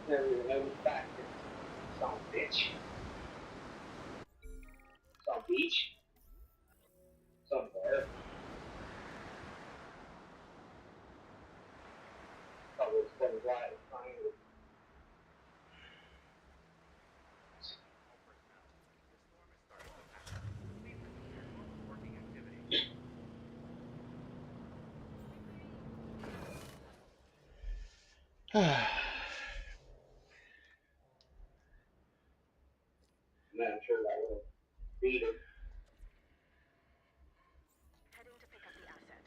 Never even noticed back here. Some bitch. Some beach. Somewhere. Probably explains why it's fine. And I'm sure that will beat it. Heading to pick up the asset.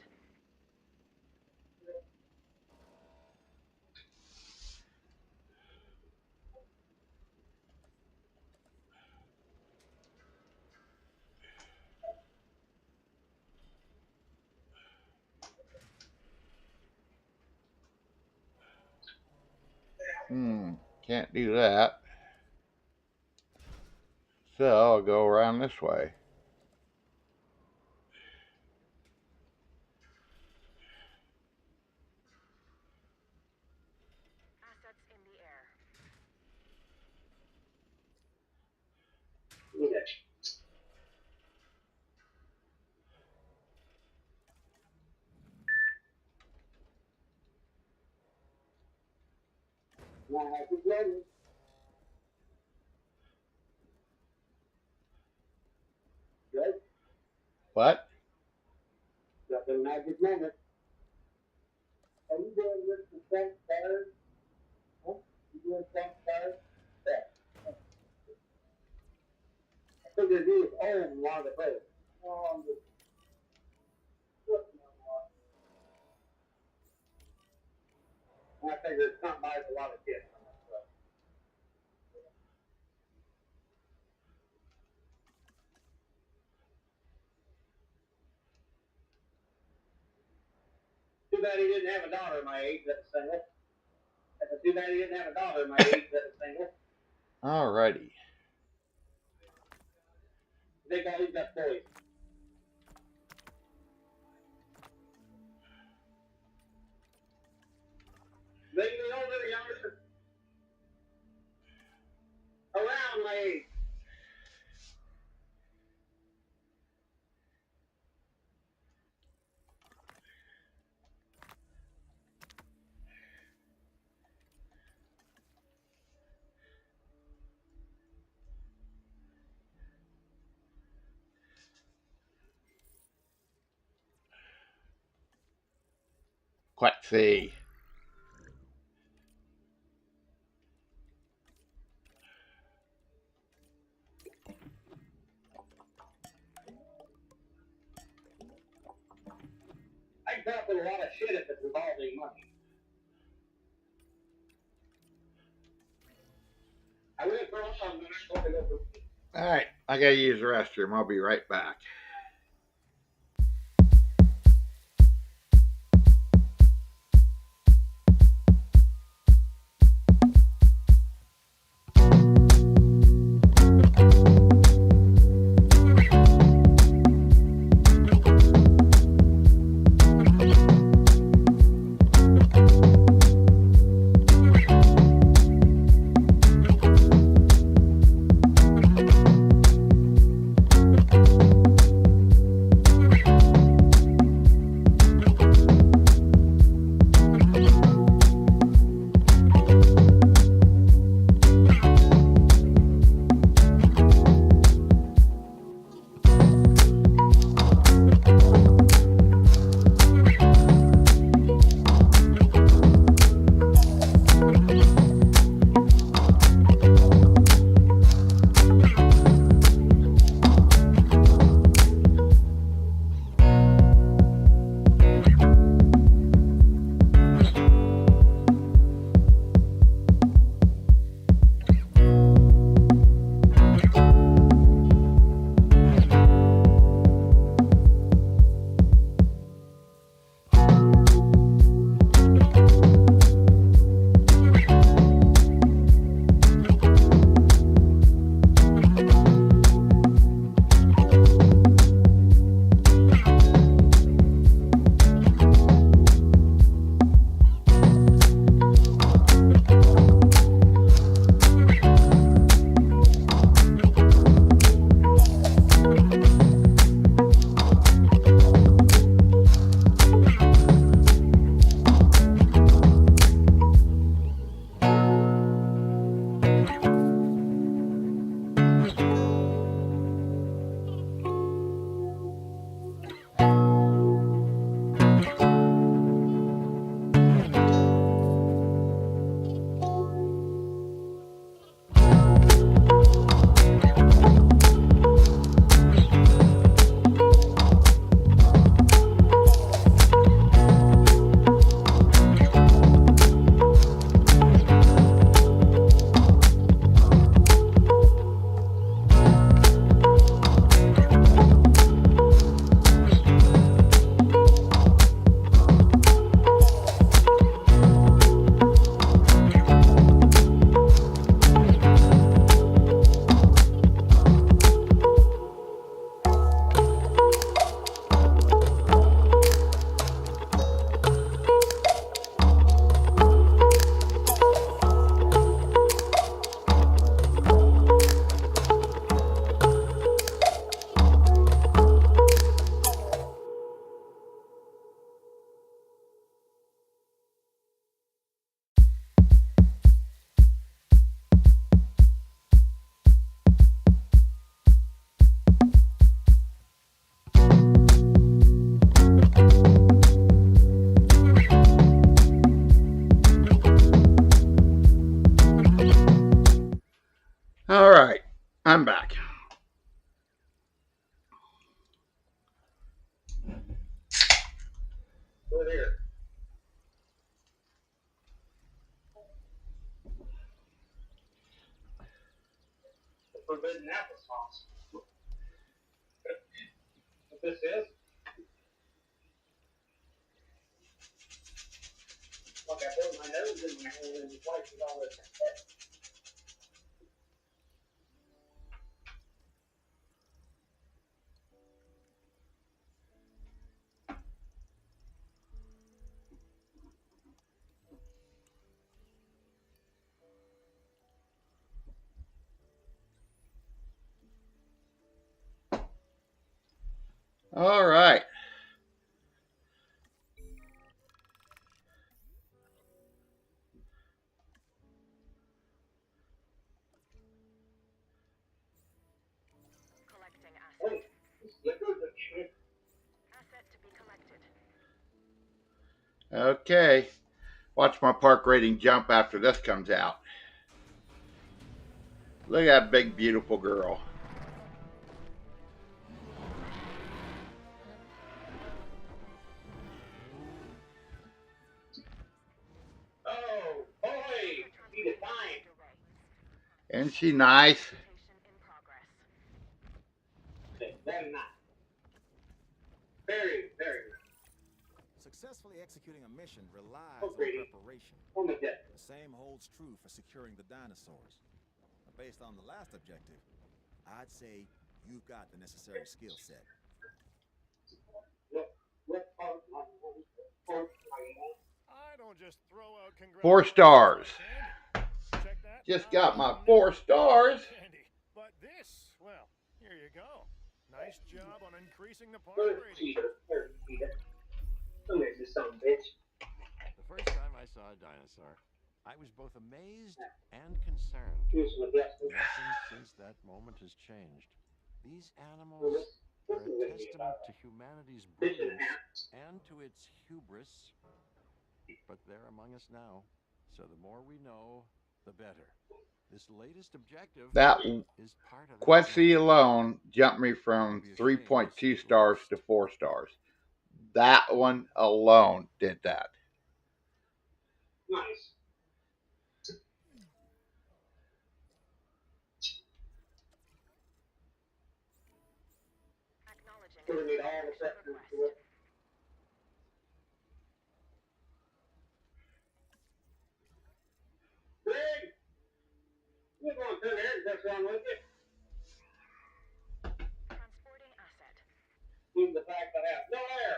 Can't do that. So I'll go around this way. Assets in the air. Okay. Now I have to blend it. Good? What? Got the magic moment. Are you doing this to thank stars? Huh? You doing thank stars? Yeah. I figured he was old and wanted a boat. Oh, I'm just putting him on. And I figured something buys a lot of kids from that stuff. Too bad he didn't have a daughter my age that was single. I said, too bad he didn't have a daughter my age that was single. Alrighty. They got he's got boys. They older, younger, around my age. Let's see. I put up with a lot of shit if it's involving money. I went for a while and then I told to go for All right, I gotta use the restroom. I'll be right back. All right, I'm back. We're here. The forbidden applesauce. What this is? Look, I put my nose in my hand and twice with all this. All right. Collecting Oh, asset. Asset to be collected. Okay. Watch my park rating jump after this comes out. Look at that big, beautiful girl. Oh, boy, Ticket need a transport sign. underway. Isn't she nice? Transportation in progress. Very nice. Very, very nice. Successfully executing a mission relies Oh, on pretty. preparation. On the deck. The same holds true for securing the dinosaurs. Based on the last objective, I'd say you've got the necessary skill set. I don't just throw out 4 congratulations stars. like candy. Check that. Just I got my never 4 stars. candy. But this, well, here you go. Nice job on increasing the park There's rating. Cheetah. There's Cheetah. Come here, this son of a bitch. The first time I saw a dinosaur, I was both amazed and concerned. Here's some adjustments. Nothing since that moment has changed. These animals are a testament to humanity's brilliance and to its hubris, but they're among us now. So the more we know, the better. This latest objective That is part of that Quetzy knowledge. alone jumped me from 3.2 stars to 4 stars. That one alone did that. Nice. Acknowledging We're gonna need all the connection sections request. to it. Greg! You're going through there. What's wrong with you? Transporting asset. Due to the fact that I have no air.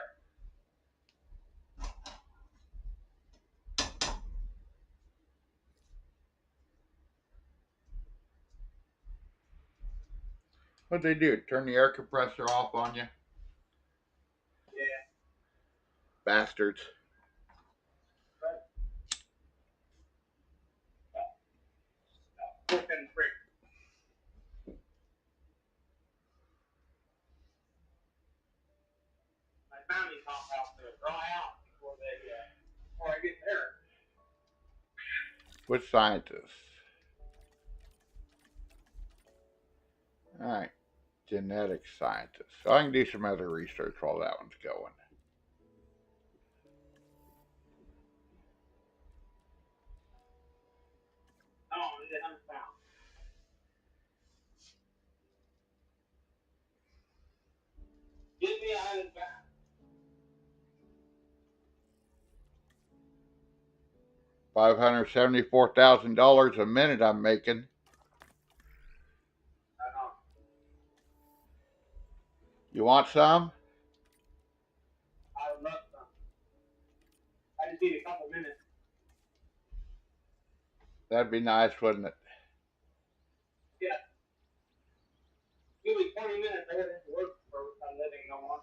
What'd they do? Turn the air compressor off on you? Yeah. Bastards. Freaking freak. My bounty compound's gonna dry out before I get there. Which scientists? Alright. Genetic scientists. So I can do some other research while that one's going. Oh, I need 100 pounds. Give me 100 pounds. $574,000 a minute I'm making. I know. You want some? I would love some. I just need a couple minutes. That'd be nice, wouldn't it? Yeah. Give me 20 minutes. I gotta have to work for a living no more.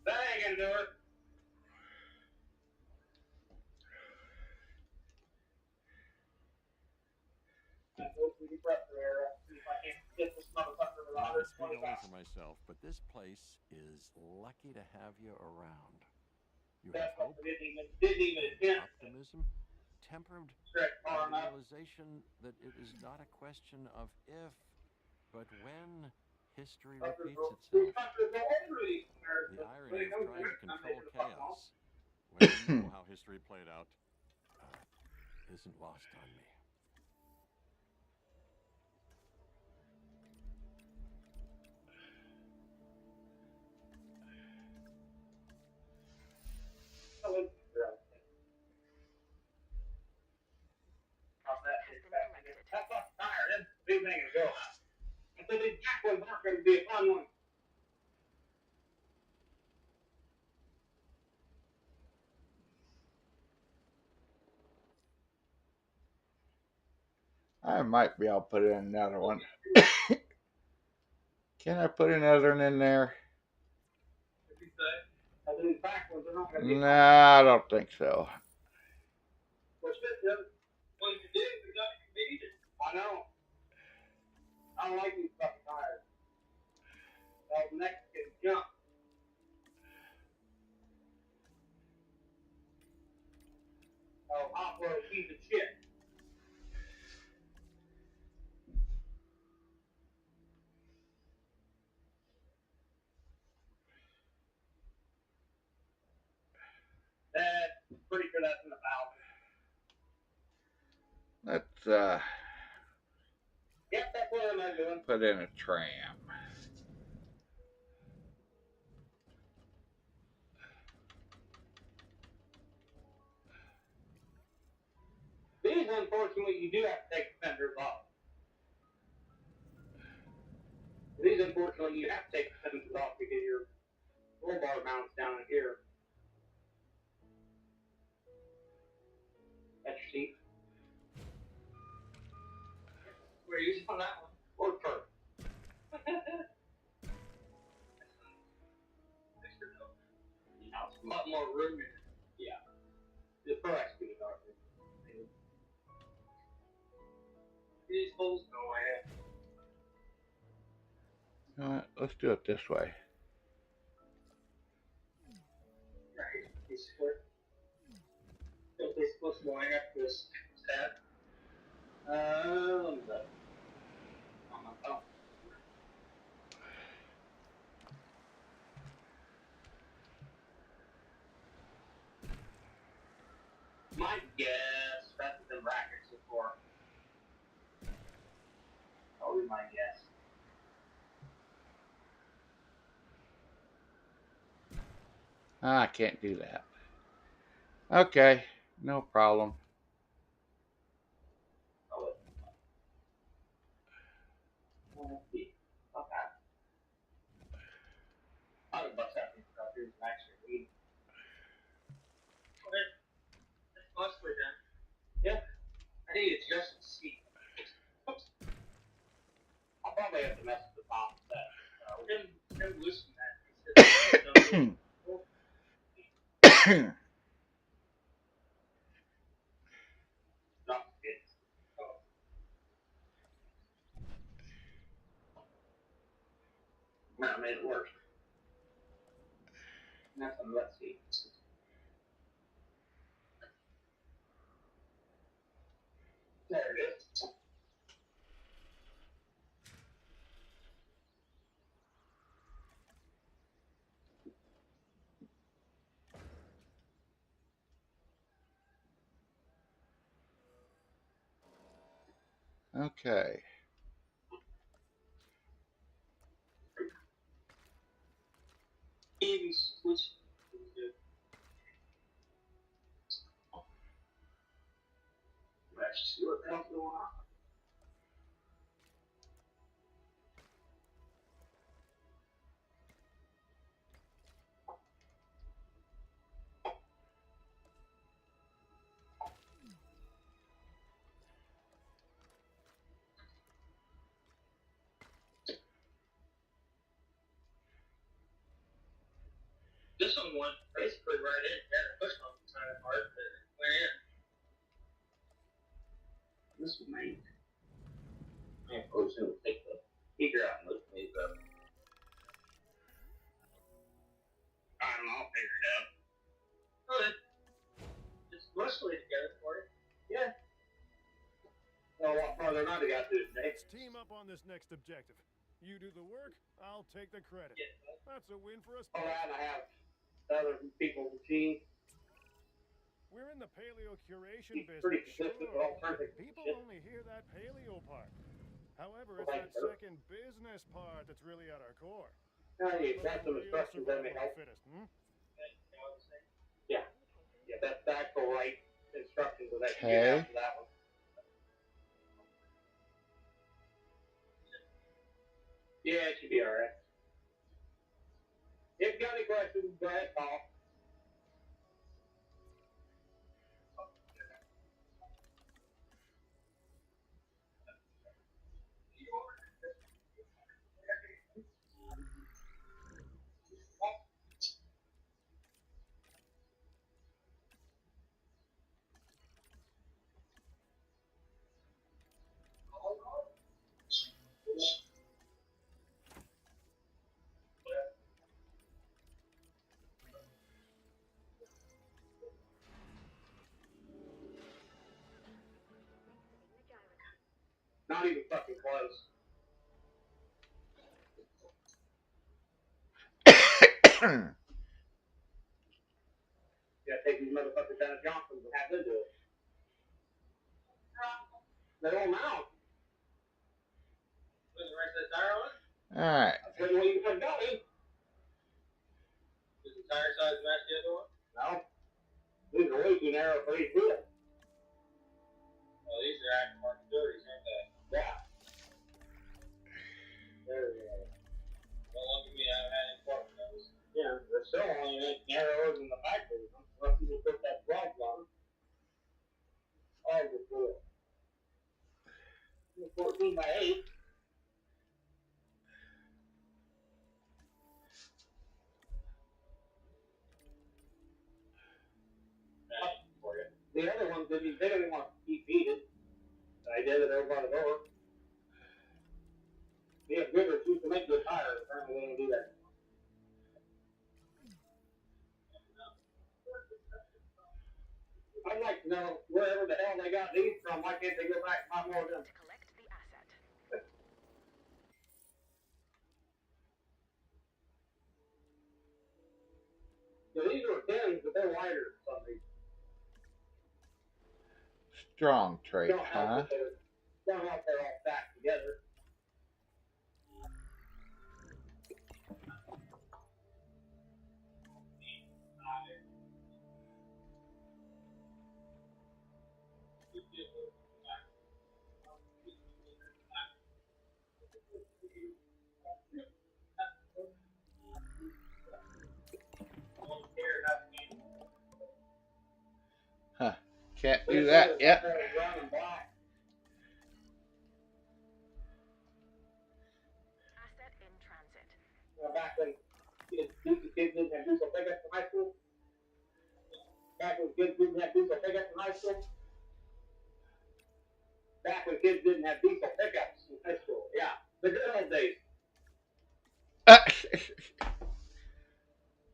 That ain't gonna do it. Go through the compressor area. See if I can't get this motherfucker to Not to speak 120 only pounds. for myself, but this place is lucky to have you around. You That have hope fucker didn't even and attempt to optimism, tempered stretch far by the enough. realization that it is not a question of if, but when history Fuckers repeats go itself. over these The Americans. irony of trying to control chaos When when you know how history played out isn't lost on me. That fucking tire, that big thing is going. It's a big jack one park would be a fun one. I might be able to put in another one. Can I put another one in there? Nah, I don't think so. I know. I don't like these fucking tires. Those Mexican junk. Oh, off-road piece of shit. Pretty sure that's in the valve. Let's Yep, that's what I'm doing. put in a tram. These, unfortunately, you do have to take the fenders off. These, unfortunately, you have to take the fenders off because your roll bar mounts down in here. That's your seat. Where are you using on that one? Or turf. Now it's a lot more room in it. Yeah. The price be darker. These holes go ahead. You know what? Let's do it this way. Right. These square. If they're supposed to go in up this tab. Let me look. On my phone. My guess, that's what the brackets are for. That'll be my guess. I can't do that. Okay, no problem. Okay. I would bust out these here's an extra weed. Okay. That's mostly done. Yeah. I think it's just a seat. Oops. I'll probably have to mess with the top of that. Then loosen that. Not it. Oh. That made it worse. Nothing, let's see. There it is. Okay. Even switch. Let's see what the hell's going on. This one went basically right in. Yeah, the push button kind of hard, but it went in. This one might. I suppose it would take the heater out and lift these up. I don't know, I'll figure it out. Okay. It's mostly together for you. Yeah. Well, what farther not to got to today? Let's team up on this next objective. You do the work, I'll take the credit. Yeah. That's a win for us. All right, I have other people's machine. We're in the paleo curation business. Pretty consistent with alternative People shit. only hear that paleo part. However, it's Okay, that sir. second business part that's really at our core. Hey, that's some instructions that may help. Fittest, Yeah. Yeah, that's the actual right instructions that you Okay. get after that one. Yeah, it should be alright. If you got any questions, go ahead, call. Not even fucking close. You gotta take these motherfuckers down to Johnson's and have them do it. They won't mount. Put the rest of the tire on? Alright. That's what you put going. Does the tire size match the other one? No. These are way too narrow for these wheels. Oh, these are aftermarket 30s, aren't they? Yeah. There we go. Well, look at me, I haven't had any fault with those. Yeah, they're still only an inch narrower than the factory. Unless you just put that plug on. Oh, just do it. 14 by 8. For you. The other ones didn't, they didn't want to keep heated. I did it over by the door. They have good reviews to make good tires. Apparently they don't do that. I'd like to know wherever the hell they got these from. Why can't they go back and buy more of them? To collect the asset. So these are 10s, but they're lighter for some reason. Strong trait, Don't help huh? that they're all stacked together. Huh. Can't do that yet. Brown and black. Asset in transit. Back when kids didn't have diesel pickups in high school. Back when kids didn't have diesel pickups in high school. Back when kids didn't have diesel pickups in high school. Yeah, the good old days.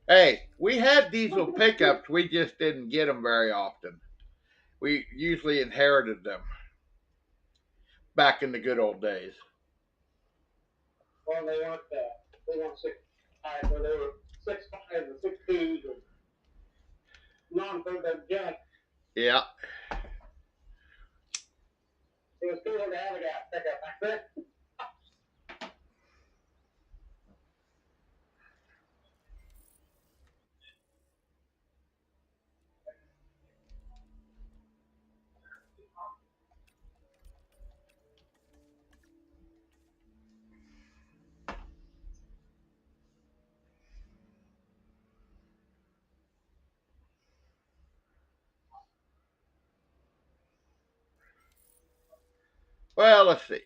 Hey, we had diesel pickups. We just didn't get them very often. We usually inherited them back in the good old days. Well, they weren't 6.5, or they were 6.5s and 6.2s and non-turbo junk. Yeah. It was cooler to have a gas pickup back then. Well, let's see.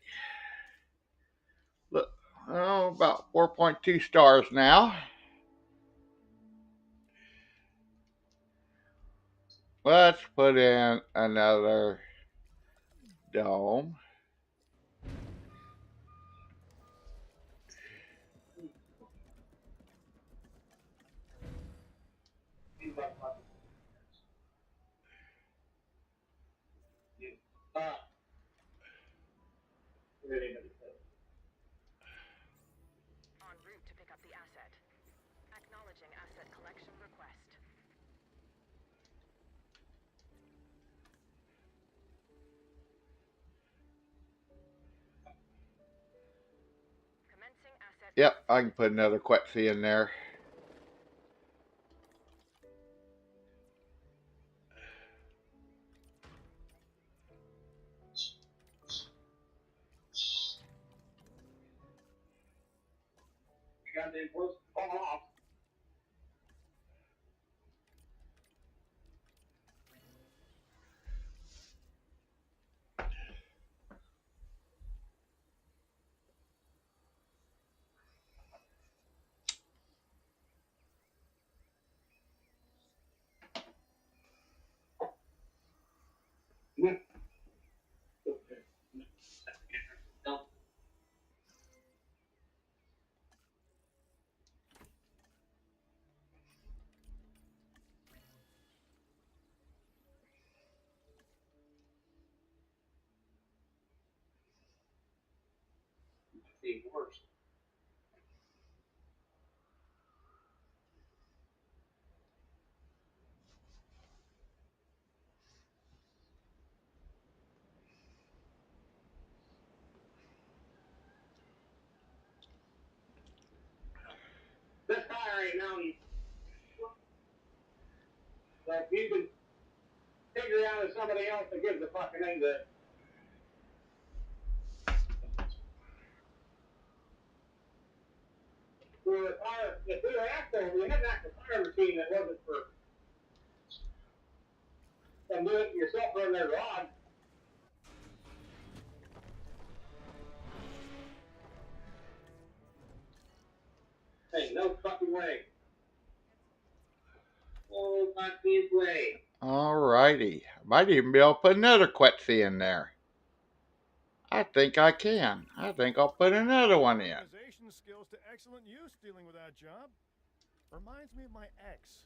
Look, oh, about 4.2 stars now. Let's put in another dome. En route to pick up the asset. Acknowledging asset collection request. Commencing asset. Yep, I can put another Quetzy in there. goddamn close to falling off. Even worse. This tire ain't mounting. So if you can figure out if somebody else that gives a fucking thing that for a tire, if we were axle, we had an axle tire machine that wasn't for some do it yourself in their garage. Hey, no fucking way. No fucking way. Alrighty. Might even be able to put another Quetzy in there. I think I can. I think I'll put another one in. Organization skills to excellent use dealing with that job. Reminds me of my ex.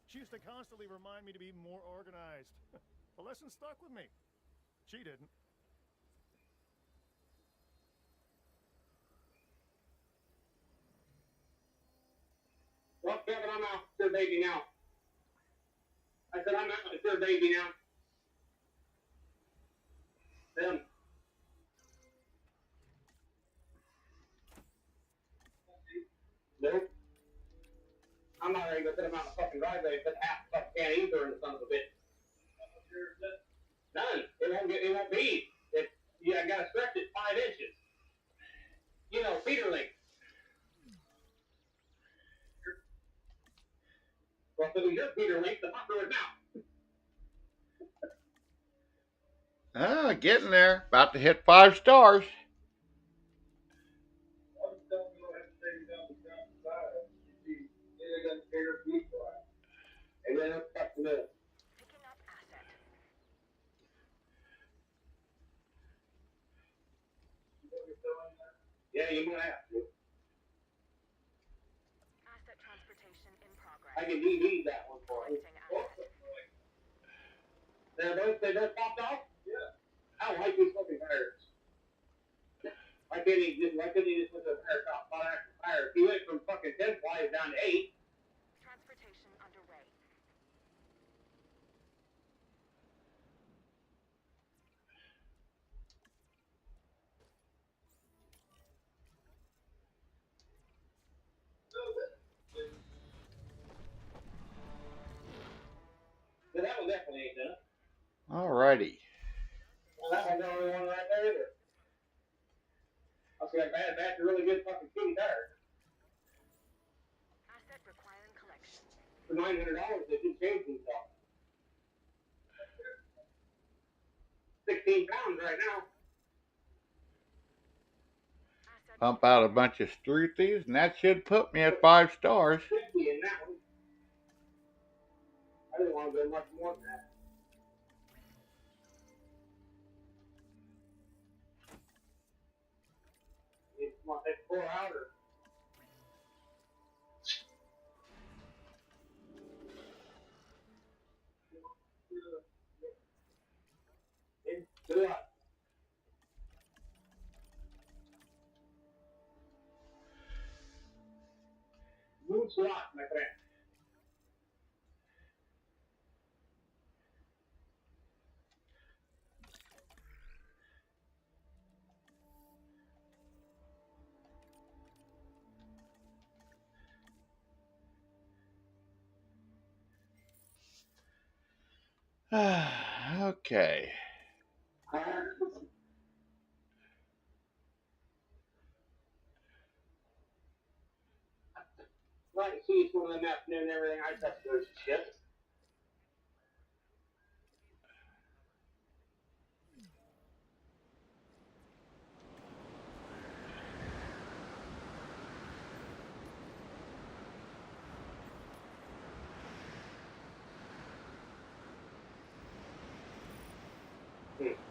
She used to constantly remind me to be more organized. The lesson stuck with me. She didn't. Well, Kevin, I'm out. It's your baby now. I said, I'm out. It's your baby now. Them. Nope. I'm not ready to put them out in the fucking driveway and put half the fucking can either in the son of a bitch. None. It won't be. I gotta stretch it 5 inches. You know, feeder length. Well, if it was your feeder length, the fucker would now. Getting there. About to hit 5 stars. And then it's up to the Picking up asset. yeah, you might have to. Asset transportation in progress. I can DD that one for you. Collecting asset. They both popped off? Yeah. I don't like these fucking tires. Why couldn't he just put the tire top on after tire? He went from fucking 10 flies down to 8. Transportation underway. So that one definitely ain't done. Alrighty. Well, that one's the only one right there either. I see a batch of really good fucking shitty tires. Asset requiring collection. For $900, they should change themselves. 16 pounds right now. Asset Pump out a bunch of Struthies, and that should put me at 5 stars. 50 in that one. I didn't want to go much more than that. You want to take 4 out or? Good luck. Good luck, my friend. Okay. Right, see, it's one of them afternoon and everything. I just have to do some shit.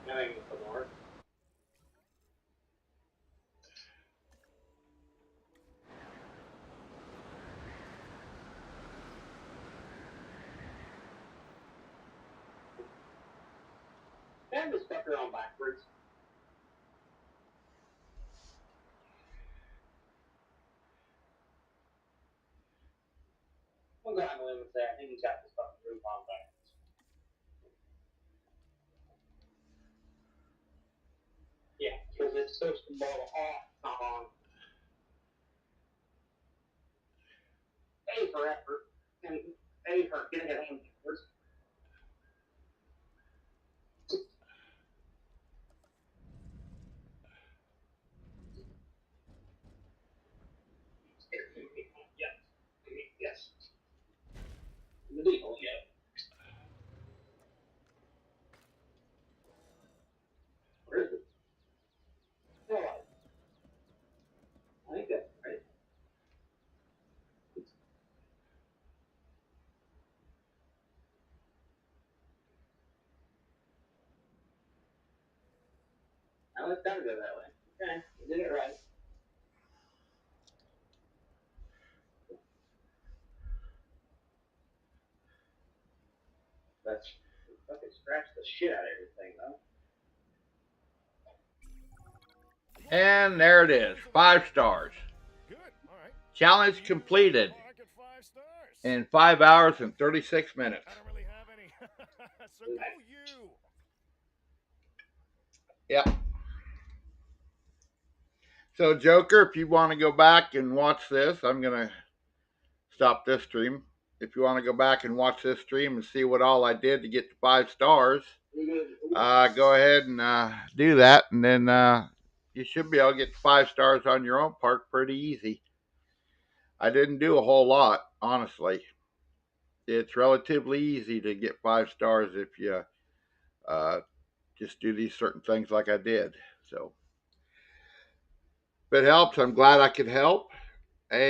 That ain't gonna work. And this fucker on backwards. I'm going to limit there. I think he's got this fucking roof on backwards. Yeah, because it's supposed to blow off, not on. A for effort, and A for getting it on backwards. Yes. Yes. The deal, yeah. Where is it? Oh, I think that's right. Now it's gotta go that way. Okay, you did it right. That's fucking scratch the shit out of everything, though. And there it is. 5 stars. Good. All right. Challenge completed Park at 5 stars. in 5 hours and 36 minutes. I don't really have any. So go you. Yep. So, Joker, if you want to go back and watch this, I'm going to stop this stream. If you want to go back and watch this stream and see what all I did to get to 5 stars, go ahead and do that. And then you should be able to get 5 stars on your own park pretty easy. I didn't do a whole lot, honestly. It's relatively easy to get 5 stars if you just do these certain things like I did. So, if it helps, I'm glad I could help. And